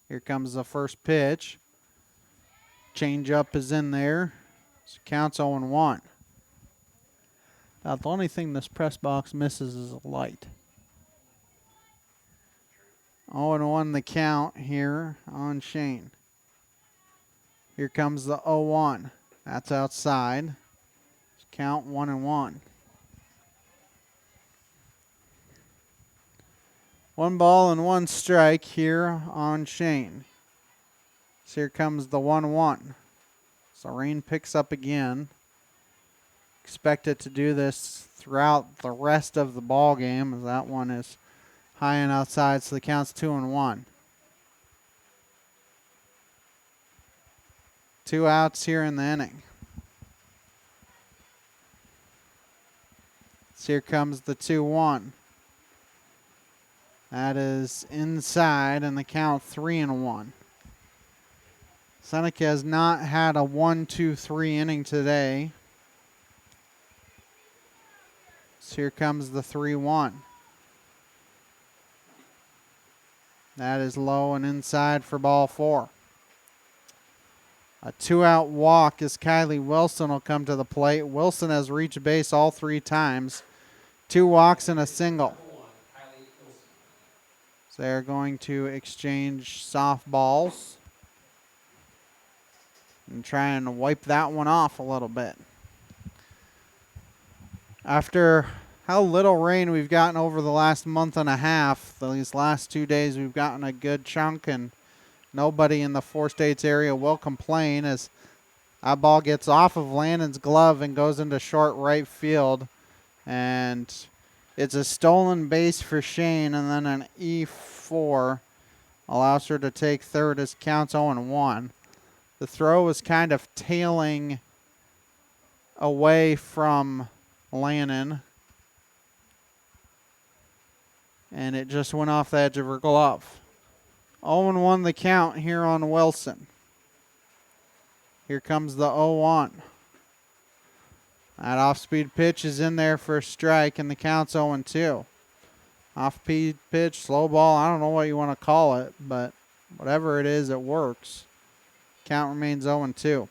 Here comes the first pitch. Change-up is in there. So counts 0-1. Now, the only thing this press box misses is a light. 0-1 the count here on Shane. Here comes the 0-1. That's outside. Count 1-1. 1 ball and 1 strike here on Shane. So here comes the 1-1. So rain picks up again. Expect it to do this throughout the rest of the ball game, as that one is high and outside, so the count's 2-1. 2 outs here in the inning. So here comes the 2-1. That is inside, and the count 3-1. Seneca has not had a 1-2-3 inning today. So here comes the 3-1. That is low and inside for ball 4. A 2-out walk as Kylie Wilson will come to the plate. Wilson has reached base all 3 times. 2 walks and a single. So they're going to exchange softballs and try and wipe that one off a little bit. After how little rain we've gotten over the last month and a half, these last 2 days we've gotten a good chunk, and nobody in the 4 states area will complain as that ball gets off of Landon's glove and goes into short right field. And it's a stolen base for Shane, and then an E4 allows her to take third as counts 0-1. The throw was kind of tailing away from Lannon, and it just went off the edge of her glove. 0-1 the count here on Wilson. Here comes the 0-1. That off-speed pitch is in there for a strike, and the count's 0-2. Off-speed pitch, slow ball, I don't know what you want to call it, but whatever it is, it works. Count remains 0-2.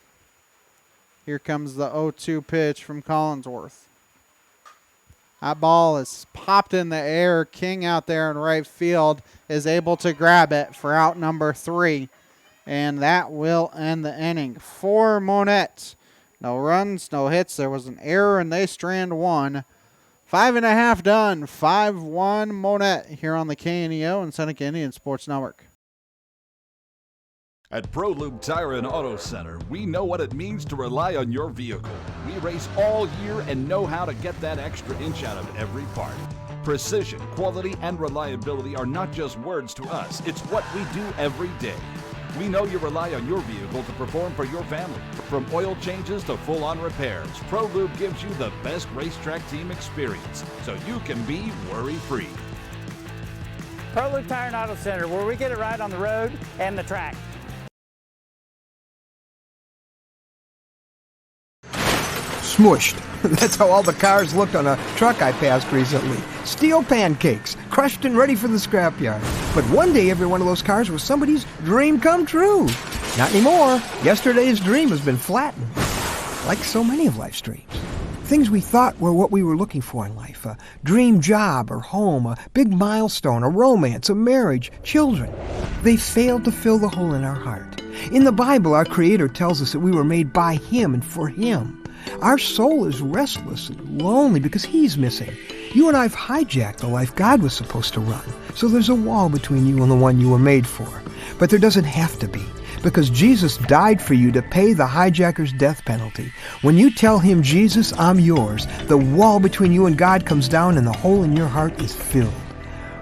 Here comes the 0-2 pitch from Collinsworth. That ball is popped in the air. King out there in right field is able to grab it for out number 3. And that will end the inning. For Monett. No runs, no hits. There was an error, and they strand one. 5.5 done. 5-1 Monett here on the KNEO and Seneca Indian Sports Network. At ProLube Tire and Auto Center, we know what it means to rely on your vehicle. We race all year and know how to get that extra inch out of every part. Precision, quality, and reliability are not just words to us. It's what we do every day. We know you rely on your vehicle to perform for your family. From oil changes to full-on repairs, ProLube gives you the best racetrack team experience, so you can be worry-free. ProLube Tire and Auto Center, where we get it right on the road and the track. Smushed. That's how all the cars looked on a truck I passed recently. Steel pancakes, crushed and ready for the scrapyard. But one day every one of those cars was somebody's dream come true. Not anymore. Yesterday's dream has been flattened. Like so many of life's dreams. Things we thought were what we were looking for in life. A dream job or home, a big milestone, a romance, a marriage, children. They failed to fill the hole in our heart. In the Bible, our Creator tells us that we were made by Him and for Him. Our soul is restless and lonely because He's missing. You and I have hijacked the life God was supposed to run. So there's a wall between you and the one you were made for. But there doesn't have to be, because Jesus died for you to pay the hijacker's death penalty. When you tell Him, Jesus, I'm yours, the wall between you and God comes down and the hole in your heart is filled.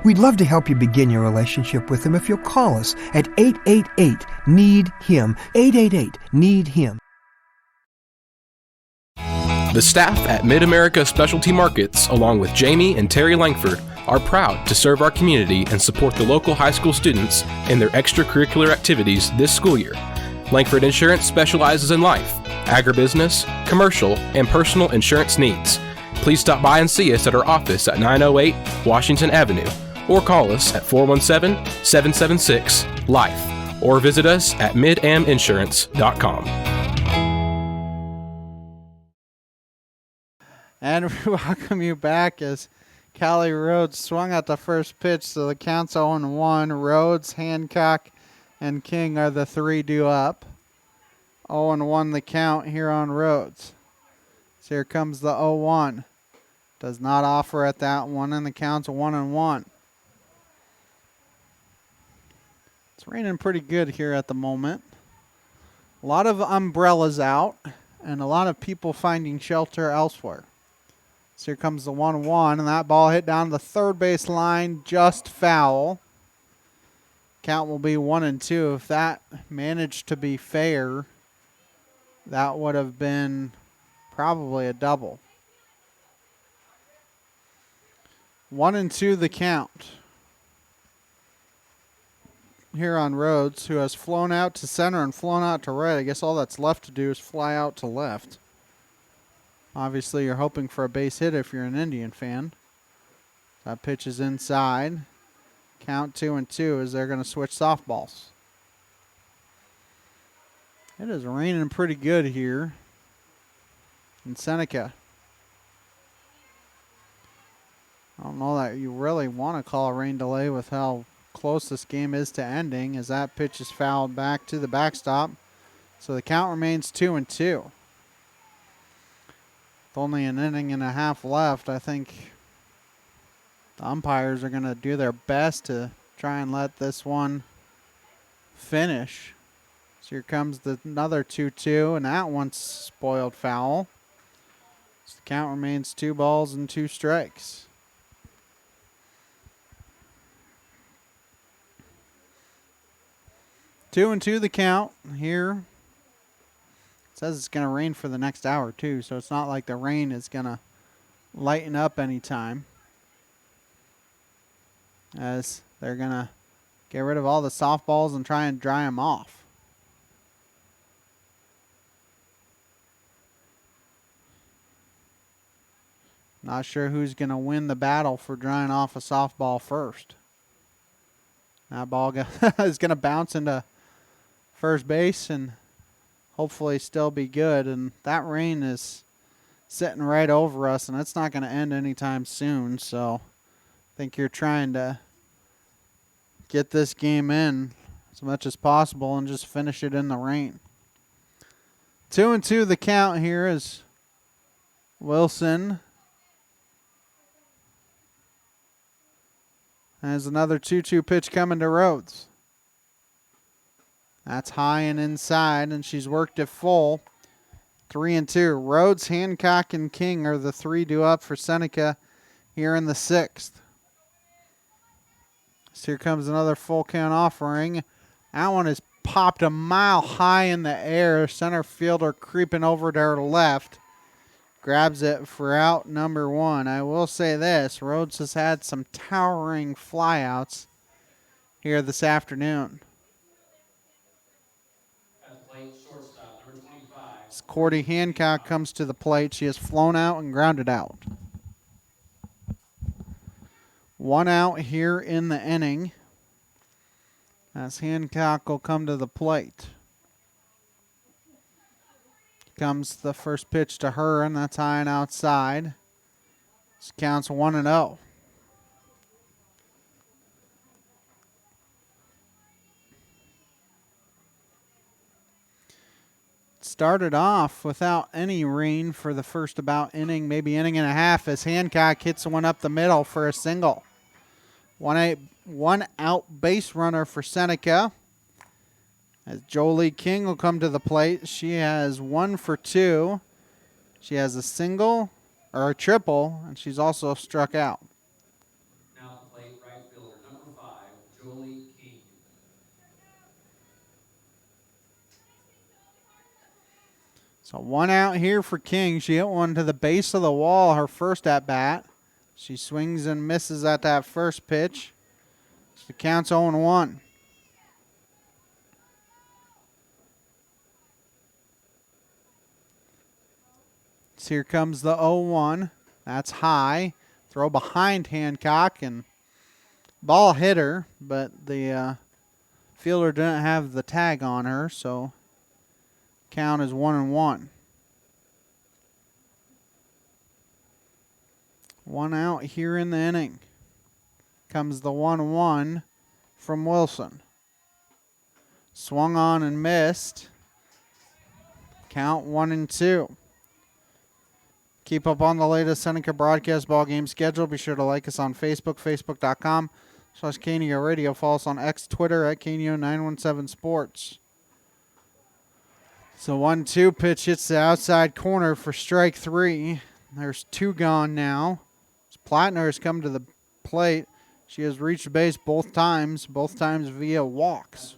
We'd love to help you begin your relationship with Him if you'll call us at 888-NEED-HIM, 888-NEED-HIM. The staff at Mid-America Specialty Markets, along with Jamie and Terry Langford, are proud to serve our community and support the local high school students in their extracurricular activities this school year. Langford Insurance specializes in life, agribusiness, commercial, and personal insurance needs. Please stop by and see us at our office at 908 Washington Avenue, or call us at 417-776-LIFE, or visit us at midaminsurance.com. And we welcome you back as Callie Rhodes swung at the first pitch, so the count's 0-1. Rhodes, Hancock, and King are the 3 due up. 0-1 the count here on Rhodes. So here comes the 0-1. Does not offer at that one, and the count's 1-1. It's raining pretty good here at the moment. A lot of umbrellas out, and a lot of people finding shelter elsewhere. So here comes the 1-1, and that ball hit down the third base line, just foul. Count will be 1-2. If that managed to be fair, that would have been probably a double. 1-2 the count. Here on Rhodes, who has flown out to center and flown out to right. I guess all that's left to do is fly out to left. Obviously, you're hoping for a base hit if you're an Indian fan. That pitch is inside. Count 2-2 as they're going to switch softballs. It is raining pretty good here in Seneca. I don't know that you really want to call a rain delay with how close this game is to ending, as that pitch is fouled back to the backstop. So the count remains 2-2. With only an inning and a half left, I think the umpires are going to do their best to try and let this one finish. So here comes another 2-2, and that one's spoiled foul. So the count remains 2 balls and 2 strikes. Two and 2 the count here. It says it's going to rain for the next hour too, so it's not like the rain is going to lighten up anytime, as they're going to get rid of all the softballs and try and dry them off. Not sure who's going to win the battle for drying off a softball first. That ball is going to bounce into first base and hopefully still be good. And that rain is sitting right over us, and it's not going to end anytime soon. So I think you're trying to get this game in as much as possible and just finish it in the rain. 2-2 the count here is Wilson has another 2-2 pitch coming to Rhodes. That's high and inside, and she's worked it full. 3-2. Rhodes, Hancock, and King are the three due up for Seneca here in the sixth. So here comes another full count offering. That one is popped a mile high in the air. Center fielder creeping over to her left. Grabs it for out number one. I will say this, Rhodes has had some towering flyouts here this afternoon. As Cordy Hancock comes to the plate, she has flown out and grounded out. 1 out here in the inning as Hancock will come to the plate. Comes the first pitch to her, and that's high and outside. This counts 1-0. Started off without any rain for the first about inning, maybe inning and a half, as Hancock hits one up the middle for a single. 1 out base runner for Seneca. As Jolie King will come to the plate. She has 1 for 2. She has a single or a triple, and she's also struck out. Now to plate right fielder number 5, Jolie King. So 1 out here for King. She hit one to the base of the wall her first at bat. She swings and misses at that first pitch. So the count's 0-1. So here comes the 0-1. That's high. Throw behind Hancock and ball hit her, but the fielder didn't have the tag on her, so count is 1-1. 1 out here in the inning. Comes the 1-1 from Wilson. Swung on and missed. Count 1-2. Keep up on the latest Seneca broadcast ball game schedule. Be sure to like us on Facebook, facebook.com/KNEO Radio. Follow us on X, Twitter at KNEO917 Sports. So 1-2 pitch hits the outside corner for strike 3. There's 2 gone now. Plattner has come to the plate. She has reached base both times via walks.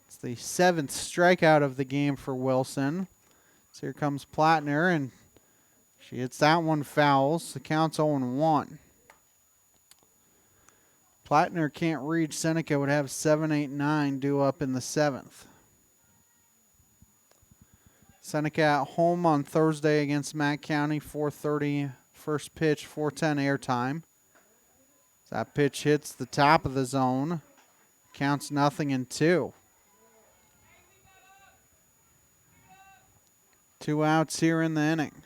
It's the 7th strikeout of the game for Wilson. So here comes Plattner, and she hits that one fouls. The count's 0-1. Plattner can't reach. Seneca would have 7, 8, 9 due up in the 7th. Seneca at home on Thursday against Mack County, 4:30 first pitch, 4:10 airtime. That pitch hits the top of the zone. Counts 0-2. 2 outs here in the inning.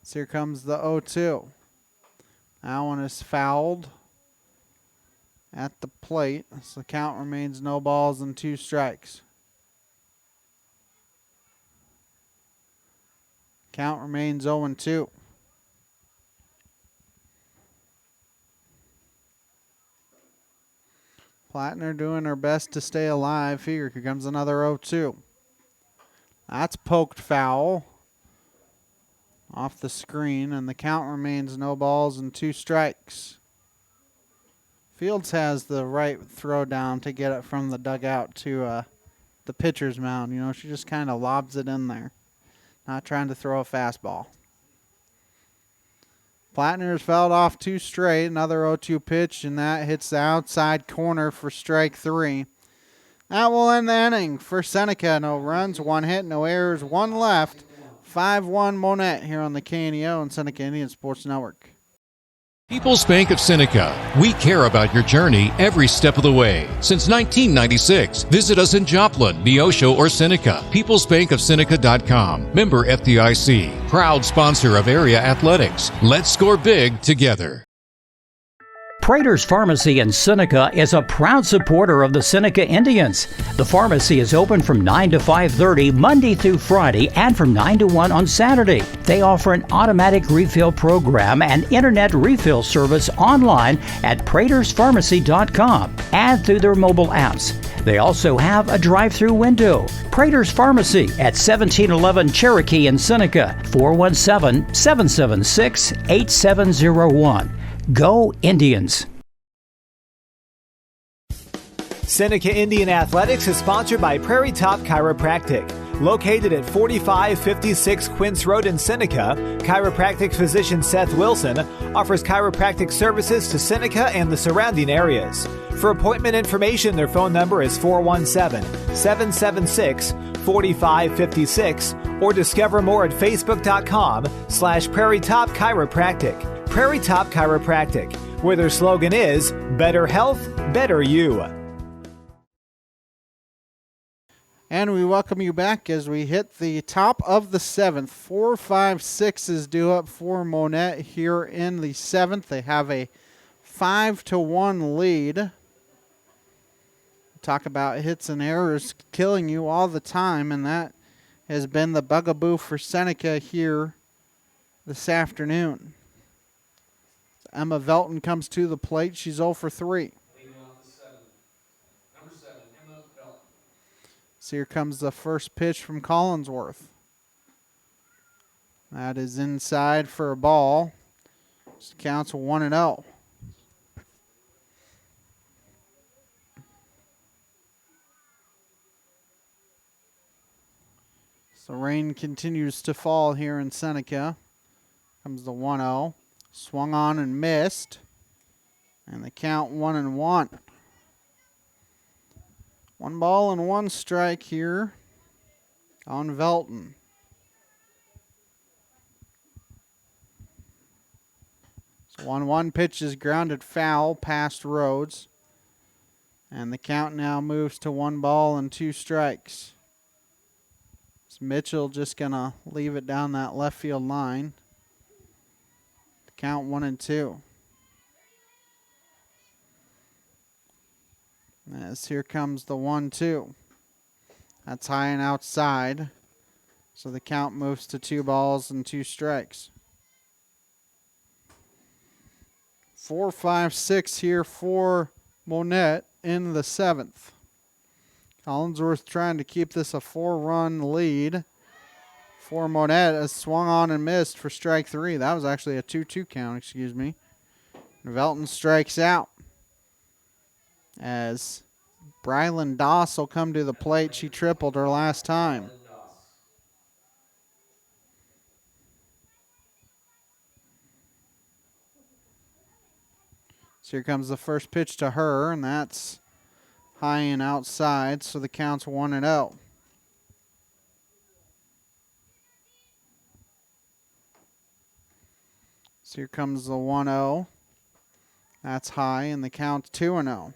So here comes the 0-2. That one is fouled at the plate. So the count remains no balls and 2 strikes. Count remains 0-2. Plattner doing her best to stay alive here. Here comes another 0-2. That's poked foul off the screen, and the count remains no balls and 2 strikes. Fields has the right throw down to get it from the dugout to the pitcher's mound. You know, she just kind of lobs it in there. Not trying to throw a fastball. Plattner's fouled off 2 straight. Another 0-2 pitch, and that hits the outside corner for strike 3. That will end the inning for Seneca. No runs, 1 hit, no errors, 1 left. 5-1 Monett here on the KNEO and Seneca Indian Sports Network. People's Bank of Seneca. We care about your journey every step of the way. Since 1996, visit us in Joplin, Neosho, or Seneca. PeoplesBankOfSeneca.com. Member FDIC. Proud sponsor of area athletics. Let's score big together. Prater's Pharmacy in Seneca is a proud supporter of the Seneca Indians. The pharmacy is open from 9 to 5:30 Monday through Friday and from 9 to 1 on Saturday. They offer an automatic refill program and internet refill service online at praterspharmacy.com and through their mobile apps. They also have a drive-through window. Prater's Pharmacy at 1711 Cherokee in Seneca, 417-776-8701. Go Indians! Seneca Indian Athletics is sponsored by Prairie Top Chiropractic. Located at 4556 Quince Road in Seneca, chiropractic physician Seth Wilson offers chiropractic services to Seneca and the surrounding areas. For appointment information, their phone number is 417-776-4556 or discover more at facebook.com/Prairie Top Chiropractic. Prairie Top Chiropractic, where their slogan is, better health, better you. And we welcome you back as we hit the top of the 7th. 4-5-6 is due up for Monett here in the 7th. They have a 5-1 lead. Talk about hits and errors killing you all the time, and that has been the bugaboo for Seneca here this afternoon. Emma Velton comes to the plate. She's 0 for 3. Number 7, Emma Velton. So here comes the first pitch from Collinsworth. That is inside for a ball. Just counts 1-0. So rain continues to fall here in Seneca. Comes the 1-0. Swung on and missed. And the count 1-1. 1 ball and 1 strike here on Velton. So 1-1 pitch is grounded foul past Rhodes. And the count now moves to 1 ball and 2 strikes. So Mitchell just going to leave it down that left field line. Count 1-2. As here comes the 1-2. That's high and outside. So the count moves to 2 balls and 2 strikes. 4-5-6 here for Monett in the 7th. Collinsworth trying to keep this a 4-run lead for Monett, as swung on and missed for strike 3. That was actually a 2-2 count, excuse me. Velton strikes out as Brylan Doss will come to the plate. She tripled her last time. So here comes the first pitch to her, and that's high and outside, so the count's 1-0. So here comes the 1-0. That's high, and the count's 2-0.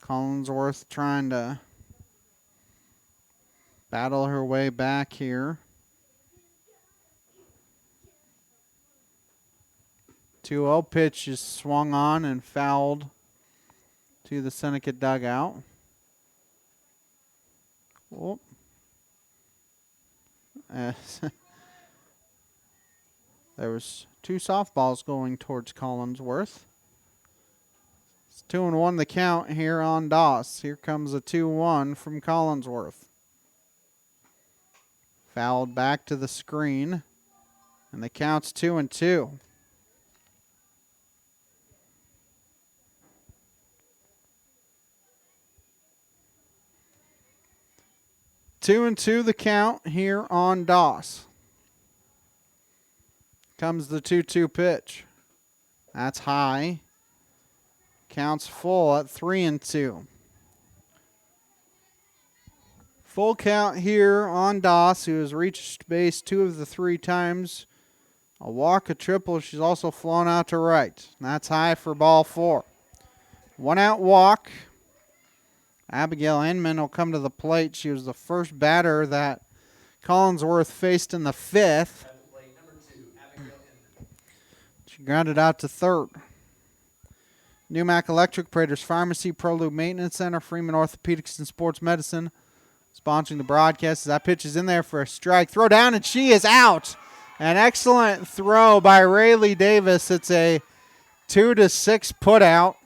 Collinsworth trying to battle her way back here. 2-0 pitch is swung on and fouled to the Seneca dugout. Whoop. There was 2 softballs going towards Collinsworth. It's 2-1 the count here on Doss. Here comes a 2-1 from Collinsworth. Fouled back to the screen, and the count's 2-2. Two and two the count here on Doss. Comes the 2-2 pitch. That's high. Counts full at 3-2. Full count here on Doss, who has reached base 2 of the 3 times. A walk, a triple. She's also flown out to right. That's high for ball 4. 1 out walk. Abigail Inman will come to the plate. She was the first batter that Collinsworth faced in the 5th. She grounded out to third. Newmac Electric, Prater's Pharmacy, Prolube Maintenance Center, Freeman Orthopedics and Sports Medicine sponsoring the broadcast. As that pitch is in there for a strike. Throw down, and she is out. An excellent throw by Rayleigh Davis. It's a 2-6 put out.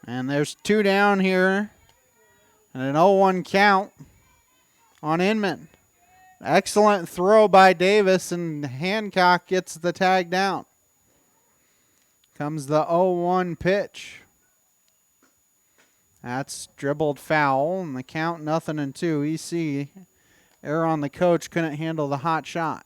And there's 2 down here. And an 0-1 count on Inman. Excellent throw by Davis, and Hancock gets the tag down. Comes the 0-1 pitch. That's dribbled foul, and the count 0-2. EC, error on the coach, couldn't handle the hot shot.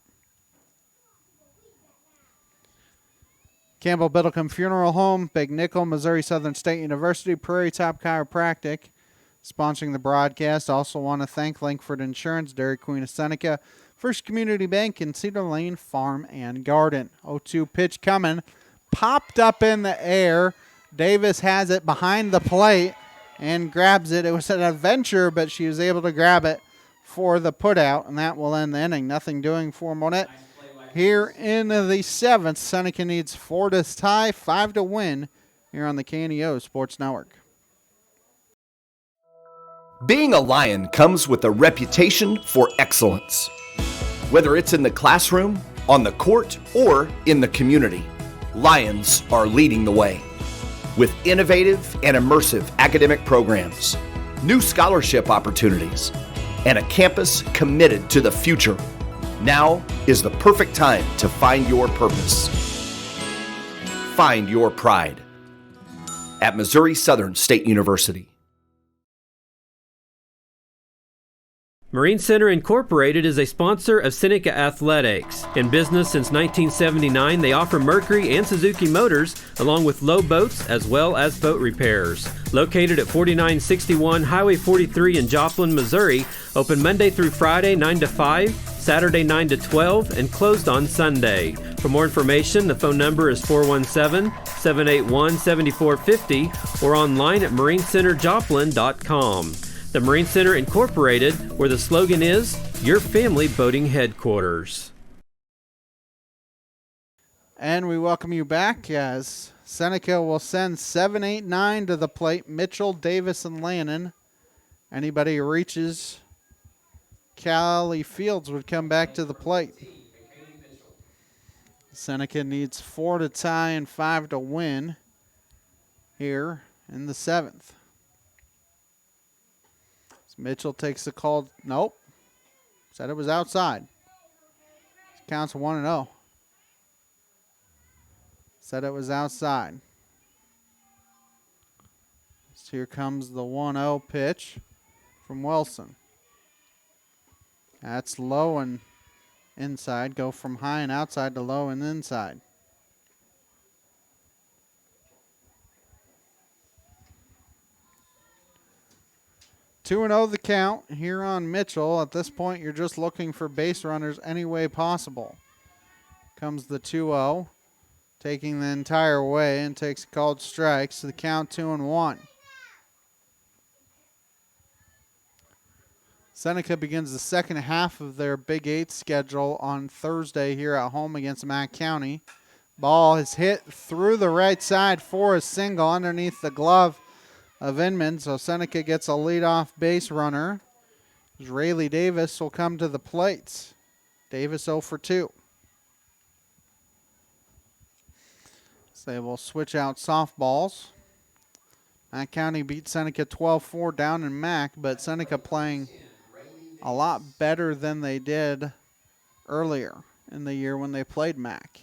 Campbell Biddlecombe Funeral Home, Big Nickel, Missouri Southern State University, Prairie Top Chiropractic, sponsoring the broadcast. Also want to thank Lankford Insurance, Dairy Queen of Seneca, First Community Bank, and Cedar Lane Farm and Garden. 0-2 pitch coming. Popped up in the air. Davis has it behind the plate and grabs it. It was an adventure, but she was able to grab it for the putout, and that will end the inning. Nothing doing for Monett. Here in the 7th, Seneca needs 4 to tie, 5 to win here on the KNEO Sports Network. Being a Lion comes with a reputation for excellence. Whether it's in the classroom, on the court, or in the community, Lions are leading the way. With innovative and immersive academic programs, new scholarship opportunities, and a campus committed to the future, now is the perfect time to find your purpose. Find your pride at Missouri Southern State University. Marine Center Incorporated is a sponsor of Seneca Athletics. In business since 1979, they offer Mercury and Suzuki motors, along with low boats as well as boat repairs. Located at 4961 Highway 43 in Joplin, Missouri, open Monday through Friday 9 to 5, Saturday 9 to 12, and closed on Sunday. For more information, the phone number is 417-781-7450 or online at marinecenterjoplin.com. The Marine Center Incorporated, where the slogan is, your family boating headquarters. And we welcome you back as Seneca will send 7, 8, 9 to the plate. Mitchell, Davis, and Lannon. Anybody who reaches Callie Fields would come back to the plate. Seneca needs 4 to tie and 5 to win here in the 7th. Mitchell takes the call. Nope. Said it was outside. Counts 1-0. Said it was outside. So here comes the 1-0 pitch from Wilson. That's low and inside. Go from high and outside to low and inside. Two and 0 the count here on Mitchell. At this point, you're just looking for base runners any way possible. Comes the 2-0, taking the entire way and takes called strikes. So the count 2-1. Seneca begins the second half of their Big 8 schedule on Thursday here at home against Mack County. Ball is hit through the right side for a single underneath the glove of Inman, so Seneca gets a leadoff base runner. Rayleigh Davis will come to the plate. Davis 0 for 2. So they will switch out softballs. Mack County beat Seneca 12-4 down in Mack, but Seneca playing a lot better than they did earlier in the year when they played Mack.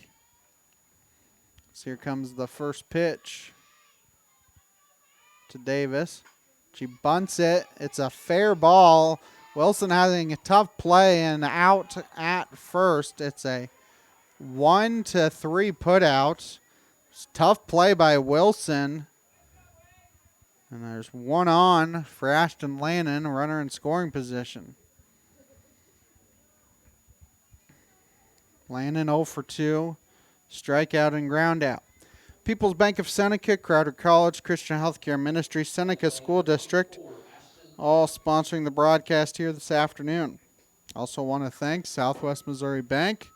So here comes the first pitch to Davis. She bunts it. It's a fair ball. Wilson having a tough play and out at first. It's a 1-3 put out. Tough play by Wilson. And there's one on for Ashton Lannon, runner in scoring position. Lannon 0 for 2, strikeout and ground out. People's Bank of Seneca, Crowder College, Christian Healthcare Ministry, Seneca School District, all sponsoring the broadcast here this afternoon. Also want to thank Southwest Missouri Bank,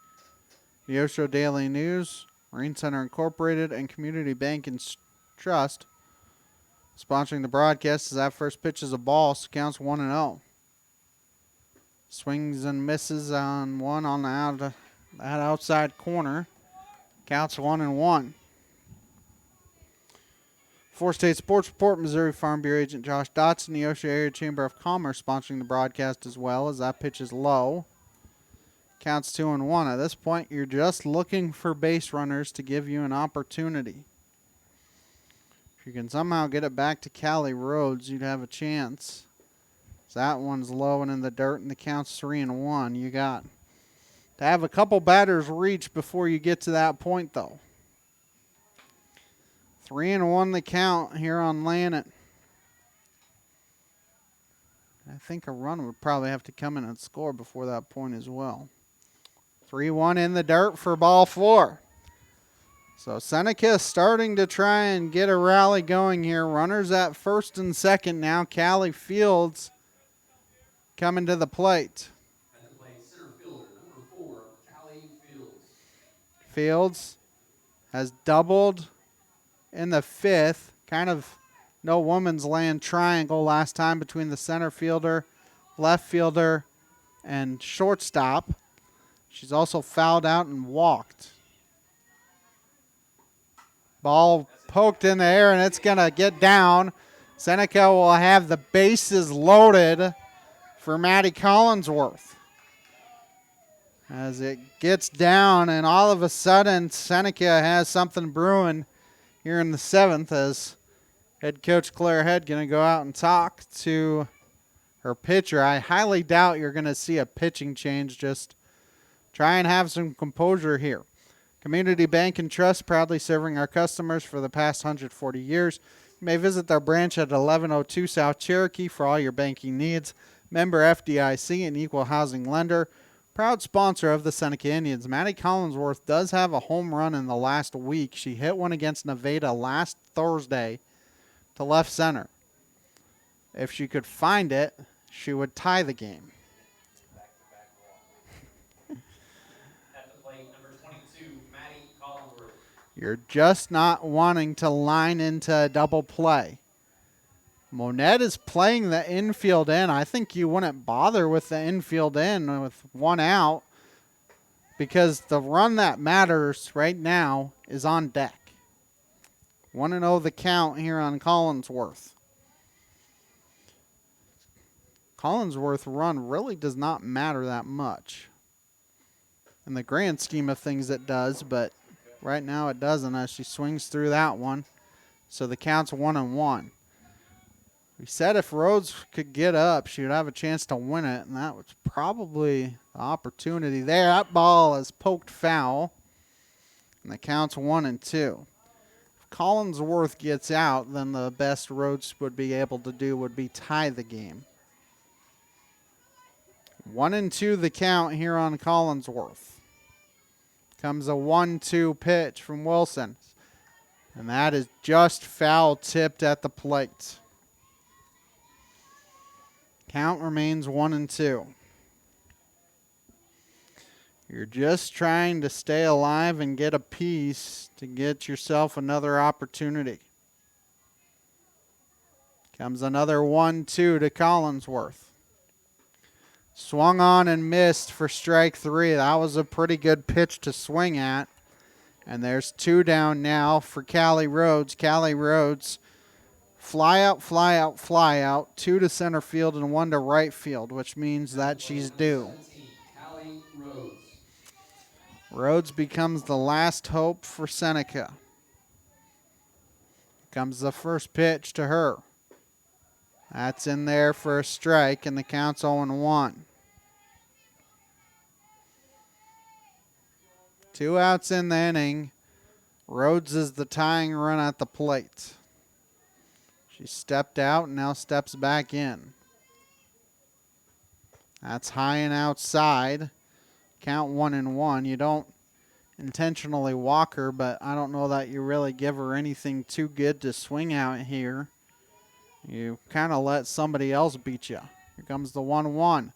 the Neosho Daily News, Marine Center Incorporated, and Community Bank and Trust sponsoring the broadcast. As that first pitch is a ball, so counts 1-0. Swings and misses on one on that outside corner. Counts 1-1. Four State Sports Report, Missouri Farm Bureau agent Josh Dotson, the Neosho Area Chamber of Commerce sponsoring the broadcast as well, as that pitch is low. Counts 2-1. At this point, you're just looking for base runners to give you an opportunity. If you can somehow get it back to Callie Rhodes, you'd have a chance. So that one's low and in the dirt, and the count's 3-1. You got to have a couple batters reach before you get to that point, though. 3-1 the count here on Lannon. I think a run would probably have to come in and score before that point as well. 3-1 in the dirt for ball 4. So Seneca starting to try and get a rally going here. Runners at first and second now. Callie Fields coming to the plate. At the plate, center fielder, number 4, Callie Fields. Fields has doubled in the 5th. Kind of no woman's land triangle last time between the center fielder, left fielder, and shortstop. She's also fouled out and walked. Ball poked in the air, and it's going to get down. Seneca will have the bases loaded for Maddie Collinsworth. As it gets down, and all of a sudden, Seneca has something brewing here in the 7th, as head coach Claire Head going to go out and talk to her pitcher. I highly doubt you're going to see a pitching change. Just try and have some composure here. Community Bank and Trust, proudly serving our customers for the past 140 years. You may visit their branch at 1102 South Cherokee for all your banking needs. Member FDIC, an equal housing lender. Proud sponsor of the Seneca Indians. Maddie Collinsworth does have a home run in the last week. She hit one against Nevada last Thursday to left center. If she could find it, she would tie the game. You're just not wanting to line into a double play. Monett is playing the infield in. I think you wouldn't bother with the infield in with one out, because the run that matters right now is on deck. 1-0 the count here on Collinsworth. Collinsworth run really does not matter that much. In the grand scheme of things it does, but right now it doesn't, as she swings through that one. So the count's 1-1. We said if Rhodes could get up, she would have a chance to win it, and that was probably the opportunity there. That ball is poked foul, and the count's 1-2. If Collinsworth gets out, then the best Rhodes would be able to do would be tie the game. 1-2 the count here on Collinsworth. Comes a 1-2 pitch from Wilson. And that is just foul tipped at the plate. Count remains 1-2. You're just trying to stay alive and get a piece to get yourself another opportunity. Comes another 1-2 to Collinsworth. Swung on and missed for strike 3. That was a pretty good pitch to swing at. And there's 2 down now for Callie Rhodes. Callie Rhodes, fly out, fly out, fly out. 2 to center field and 1 to right field, which means that she's due. Rhodes becomes the last hope for Seneca. Comes the first pitch to her. That's in there for a strike, and the count's 0-1. 2 outs in the inning. Rhodes is the tying run at the plate. She stepped out and now steps back in. That's high and outside. Count 1-1. You don't intentionally walk her, but I don't know that you really give her anything too good to swing out here. You kind of let somebody else beat you. Here comes the 1-1.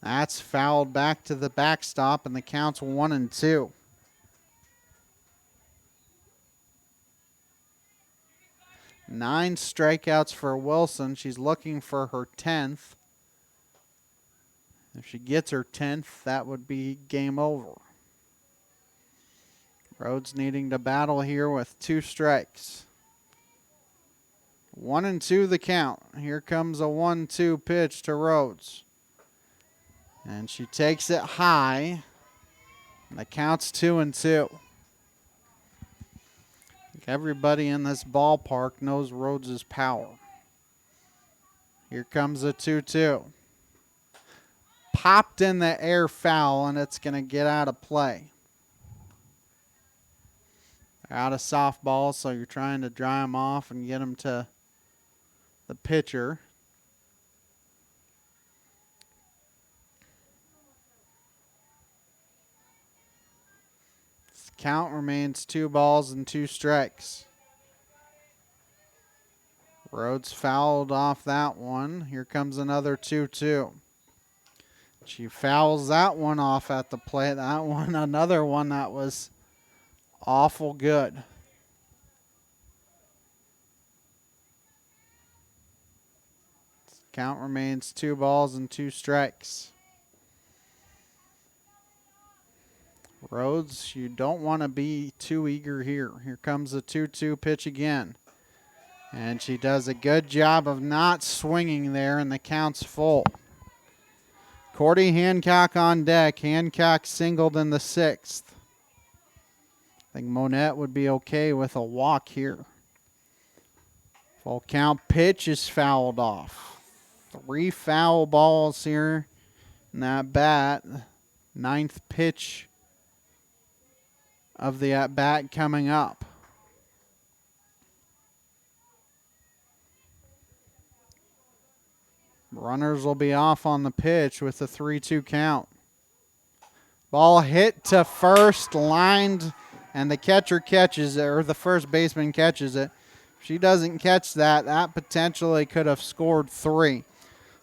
That's fouled back to the backstop, and the count's 1-2. Nine strikeouts for Wilson. She's looking for her 10th. If she gets her 10th, that would be game over. Rhodes needing to battle here with 2 strikes. 1-2 the count. Here comes a 1-2 pitch to Rhodes. And she takes it high. And the count's 2-2. I think everybody in this ballpark knows Rhodes' power. Here comes a 2-2. Popped in the air foul, and it's going to get out of play. They're out of softball, so you're trying to dry them off and get them to the pitcher. This count remains 2 balls and 2 strikes. Rhodes fouled off that one. Here comes another 2-2. She fouls that one off at the plate. That one, another one that was awful good. Count remains 2 balls and 2 strikes. Rhodes, you don't want to be too eager here. Here comes the 2-2 pitch again. And she does a good job of not swinging there, and the count's full. Cordy Hancock on deck. Hancock singled in the 6th. I think Monett would be okay with a walk here. Full count pitch is fouled off. 3 foul balls here in that bat. 9th pitch of the at-bat coming up. Runners will be off on the pitch with a 3-2 count. Ball hit to first, lined, and the catcher catches it, or the first baseman catches it. If she doesn't catch that, that potentially could have scored 3.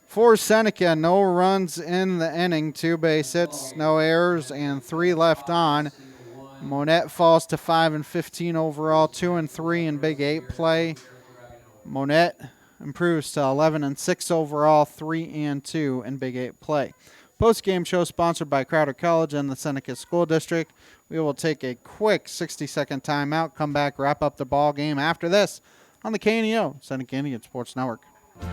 For Seneca, no runs in the inning, 2 base hits, no errors, and 3 left on. Monett falls to 5-15 overall, 2-3 in Big 8 play. Monett improves to 11-6 overall, 3-2 in Big 8 play. Post-game show sponsored by Crowder College and the Seneca School District. We will take a quick 60-second timeout, come back, wrap up the ball game after this on the KNEO, Seneca Indian Sports Network.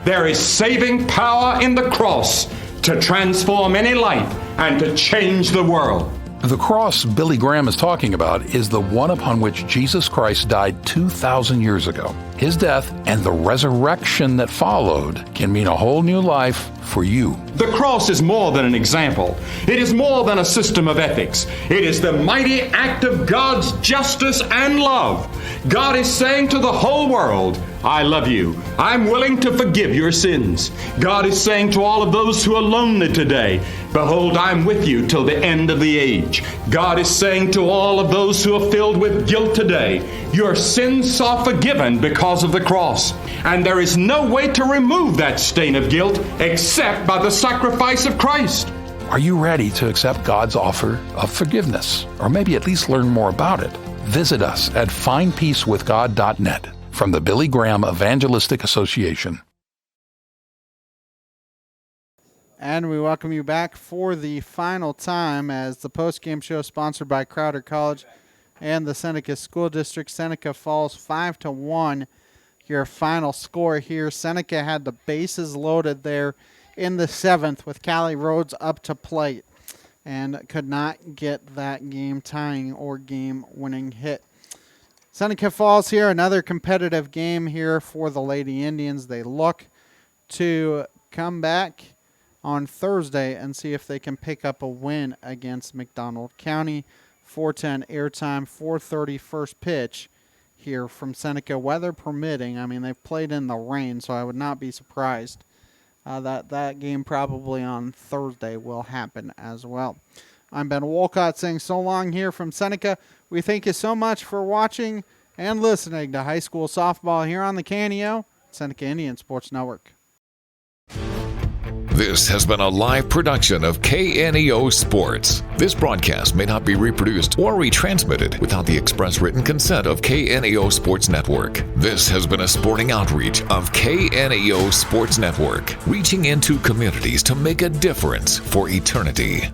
There is saving power in the cross to transform any life and to change the world. The cross Billy Graham is talking about is the one upon which Jesus Christ died 2,000 years ago. His death and the resurrection that followed can mean a whole new life for you. The cross is more than an example. It is more than a system of ethics. It is the mighty act of God's justice and love. God is saying to the whole world, I love you. I'm willing to forgive your sins. God is saying to all of those who are lonely today, behold, I'm with you till the end of the age. God is saying to all of those who are filled with guilt today, your sins are forgiven because of the cross. And there is no way to remove that stain of guilt except by the sacrifice of Christ. Are you ready to accept God's offer of forgiveness? Or maybe at least learn more about it? Visit us at findpeacewithgod.net from the Billy Graham Evangelistic Association. And we welcome you back for the final time as the post-game show sponsored by Crowder College and the Seneca School District. Seneca falls 5-1. Your final score here. Seneca had the bases loaded there in the 7th with Callie Rhodes up to plate and could not get that game-tying or game-winning hit. Seneca falls here. Another competitive game here for the Lady Indians. They look to come back on Thursday and see if they can pick up a win against McDonald County. 4:10 airtime, 4:30 first pitch here from Seneca, weather permitting. I mean, they've played in the rain, so I would not be surprised that game probably on Thursday will happen as well. I'm Ben Wolcott saying so long here from Seneca. We thank you so much for watching and listening to high school softball here on the KNEO, Seneca Indian Sports Network. This has been a live production of KNEO Sports. This broadcast may not be reproduced or retransmitted without the express written consent of KNEO Sports Network. This has been a sporting outreach of KNEO Sports Network, reaching into communities to make a difference for eternity.